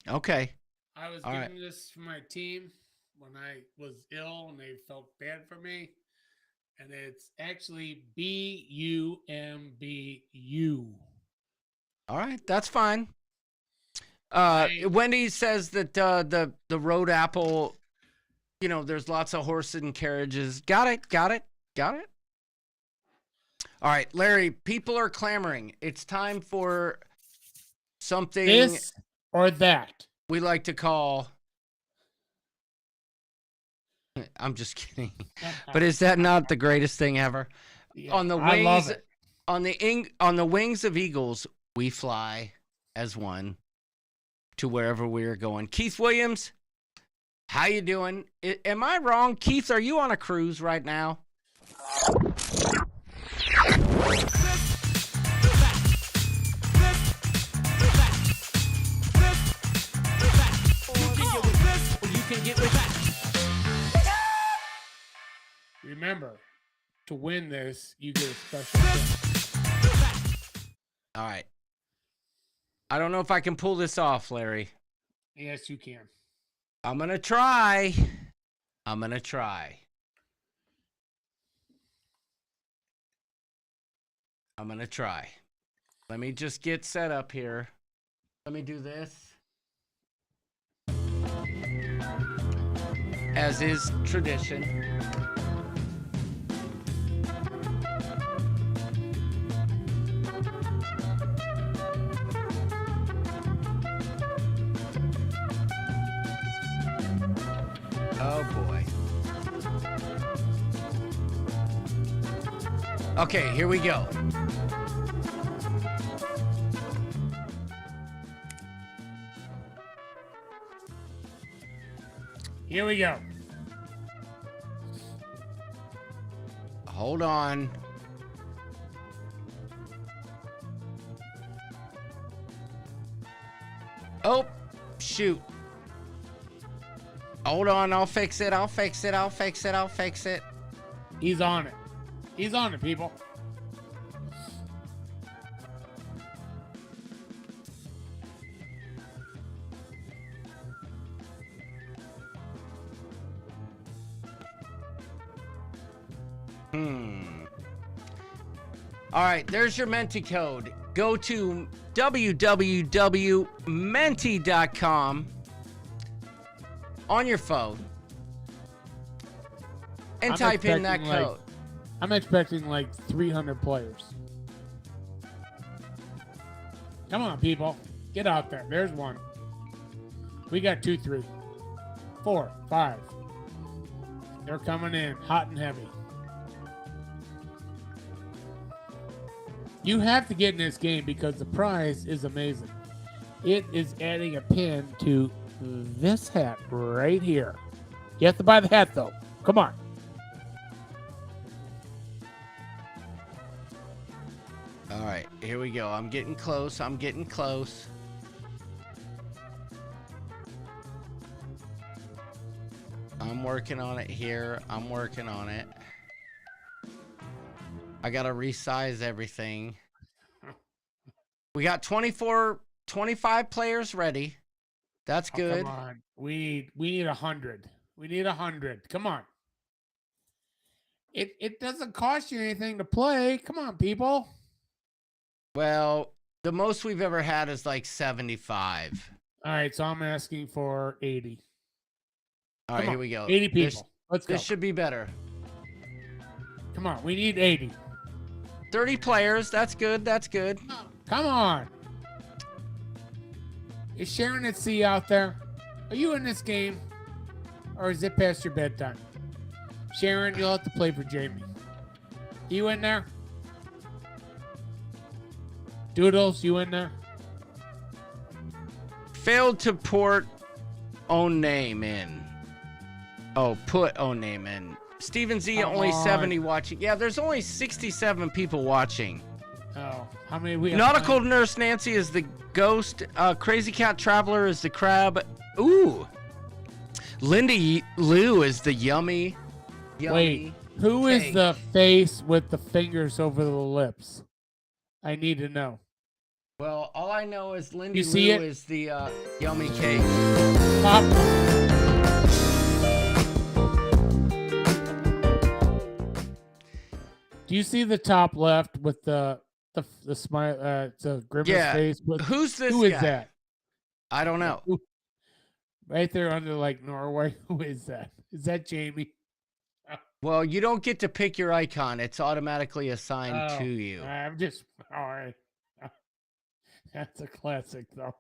[SPEAKER 10] Okay.
[SPEAKER 11] I was
[SPEAKER 10] All
[SPEAKER 11] giving
[SPEAKER 10] right.
[SPEAKER 11] this for my team when I was ill and they felt bad for me. And it's actually BUMBU.
[SPEAKER 10] All right, that's fine. Wendy says that the road apple, you know, there's lots of horses and carriages. Got it. All right, Larry, people are clamoring. It's time for something
[SPEAKER 11] This or that.
[SPEAKER 10] we like to call. I'm just kidding. But is that not the greatest thing ever?
[SPEAKER 11] Yeah,
[SPEAKER 10] On the
[SPEAKER 11] I love
[SPEAKER 10] wings,
[SPEAKER 11] it.
[SPEAKER 10] on the wings of eagles, we fly as one to wherever we are going. Keith Williams, how you doing? Am I wrong? Keith, are you on a cruise right now?
[SPEAKER 11] Remember, to win this, you get a special gift.
[SPEAKER 10] All right. I don't know if I can pull this off, Larry.
[SPEAKER 11] Yes, you can.
[SPEAKER 10] I'm going to try. Let me just get set up here. Let me do this. As is tradition. Oh boy. Okay, here we go.
[SPEAKER 11] Here we go.
[SPEAKER 10] Hold on. Oh, shoot. Hold on, I'll fix it.
[SPEAKER 11] He's on it, people.
[SPEAKER 10] All right, there's your Menti code. Go to www.menti.com on your phone and type in that code.
[SPEAKER 11] I'm expecting like 300 players. Come on, people. Get out there. There's one. We got 2, 3, 4, 5. They're coming in hot and heavy. You have to get in this game because the prize is amazing. It is adding a pin to this hat right here. You have to buy the hat, though. Come on.
[SPEAKER 10] All right, here we go. I'm getting close. I'm working on it here. I got to resize everything. We got 25 players ready. That's good.
[SPEAKER 11] Come on. We need 100. We need 100. Come on. It doesn't cost you anything to play. Come on, people.
[SPEAKER 10] Well, the most we've ever had is like 75.
[SPEAKER 11] All right, so I'm asking for 80.
[SPEAKER 10] All right, here we go.
[SPEAKER 11] 80 people. Let's go.
[SPEAKER 10] This should be better.
[SPEAKER 11] Come on, we need 80.
[SPEAKER 10] 30 players. That's good.
[SPEAKER 11] Come on. Is Sharon at sea out there? Are you in this game? or is it past your bedtime? Sharon, you'll have to play for Jamie. You in there? Doodles, you in there?
[SPEAKER 10] Failed to port own name in. Oh, put own name in. Steven Z,
[SPEAKER 11] Come
[SPEAKER 10] only
[SPEAKER 11] on.
[SPEAKER 10] 70 watching. Yeah, there's only 67 people watching.
[SPEAKER 11] Oh, how many we have?
[SPEAKER 10] Nautical Nurse Nancy is the ghost. Crazy Cat Traveler is the crab. Ooh. Lindy Lou is the yummy.
[SPEAKER 11] Wait, who is the face with the fingers over the lips? I need to know.
[SPEAKER 10] Well, all I know is Lindy
[SPEAKER 11] You see
[SPEAKER 10] Lou
[SPEAKER 11] it?
[SPEAKER 10] is the yummy cake.
[SPEAKER 11] Do you see the top left with the smile? It's a grimace
[SPEAKER 10] Yeah.
[SPEAKER 11] face. With,
[SPEAKER 10] Who's this
[SPEAKER 11] Who is
[SPEAKER 10] guy?
[SPEAKER 11] that?
[SPEAKER 10] I don't know.
[SPEAKER 11] Right there under like Norway. Who is that? Is that Jamie?
[SPEAKER 10] Well, you don't get to pick your icon. It's automatically assigned
[SPEAKER 11] Oh,
[SPEAKER 10] to you.
[SPEAKER 11] I'm just all right. That's a classic, though.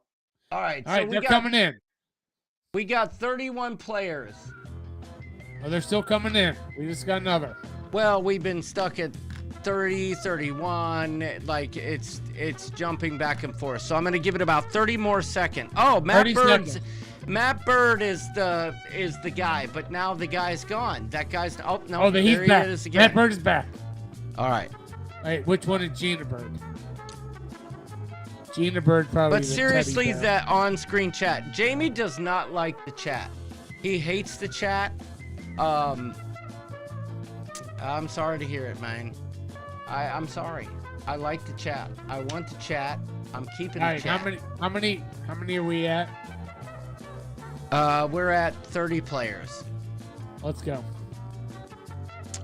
[SPEAKER 10] All right.
[SPEAKER 11] All right, they're coming in.
[SPEAKER 10] We got 31 players.
[SPEAKER 11] Oh, they're still coming in. We just got another.
[SPEAKER 10] Well, we've been stuck at 30, 31. Like it's jumping back and forth. So I'm gonna give it about 30 more seconds. Oh,
[SPEAKER 11] 30 seconds.
[SPEAKER 10] Matt Bird is the guy, but now the guy's gone. That guy's no.
[SPEAKER 11] Oh, he's
[SPEAKER 10] there
[SPEAKER 11] back.
[SPEAKER 10] he is again.
[SPEAKER 11] Matt Bird is back.
[SPEAKER 10] All right.
[SPEAKER 11] Wait, which one is Gina Bird? Gina Bird probably.
[SPEAKER 10] But
[SPEAKER 11] the
[SPEAKER 10] seriously,
[SPEAKER 11] teddy bear.
[SPEAKER 10] that on-screen chat. Jamie does not like the chat. He hates the chat. I'm sorry to hear it, man. I'm sorry. I like the chat. I want to chat. I'm keeping
[SPEAKER 11] All
[SPEAKER 10] the
[SPEAKER 11] right,
[SPEAKER 10] chat.
[SPEAKER 11] how many are we at?
[SPEAKER 10] We're at 30 players.
[SPEAKER 11] Let's go.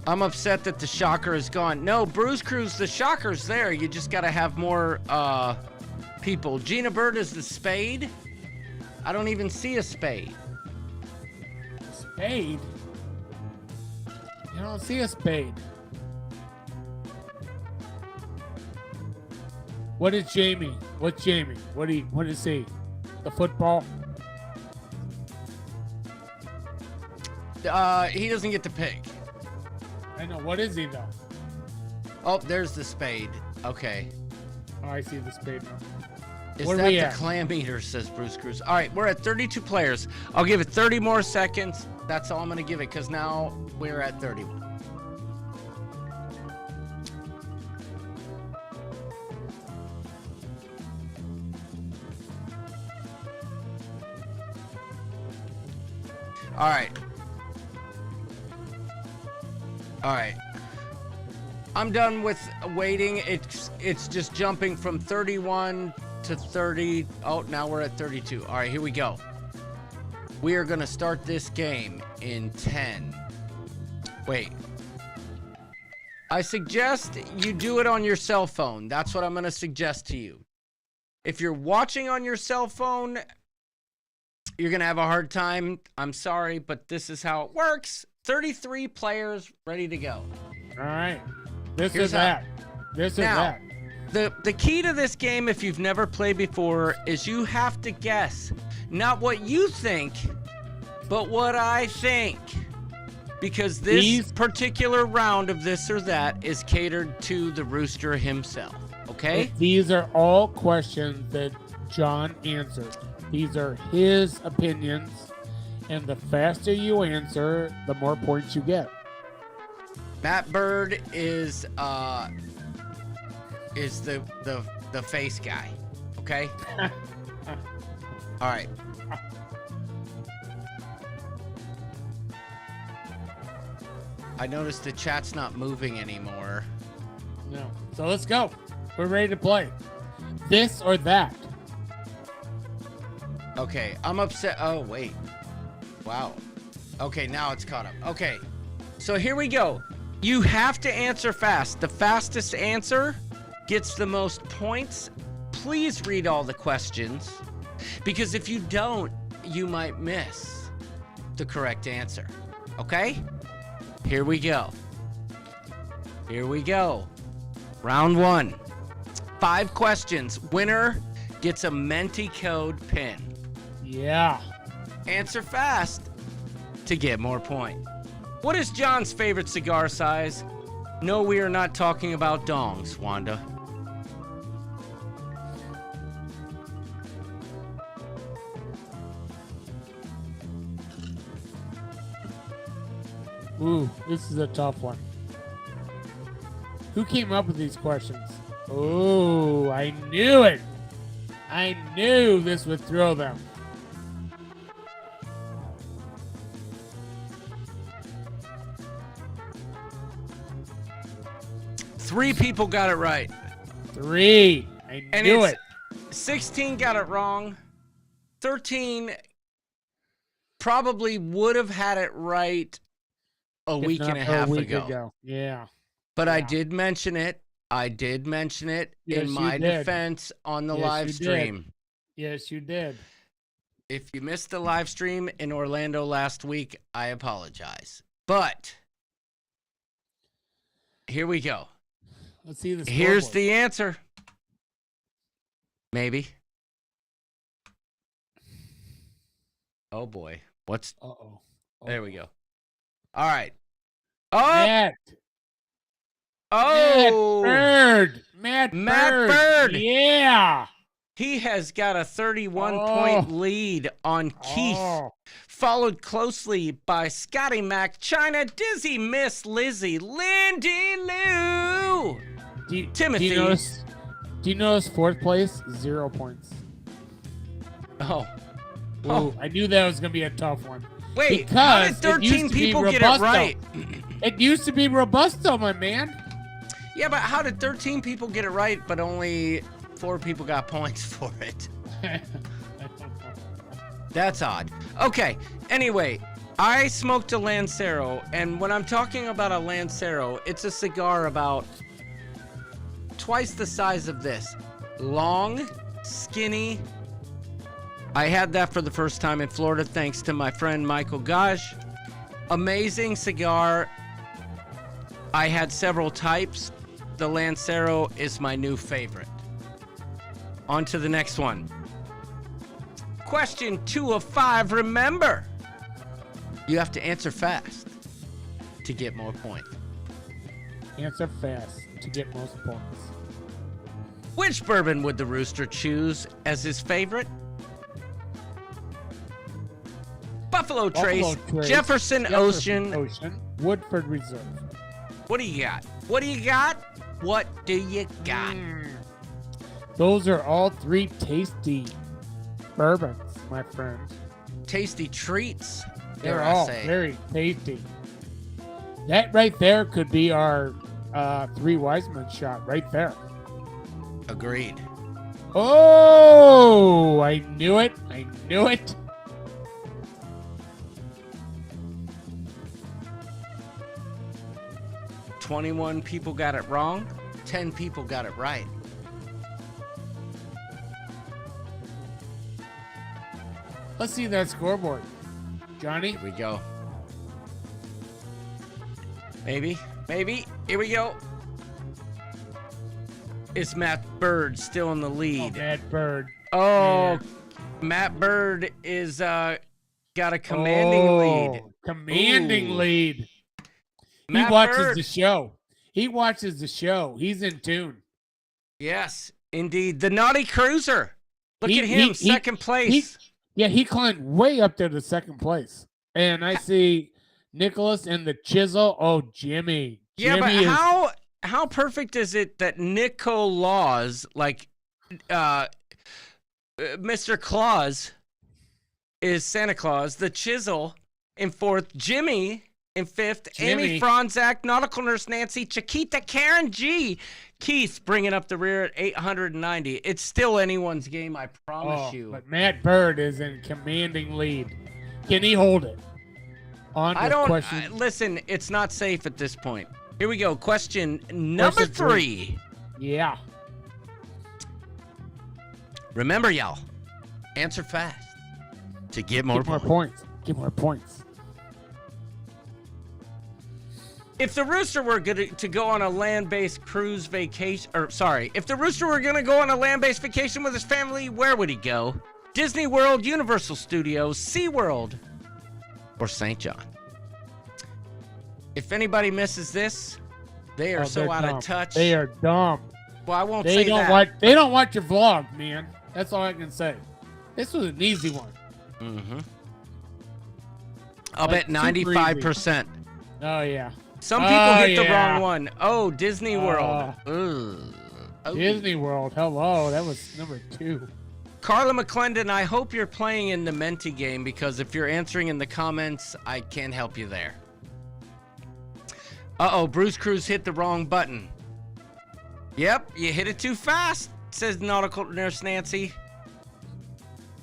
[SPEAKER 10] I'm upset that the shocker is gone. No, Bruce Cruz, the shocker's there. You just got to have more people. Gina Bird is the spade. I don't even see a spade.
[SPEAKER 11] Spade? You don't see a spade. What is Jamie? What's Jamie? What is he? The football?
[SPEAKER 10] He doesn't get to pick.
[SPEAKER 11] I know. What is he though?
[SPEAKER 10] Oh, there's the spade. Okay.
[SPEAKER 11] Oh, I see the spade now.
[SPEAKER 10] Is
[SPEAKER 11] What are
[SPEAKER 10] that
[SPEAKER 11] we
[SPEAKER 10] the
[SPEAKER 11] at?
[SPEAKER 10] clam eater, says Bruce Cruz. All right, we're at 32 players. I'll give it 30 more seconds. That's all I'm going to give it because now we're at 31. All right. All right. I'm done with waiting. It's just jumping from 31 to 30. Oh, now we're at 32. All right, here we go. We are going to start this game in 10. Wait. I suggest you do it on your cell phone. That's what I'm going to suggest to you. If you're watching on your cell phone, you're going to have a hard time. I'm sorry, but this is how it works. 33 players ready to go.
[SPEAKER 11] All right. This
[SPEAKER 10] Here's
[SPEAKER 11] is that. This is
[SPEAKER 10] Now,
[SPEAKER 11] that.
[SPEAKER 10] The key to this game, if you've never played before, is you have to guess. Not what you think, but what I think. Because this particular round of this or that is catered to the rooster himself. Okay?
[SPEAKER 11] These are all questions that John answered. These are his opinions. And the faster you answer, the more points you get.
[SPEAKER 10] Matt Bird is the face guy. Okay? All right. I noticed the chat's not moving anymore.
[SPEAKER 11] No. So let's go. We're ready to play. This or that.
[SPEAKER 10] Okay, I'm upset. Oh, wait. Wow. Okay, now it's caught up. Okay, so here we go. You have to answer fast. The fastest answer gets the most points. Please read all the questions, because if you don't, you might miss the correct answer. Okay? Here we go. Here we go. Round 1. 5 questions. Winner gets a Menti code pin.
[SPEAKER 11] Yeah.
[SPEAKER 10] Answer fast. to get more points. What is John's favorite cigar size? No, we are not talking about dongs, Wanda.
[SPEAKER 11] Ooh, this is a tough one. Who came up with these questions? Oh, I knew it. I knew this would throw them.
[SPEAKER 10] Three people got it right.
[SPEAKER 11] Three. I knew it.
[SPEAKER 10] 16 got it wrong. 13 probably would have had it right a week and a half ago.
[SPEAKER 11] Yeah.
[SPEAKER 10] But I did mention it. In my defense on the live stream.
[SPEAKER 11] Yes, you did.
[SPEAKER 10] If you missed the live stream in Orlando last week, I apologize. But here we go.
[SPEAKER 11] Let's see this.
[SPEAKER 10] Here's the answer. Maybe. Oh boy. What's There we go. All right. Oh.
[SPEAKER 11] Matt Bird. Yeah.
[SPEAKER 10] He has got a 31-point lead on Keith, followed closely by Scotty Mac, China, Dizzy, Miss Lizzie, Lindy Lou, Timothy.
[SPEAKER 11] Do you notice fourth place? 0 points.
[SPEAKER 10] Oh,
[SPEAKER 11] I knew that was going to be a tough one.
[SPEAKER 10] Wait, how did 13 people get it right?
[SPEAKER 11] It used to be Robusto, my man.
[SPEAKER 10] Yeah, but how did 13 people get it right, but only 4 people got points for it? That's odd. Okay, anyway, I smoked a Lancero, and when I'm talking about a Lancero, it's a cigar about twice the size of this. Long, skinny. I had that for the first time in Florida thanks to my friend Michael Gage. Amazing cigar. I had several types. The Lancero is my new favorite. On to the next one. Question 2 of 5. Remember, you have to answer fast to get more points.
[SPEAKER 11] Answer fast to get most points.
[SPEAKER 10] Which bourbon would the Rooster choose as his favorite? Buffalo Trace, Jefferson Ocean,
[SPEAKER 11] Woodford Reserve.
[SPEAKER 10] What do you got? What do you got? What do you got?
[SPEAKER 11] Those are all 3 tasty bourbons, my friend.
[SPEAKER 10] Tasty treats.
[SPEAKER 11] They're all very tasty. That right there could be our 3 Wiseman shot right there.
[SPEAKER 10] Agreed.
[SPEAKER 11] Oh, I knew it.
[SPEAKER 10] 21 people got it wrong. 10 people got it right.
[SPEAKER 11] Let's see that scoreboard. Johnny?
[SPEAKER 10] Here we go. Maybe. Here we go. Is Matt Bird still in the lead?
[SPEAKER 11] Matt Bird.
[SPEAKER 10] Oh, Matt Bird is got a commanding lead.
[SPEAKER 11] Commanding lead.
[SPEAKER 10] Matt
[SPEAKER 11] He watches
[SPEAKER 10] Bird.
[SPEAKER 11] the show. He's in tune.
[SPEAKER 10] Yes, indeed. The Naughty Cruiser. Look at him, second place.
[SPEAKER 11] He climbed way up there to second place. And I see Nicholas and the Chisel. Oh, Jimmy.
[SPEAKER 10] Yeah, but how perfect is it that Nico Laws, like Mr. Claus is Santa Claus, the Chisel in 4th, Jimmy in 5th, Amy Franzak, Nautical Nurse Nancy, Chiquita, Karen G, Keith bringing up the rear at 890. It's still anyone's game, I promise you.
[SPEAKER 11] But Matt Bird is in commanding lead. Can he hold it?
[SPEAKER 10] Listen, it's not safe at this point. Here we go. Question number 3.
[SPEAKER 11] Yeah.
[SPEAKER 10] Remember, y'all, answer fast to get more points.
[SPEAKER 11] Get more points.
[SPEAKER 10] If the Rooster were going to go on a land-based cruise vacation, if the Rooster were going to go on a land-based vacation with his family, where would he go? Disney World, Universal Studios, SeaWorld, or St. John. If anybody misses this, they are so out of touch.
[SPEAKER 11] They are dumb.
[SPEAKER 10] Well, I won't
[SPEAKER 11] they
[SPEAKER 10] say
[SPEAKER 11] don't
[SPEAKER 10] that.
[SPEAKER 11] Watch, they don't watch your vlog, man. That's all I can say. This was an easy one.
[SPEAKER 10] Mm-hmm. I'll
[SPEAKER 11] Like,
[SPEAKER 10] bet 95%.
[SPEAKER 11] Oh, yeah.
[SPEAKER 10] Some people hit the wrong one. Oh, Disney World. Ugh.
[SPEAKER 11] Disney World. Hello. That was number 2.
[SPEAKER 10] Carla McClendon, I hope you're playing in the Menti game, because if you're answering in the comments, I can't help you there. Uh-oh, Bruce Cruz hit the wrong button. Yep, you hit it too fast, says Nautical Nurse Nancy.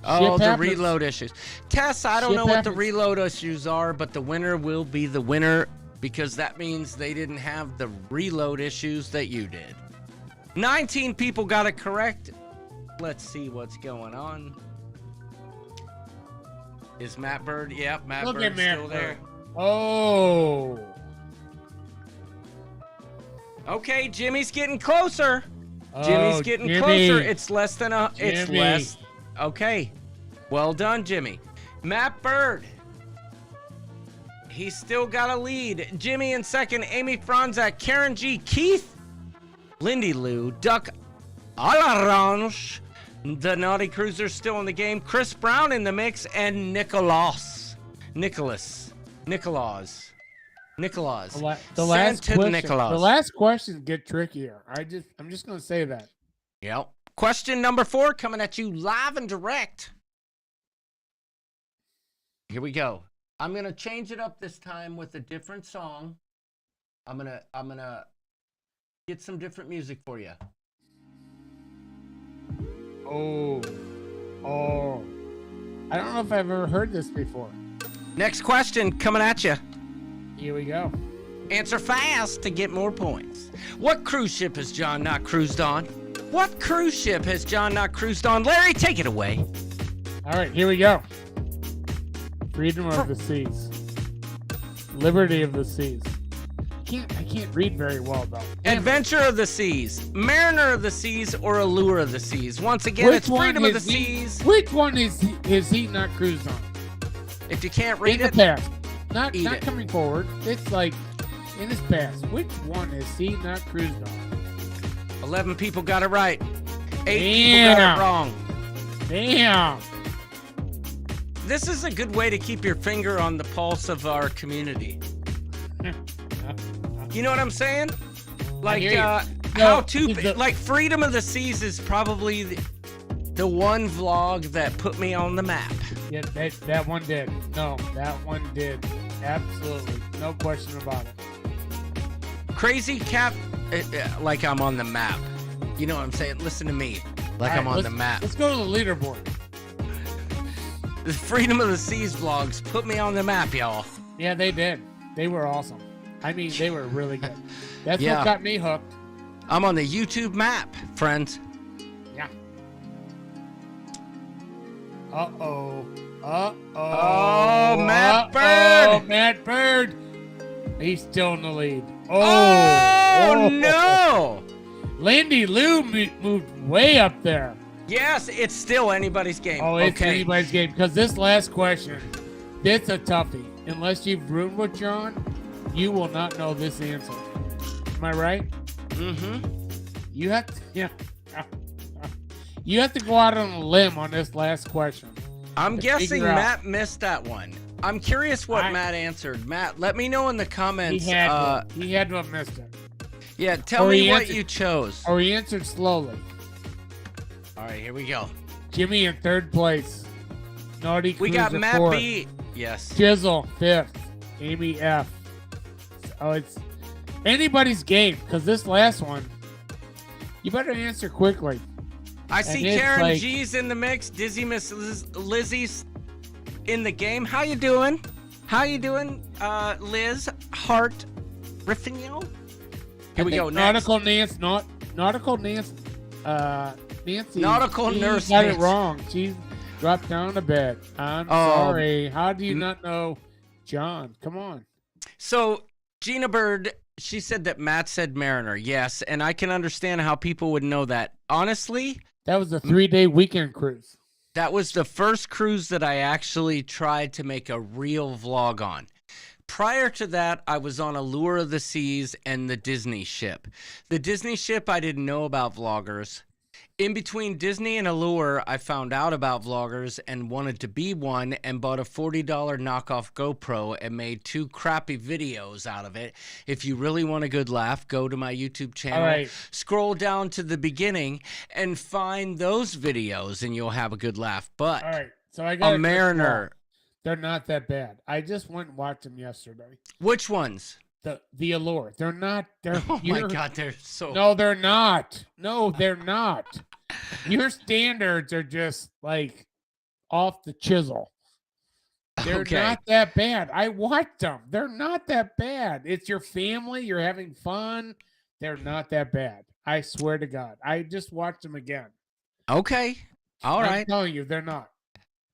[SPEAKER 10] Oh, the reload issues. Tess, I don't know what the reload issues are, but the winner will be the winner, because that means they didn't have the reload issues that you did. 19 people got it correct. Let's see what's going on. Is Matt Bird? Yep, Matt Bird's still there.
[SPEAKER 11] Oh.
[SPEAKER 10] Okay, Jimmy's getting closer. Jimmy's getting closer. It's less than a. It's less. Okay. Well done, Jimmy. Matt Bird. He's still got a lead. Jimmy in second. Amy Franzak, Karen G, Keith, Lindy Lou, Duck Alarange. The Naughty Cruiser's still in the game. Chris Brown in the mix, and Nicholas.
[SPEAKER 11] The last question get trickier. I'm just gonna say that.
[SPEAKER 10] Yep. Question number 4 coming at you live and direct. Here we go. I'm gonna change it up this time with a different song. I'm gonna get some different music for you.
[SPEAKER 11] Oh. I don't know if I've ever heard this before.
[SPEAKER 10] Next question coming at you.
[SPEAKER 11] Here we go.
[SPEAKER 10] Answer fast to get more points. What cruise ship has John not cruised on? What cruise ship has John not cruised on? Larry, take it away.
[SPEAKER 11] All right, here we go. Freedom of the seas. Liberty of the seas. I can't read very well, though.
[SPEAKER 10] Adventure of the Seas, Mariner of the Seas, or Allure of the Seas. Once again, it's Freedom of the Seas.
[SPEAKER 11] Which one is he not cruised on?
[SPEAKER 10] If you can't read it,
[SPEAKER 11] in the past. Not coming forward. It's like in his past. Which one is he not cruised on?
[SPEAKER 10] 11 people got it right. 8 people got it wrong.
[SPEAKER 11] Damn.
[SPEAKER 10] This is a good way to keep your finger on the pulse of our community. You know what I'm saying? Like like Freedom of the Seas is probably the one vlog that put me on the map.
[SPEAKER 11] Yeah, that one did. No, that one did. Absolutely. No question about it.
[SPEAKER 10] Crazy Cap, like I'm on the map. You know what I'm saying? Listen to me. Like I'm on the map.
[SPEAKER 11] Let's go to the leaderboard.
[SPEAKER 10] The Freedom of the Seas vlogs put me on the map, y'all.
[SPEAKER 11] Yeah, they did. They were awesome. I mean, they were really good. That's what got me hooked.
[SPEAKER 10] I'm on the YouTube map, friends.
[SPEAKER 11] Yeah. Uh-oh.
[SPEAKER 10] Oh, Matt Bird.
[SPEAKER 11] Oh, Matt Bird. He's still in the lead.
[SPEAKER 10] Oh no.
[SPEAKER 11] Lindy Lou moved way up there.
[SPEAKER 10] Yes, it's still anybody's game.
[SPEAKER 11] Oh, it's anybody's game. Because this last question, it's a toughie. Unless you've roomed with John, you will not know this answer. Am I right?
[SPEAKER 10] Mm-hmm.
[SPEAKER 11] You have to, you have to go out on a limb on this last question.
[SPEAKER 10] I'm guessing Matt missed that one. I'm curious what Matt answered. Matt, let me know in the comments.
[SPEAKER 11] He had to have missed it.
[SPEAKER 10] Yeah, tell me what you chose.
[SPEAKER 11] Or he answered slowly.
[SPEAKER 10] All right, here we go.
[SPEAKER 11] Jimmy in 3rd place. Naughty Cruiser
[SPEAKER 10] we got Matt
[SPEAKER 11] 4th.
[SPEAKER 10] B. Yes.
[SPEAKER 11] Jizzle 5th. Amy F. Oh, it's anybody's game, because this last one, you better answer quickly.
[SPEAKER 10] I see Karen G's in the mix. Dizzy Miss Lizzie's in the game. How you doing? Liz Hart Riffinio? Here we go.
[SPEAKER 11] Nautical Nance. Nancy.
[SPEAKER 10] Nautical Nurse
[SPEAKER 11] got it wrong. She dropped down to bed. I'm sorry. How do you not know John? Come on.
[SPEAKER 10] So Gina Bird, she said that Matt said Mariner. Yes, and I can understand how people would know that. Honestly,
[SPEAKER 11] that was a 3-day weekend cruise.
[SPEAKER 10] That was the first cruise that I actually tried to make a real vlog on. Prior to that, I was on Allure of the Seas and the Disney ship. The Disney ship, I didn't know about vloggers. In between Disney and Allure, I found out about vloggers and wanted to be one and bought a $40 knockoff GoPro and made 2 crappy videos out of it. If you really want a good laugh, go to my YouTube channel,
[SPEAKER 11] right.
[SPEAKER 10] Scroll down to the beginning and find those videos and you'll have a good laugh. But
[SPEAKER 11] All right. So I got
[SPEAKER 10] a Mariner.
[SPEAKER 11] They're not that bad. I just went and watched them yesterday.
[SPEAKER 10] Which ones?
[SPEAKER 11] The Allure. They're not. They're.
[SPEAKER 10] Oh my God, they're so.
[SPEAKER 11] No, they're not. No, they're not. Your standards are just like off the chisel. They're not that bad. I watched them. They're not that bad. It's your family. You're having fun. They're not that bad. I swear to God. I just watched them again.
[SPEAKER 10] Okay. All right.
[SPEAKER 11] I'm telling you, they're not.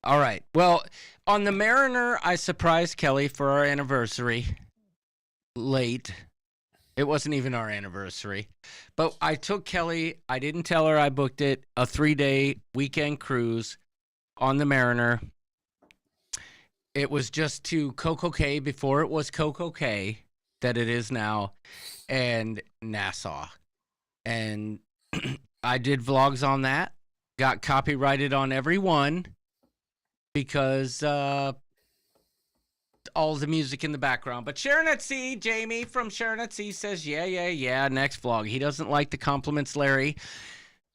[SPEAKER 10] All right. Well, on the Mariner, I surprised Kelly for our anniversary. Late. It wasn't even our anniversary. But I took Kelly, I didn't tell her I booked it, a 3-day weekend cruise on the Mariner. It was just to Coco Cay before it was Coco Cay, that it is now, and Nassau. And I did vlogs on that. Got copyrighted on every one because all the music in the background. But Sharon at Sea, Jamie from Sharon at Sea says, yeah, next vlog. He doesn't like the compliments, Larry.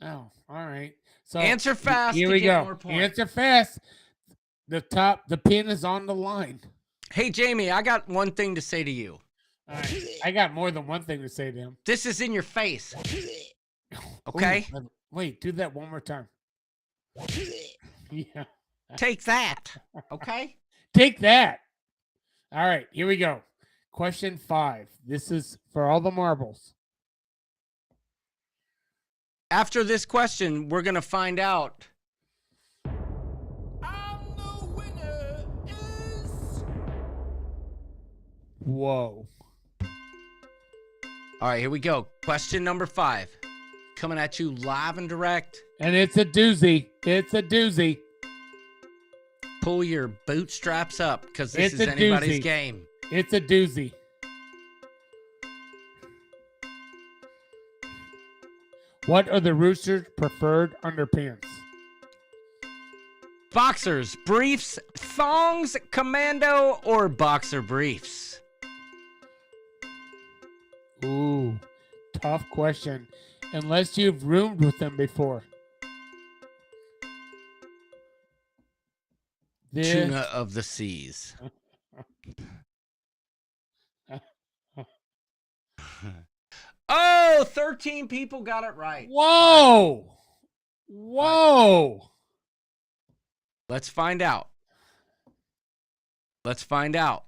[SPEAKER 11] Oh, all right. So
[SPEAKER 10] answer fast.
[SPEAKER 11] Here we go. Answer fast. The pin is on the line.
[SPEAKER 10] Hey, Jamie, I got one thing to say to you.
[SPEAKER 11] All right. I got more than one thing to say to him.
[SPEAKER 10] This is in your face. Okay?
[SPEAKER 11] Ooh, wait, do that one more time. Yeah.
[SPEAKER 10] Take that. Okay?
[SPEAKER 11] Take that. All right, here we go. Question 5. This is for all the marbles.
[SPEAKER 10] After this question, we're going to find out.
[SPEAKER 11] Whoa.
[SPEAKER 10] All right, here we go. Question number 5. Coming at you live and direct.
[SPEAKER 11] And it's a doozy. It's a doozy.
[SPEAKER 10] Pull your bootstraps up because this is anybody's game.
[SPEAKER 11] It's a doozy. What are the Roosters' preferred underpants?
[SPEAKER 10] Boxers, briefs, thongs, commando, or boxer briefs?
[SPEAKER 11] Ooh, tough question. Unless you've roomed with them before.
[SPEAKER 10] Tuna of the seas. Oh, 13 people got it right.
[SPEAKER 11] Whoa! Whoa!
[SPEAKER 10] Let's find out. Let's find out.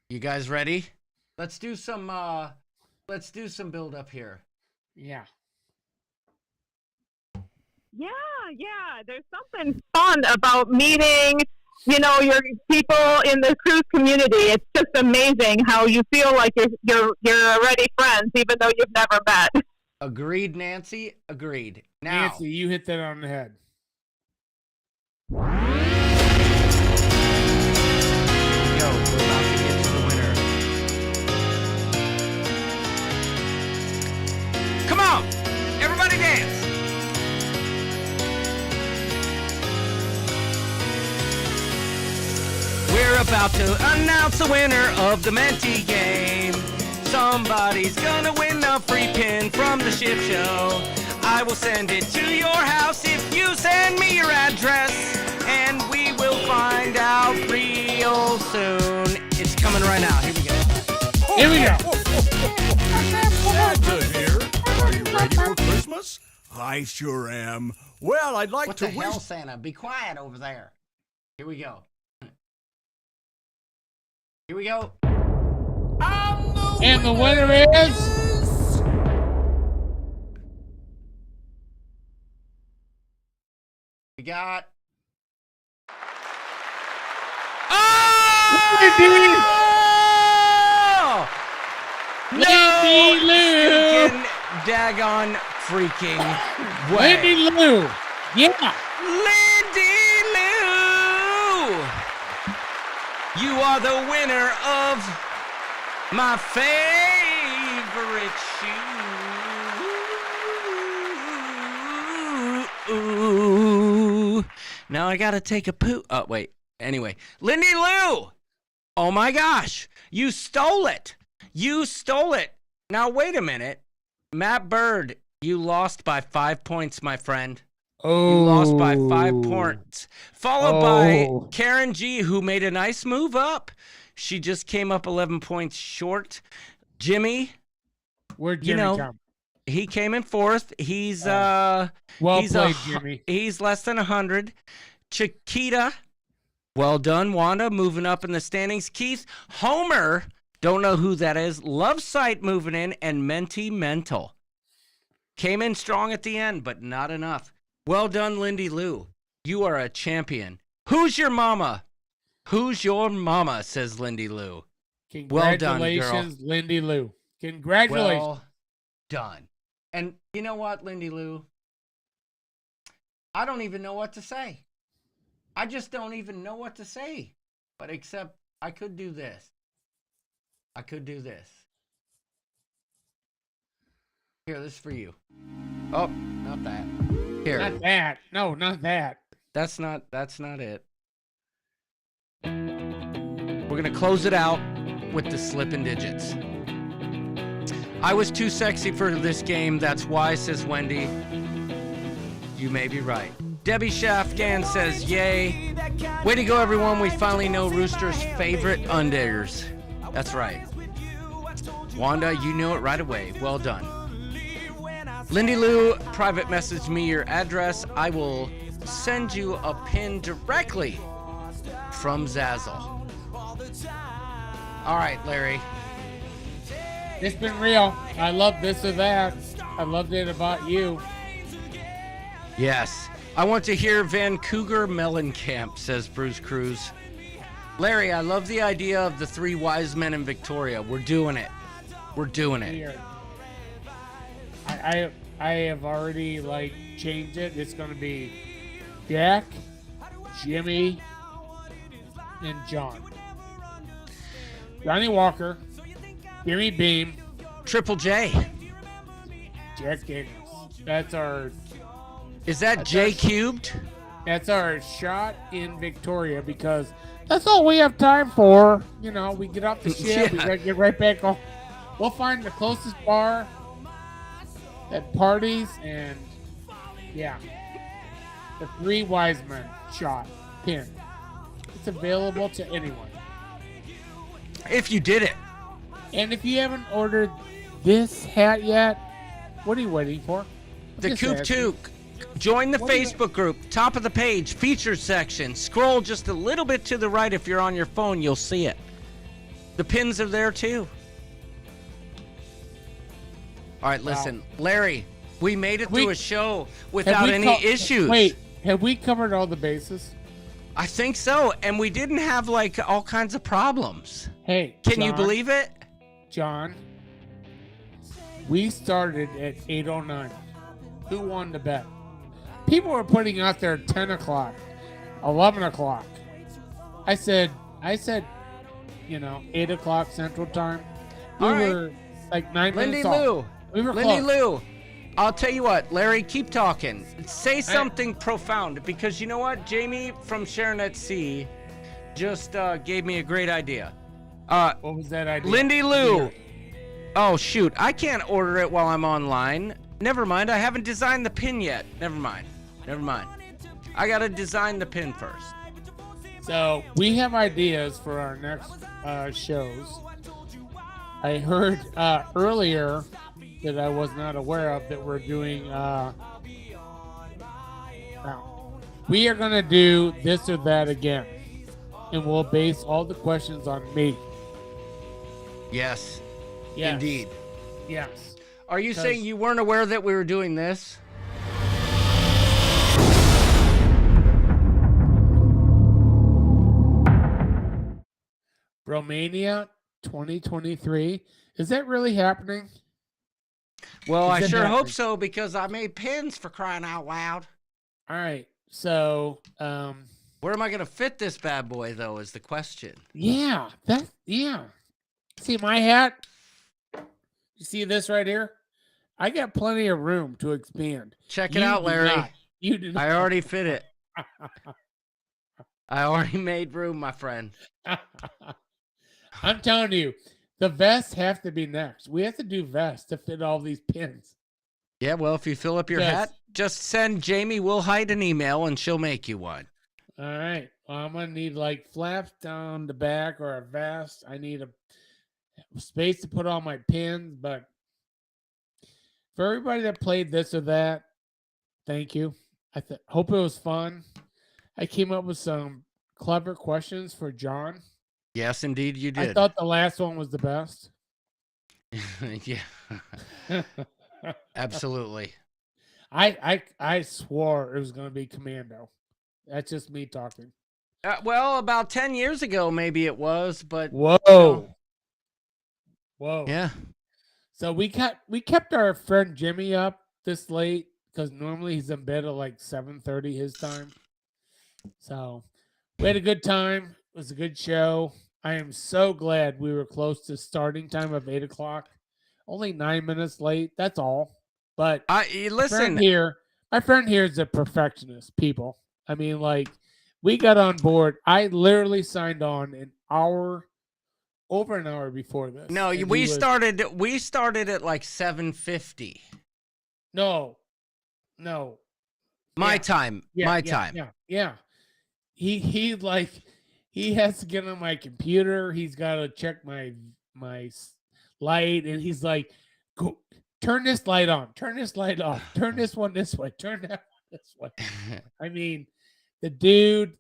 [SPEAKER 10] You guys ready? Let's do some build up here.
[SPEAKER 11] Yeah.
[SPEAKER 4] Yeah. There's something fun about meeting, your people in the cruise community. It's just amazing how you feel like you're already friends, even though you've never met.
[SPEAKER 10] Agreed, Nancy. Agreed. Now,
[SPEAKER 11] Nancy, you hit that on the head.
[SPEAKER 10] Yo, we're about to get to the winner. Come on, everybody dance. We're about to announce the winner of the Menti game. Somebody's gonna win a free pin from the ship show. I will send it to your house if you send me your address, and we will find out real soon. It's coming right now. Here we go.
[SPEAKER 11] Here we go.
[SPEAKER 20] Santa here. Are you ready for Christmas? I sure am. Well, I'd like
[SPEAKER 10] What
[SPEAKER 20] to
[SPEAKER 10] the hell, Santa? Be quiet over there. Here we go. Here we go.
[SPEAKER 11] And the winner is...
[SPEAKER 10] We got...
[SPEAKER 11] Lindy Lou!
[SPEAKER 10] Daggone freaking way.
[SPEAKER 11] Lindy Lou! Yeah!
[SPEAKER 10] Lindy Lou. You are the winner of my favorite shoe. Now I gotta take a poo. Oh, wait. Anyway, Lindy Lou. Oh my gosh. You stole it. You stole it. Now, wait a minute. Matt Bird, you lost by 5 points, my friend.
[SPEAKER 11] Oh.
[SPEAKER 10] You lost by 5 points. Followed by Karen G, who made a nice move up. She just came up 11 points short. Jimmy.
[SPEAKER 11] Where'd Jimmy come?
[SPEAKER 10] He came in fourth. He's
[SPEAKER 11] well played, Jimmy.
[SPEAKER 10] He's less than 100. Chiquita. Well done, Wanda, moving up in the standings. Keith Homer, don't know who that is. Love Sight moving in, and Menti Mental. Came in strong at the end, but not enough. Well done, Lindy Lou. You are a champion. Who's your mama? Who's your mama, says Lindy Lou. Well done, girl.
[SPEAKER 11] Congratulations, Lindy Lou. Congratulations.
[SPEAKER 10] Well done. And you know what, Lindy Lou? I don't even know what to say. I just don't even know what to say. But except I could do this. I could do this. Here, this is for you. Oh, not that. Here.
[SPEAKER 11] Not that. No, not that.
[SPEAKER 10] That's not it. We're gonna close it out with the slipping digits. I was too sexy for this game, that's why, says Wendy. You may be right. Debbie Shafgan says, yay. Way to go, everyone. We finally know Rooster's favorite unders. That's right. Wanda, you knew it right away. Well done. Lindy Lou, private message me your address. I will send you a pin directly from Zazzle. All right, Larry.
[SPEAKER 11] It's been real. I love this or that. I loved it about you.
[SPEAKER 10] Yes. I want to hear Vancouver Mellencamp, says Bruce Cruz. Larry, I love the idea of the three wise men in Victoria. We're doing it. We're doing it.
[SPEAKER 11] I have already changed it. It's going to be Jack, Jimmy, and John. Johnny Walker, Jimmy Beam,
[SPEAKER 10] Triple J,
[SPEAKER 11] Jack Daniels. That's our.
[SPEAKER 10] Is that J cubed?
[SPEAKER 11] That's our shot in Victoria because that's all we have time for. You know, we get off the ship, we gotta get right back on. We'll find the closest bar that parties, and yeah, the three wise men shot pin. It's available to anyone.
[SPEAKER 10] If you did it.
[SPEAKER 11] And if you haven't ordered this hat yet, what are you waiting for?
[SPEAKER 10] The Coop Took. Join the Facebook group, top of the page, features section. Scroll just a little bit to the right if you're on your phone, you'll see it. The pins are there too. All right, listen, Larry, we made it through a show without any issues.
[SPEAKER 11] Wait, have we covered all the bases?
[SPEAKER 10] I think so, and we didn't have all kinds of problems.
[SPEAKER 11] Hey,
[SPEAKER 10] can you believe it?
[SPEAKER 11] John, we started at 8:09. Who won the bet? People were putting out there 10 o'clock, 11 o'clock. I said, 8 o'clock Central Time. We were 9 minutes off.
[SPEAKER 10] Lou.
[SPEAKER 11] We were
[SPEAKER 10] Lindy
[SPEAKER 11] close.
[SPEAKER 10] Lou, I'll tell you what, Larry, keep talking. Say something profound, because you know what? Jamie from Sharon at Sea just gave me a great idea.
[SPEAKER 11] What was that idea?
[SPEAKER 10] Lindy Lou. Oh, shoot. I can't order it while I'm online. Never mind. I haven't designed the pin yet. Never mind. I got to design the pin first.
[SPEAKER 11] So we have ideas for our next shows. I heard earlier that I was not aware of that we're doing. Now, we are going to do this or that again. And we'll base all the questions on me.
[SPEAKER 10] Yes. Indeed.
[SPEAKER 11] Yes.
[SPEAKER 10] Are you saying you weren't aware that we were doing this?
[SPEAKER 11] Romania 2023. Is that really happening?
[SPEAKER 10] Well, I sure hope so, because I made pins, for crying out loud.
[SPEAKER 11] All right. So,
[SPEAKER 10] where am I going to fit this bad boy, though, is the question.
[SPEAKER 11] Yeah. See my hat? You see this right here? I got plenty of room to expand.
[SPEAKER 10] Check it out,
[SPEAKER 11] do
[SPEAKER 10] Larry.
[SPEAKER 11] not. You do not.
[SPEAKER 10] I already fit it. I already made room, my friend.
[SPEAKER 11] I'm telling you, the vests have to be next. We have to do vests to fit all these pins.
[SPEAKER 10] Yeah, well, if you fill up your hat, just send Jamie Wilhite an email and she'll make you one.
[SPEAKER 11] All right. Well, I'm going to need like flaps down the back or a vest. I need a space to put all my pins. But for everybody that played this or that, thank you. I hope it was fun. I came up with some clever questions for John.
[SPEAKER 10] Yes, indeed, you did.
[SPEAKER 11] I thought the last one was the best.
[SPEAKER 10] Yeah. Absolutely.
[SPEAKER 11] I swore it was going to be Commando. That's just me talking.
[SPEAKER 10] Well, about 10 years ago, maybe it was, but
[SPEAKER 11] whoa.
[SPEAKER 10] Yeah.
[SPEAKER 11] So we kept our friend Jimmy up this late because normally he's in bed at like 7:30 his time. So we had a good time. It was a good show. I am so glad we were close to starting time of 8 o'clock. Only 9 minutes late. That's all. But
[SPEAKER 10] listen,
[SPEAKER 11] my friend here is a perfectionist. People, I mean, like we got on board. I literally signed on over an hour before this.
[SPEAKER 10] No, we started at like 7:50.
[SPEAKER 11] No.
[SPEAKER 10] My time.
[SPEAKER 11] Yeah. He has to get on my computer. He's got to check my light, and he's like, "Go turn this light on. Turn this light off. Turn this one this way. Turn that one this way." I mean, the dude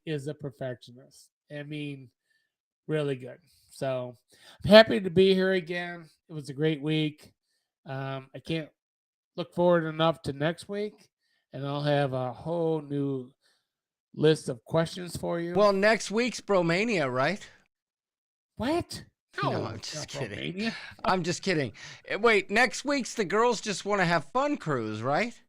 [SPEAKER 11] is a perfectionist. I mean, really good. So I'm happy to be here again. It was a great week. I can't look forward enough to next week, and I'll have a whole new list of questions for you.
[SPEAKER 10] Well, next week's Bromania, right?
[SPEAKER 11] What?
[SPEAKER 10] No, I'm just kidding. I'm just kidding. Wait, next week's the Girls Just Want to Have Fun cruise, right?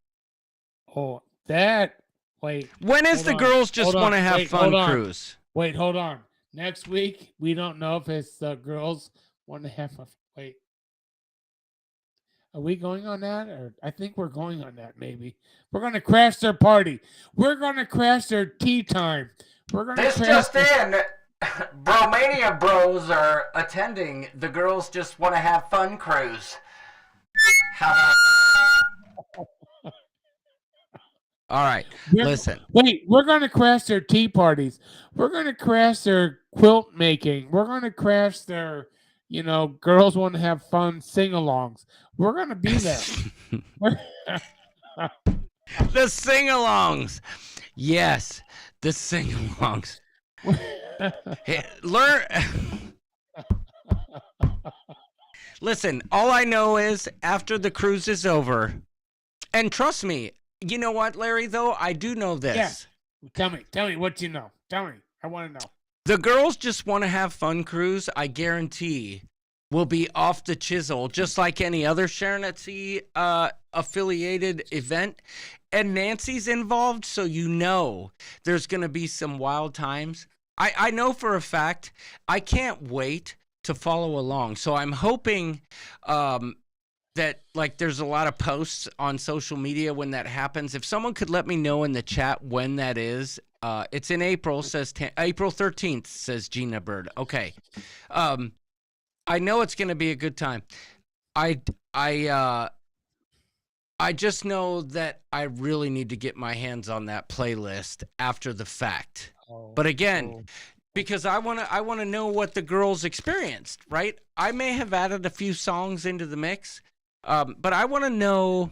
[SPEAKER 11] Oh, wait.
[SPEAKER 10] When is the Girls Just Want to Have Fun cruise?
[SPEAKER 11] Wait, hold on. Next week, we don't know if it's the Girls Want to Have Fun. Wait. Are we going on that? Or I think we're going on that, maybe. We're going to crash their party. We're going to crash their tea time. We're going to
[SPEAKER 10] This just in, Bromania Bros are attending the Girls Just Want to Have Fun cruise. How about that? All right, listen.
[SPEAKER 11] Wait, we're going to crash their tea parties. We're going to crash their quilt making. We're going to crash their, Girls Want to Have Fun sing-alongs. We're going to be there.
[SPEAKER 10] The sing-alongs. Yes, the sing-alongs. Hey, Listen, all I know is after the cruise is over, and trust me, you know what, Larry, though? I do know this.
[SPEAKER 11] Yeah. Tell me what you know. Tell me. I want to know.
[SPEAKER 10] The Girls Just Want to Have Fun cruise, I guarantee, will be off the chisel, just like any other Sharon at Sea affiliated event. And Nancy's involved, so there's going to be some wild times. I know for a fact. I can't wait to follow along. So I'm hoping that there's a lot of posts on social media when that happens. If someone could let me know in the chat when that is. It's in April, says April 13th, says Gina Bird. Okay. I know it's going to be a good time. I just know that I really need to get my hands on that playlist after the fact. But again, because I want to know what the girls experienced, right? I may have added a few songs into the mix, but I want to know.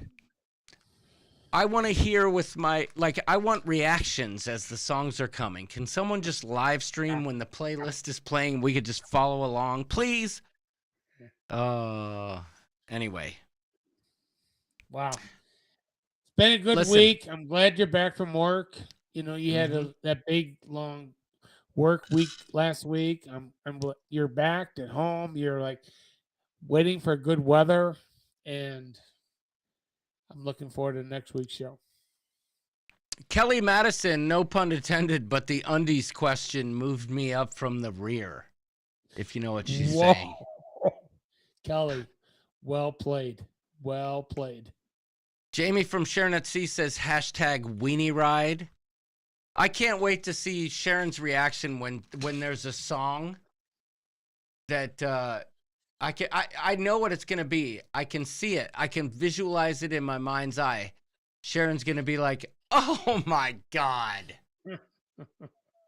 [SPEAKER 10] I want to hear with I want reactions as the songs are coming. Can someone just live stream when the playlist is playing? We could just follow along, please. Anyway.
[SPEAKER 11] Wow. It's been a good week. I'm glad you're back from work. You had that big, long work week last week. You're back at home. You're waiting for good weather, and I'm looking forward to next week's show.
[SPEAKER 10] Kelly Madison, no pun intended, but the undies question moved me up from the rear, if you know what she's saying.
[SPEAKER 11] Kelly, well played. Well played.
[SPEAKER 10] Jamie from Sharon at Sea says hashtag weenie ride. I can't wait to see Sharon's reaction when there's a song that I know what it's gonna be. I can see it. I can visualize it in my mind's eye. Sharon's gonna be like, "Oh my God!"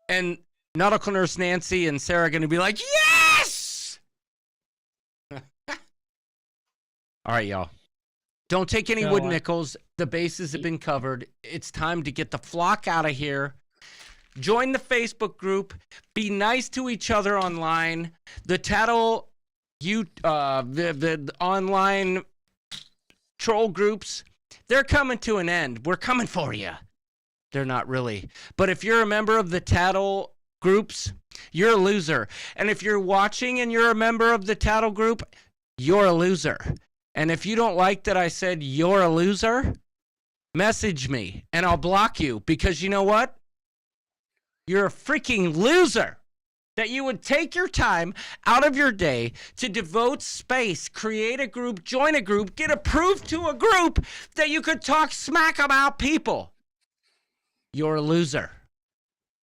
[SPEAKER 10] And Nautical Nurse Nancy and Sarah are gonna be like, "Yes!" All right, y'all. Don't take any wood nickels. The bases have been covered. It's time to get the flock out of here. Join the Facebook group. Be nice to each other online. The Tattle, the online troll groups, they're coming to an end. We're coming for you. They're not really. But if you're a member of the Tattle groups, you're a loser. And if you're watching and you're a member of the Tattle group, you're a loser. And if you don't like that I said you're a loser, message me and I'll block you, because you know what? You're a freaking loser that you would take your time out of your day to devote space, create a group, join a group, get approved to a group that you could talk smack about people. You're a loser.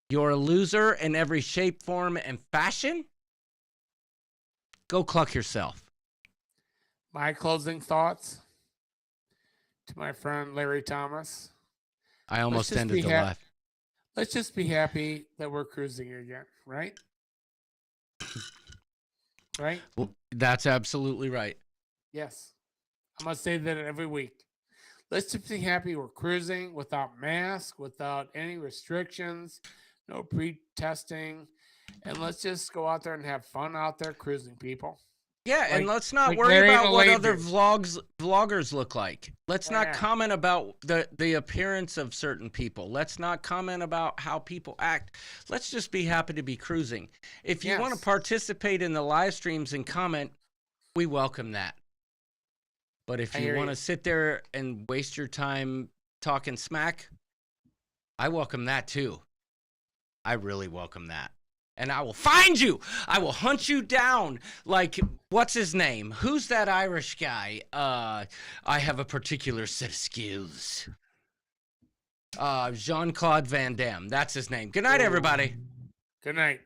[SPEAKER 10] You're a loser in every shape, form, and fashion. Go cluck yourself.
[SPEAKER 11] My closing thoughts to my friend Larry Thomas.
[SPEAKER 10] I almost ended the live.
[SPEAKER 11] Let's just be happy that we're cruising again, right? Right?
[SPEAKER 10] Well, that's absolutely right.
[SPEAKER 11] Yes. I must say that every week. Let's just be happy we're cruising without masks, without any restrictions, no pre-testing, and let's just go out there and have fun out there cruising, people.
[SPEAKER 10] Yeah, and let's not worry about what other vloggers look like. Let's not comment about the appearance of certain people. Let's not comment about how people act. Let's just be happy to be cruising. If you want to participate in the live streams and comment, we welcome that. But if you want to sit there and waste your time talking smack, I welcome that too. I really welcome that. And I will find you. I will hunt you down. Like, what's his name? Who's that Irish guy? I have a particular set of skills. Jean-Claude Van Damme. That's his name. Good night, everybody.
[SPEAKER 11] Good night.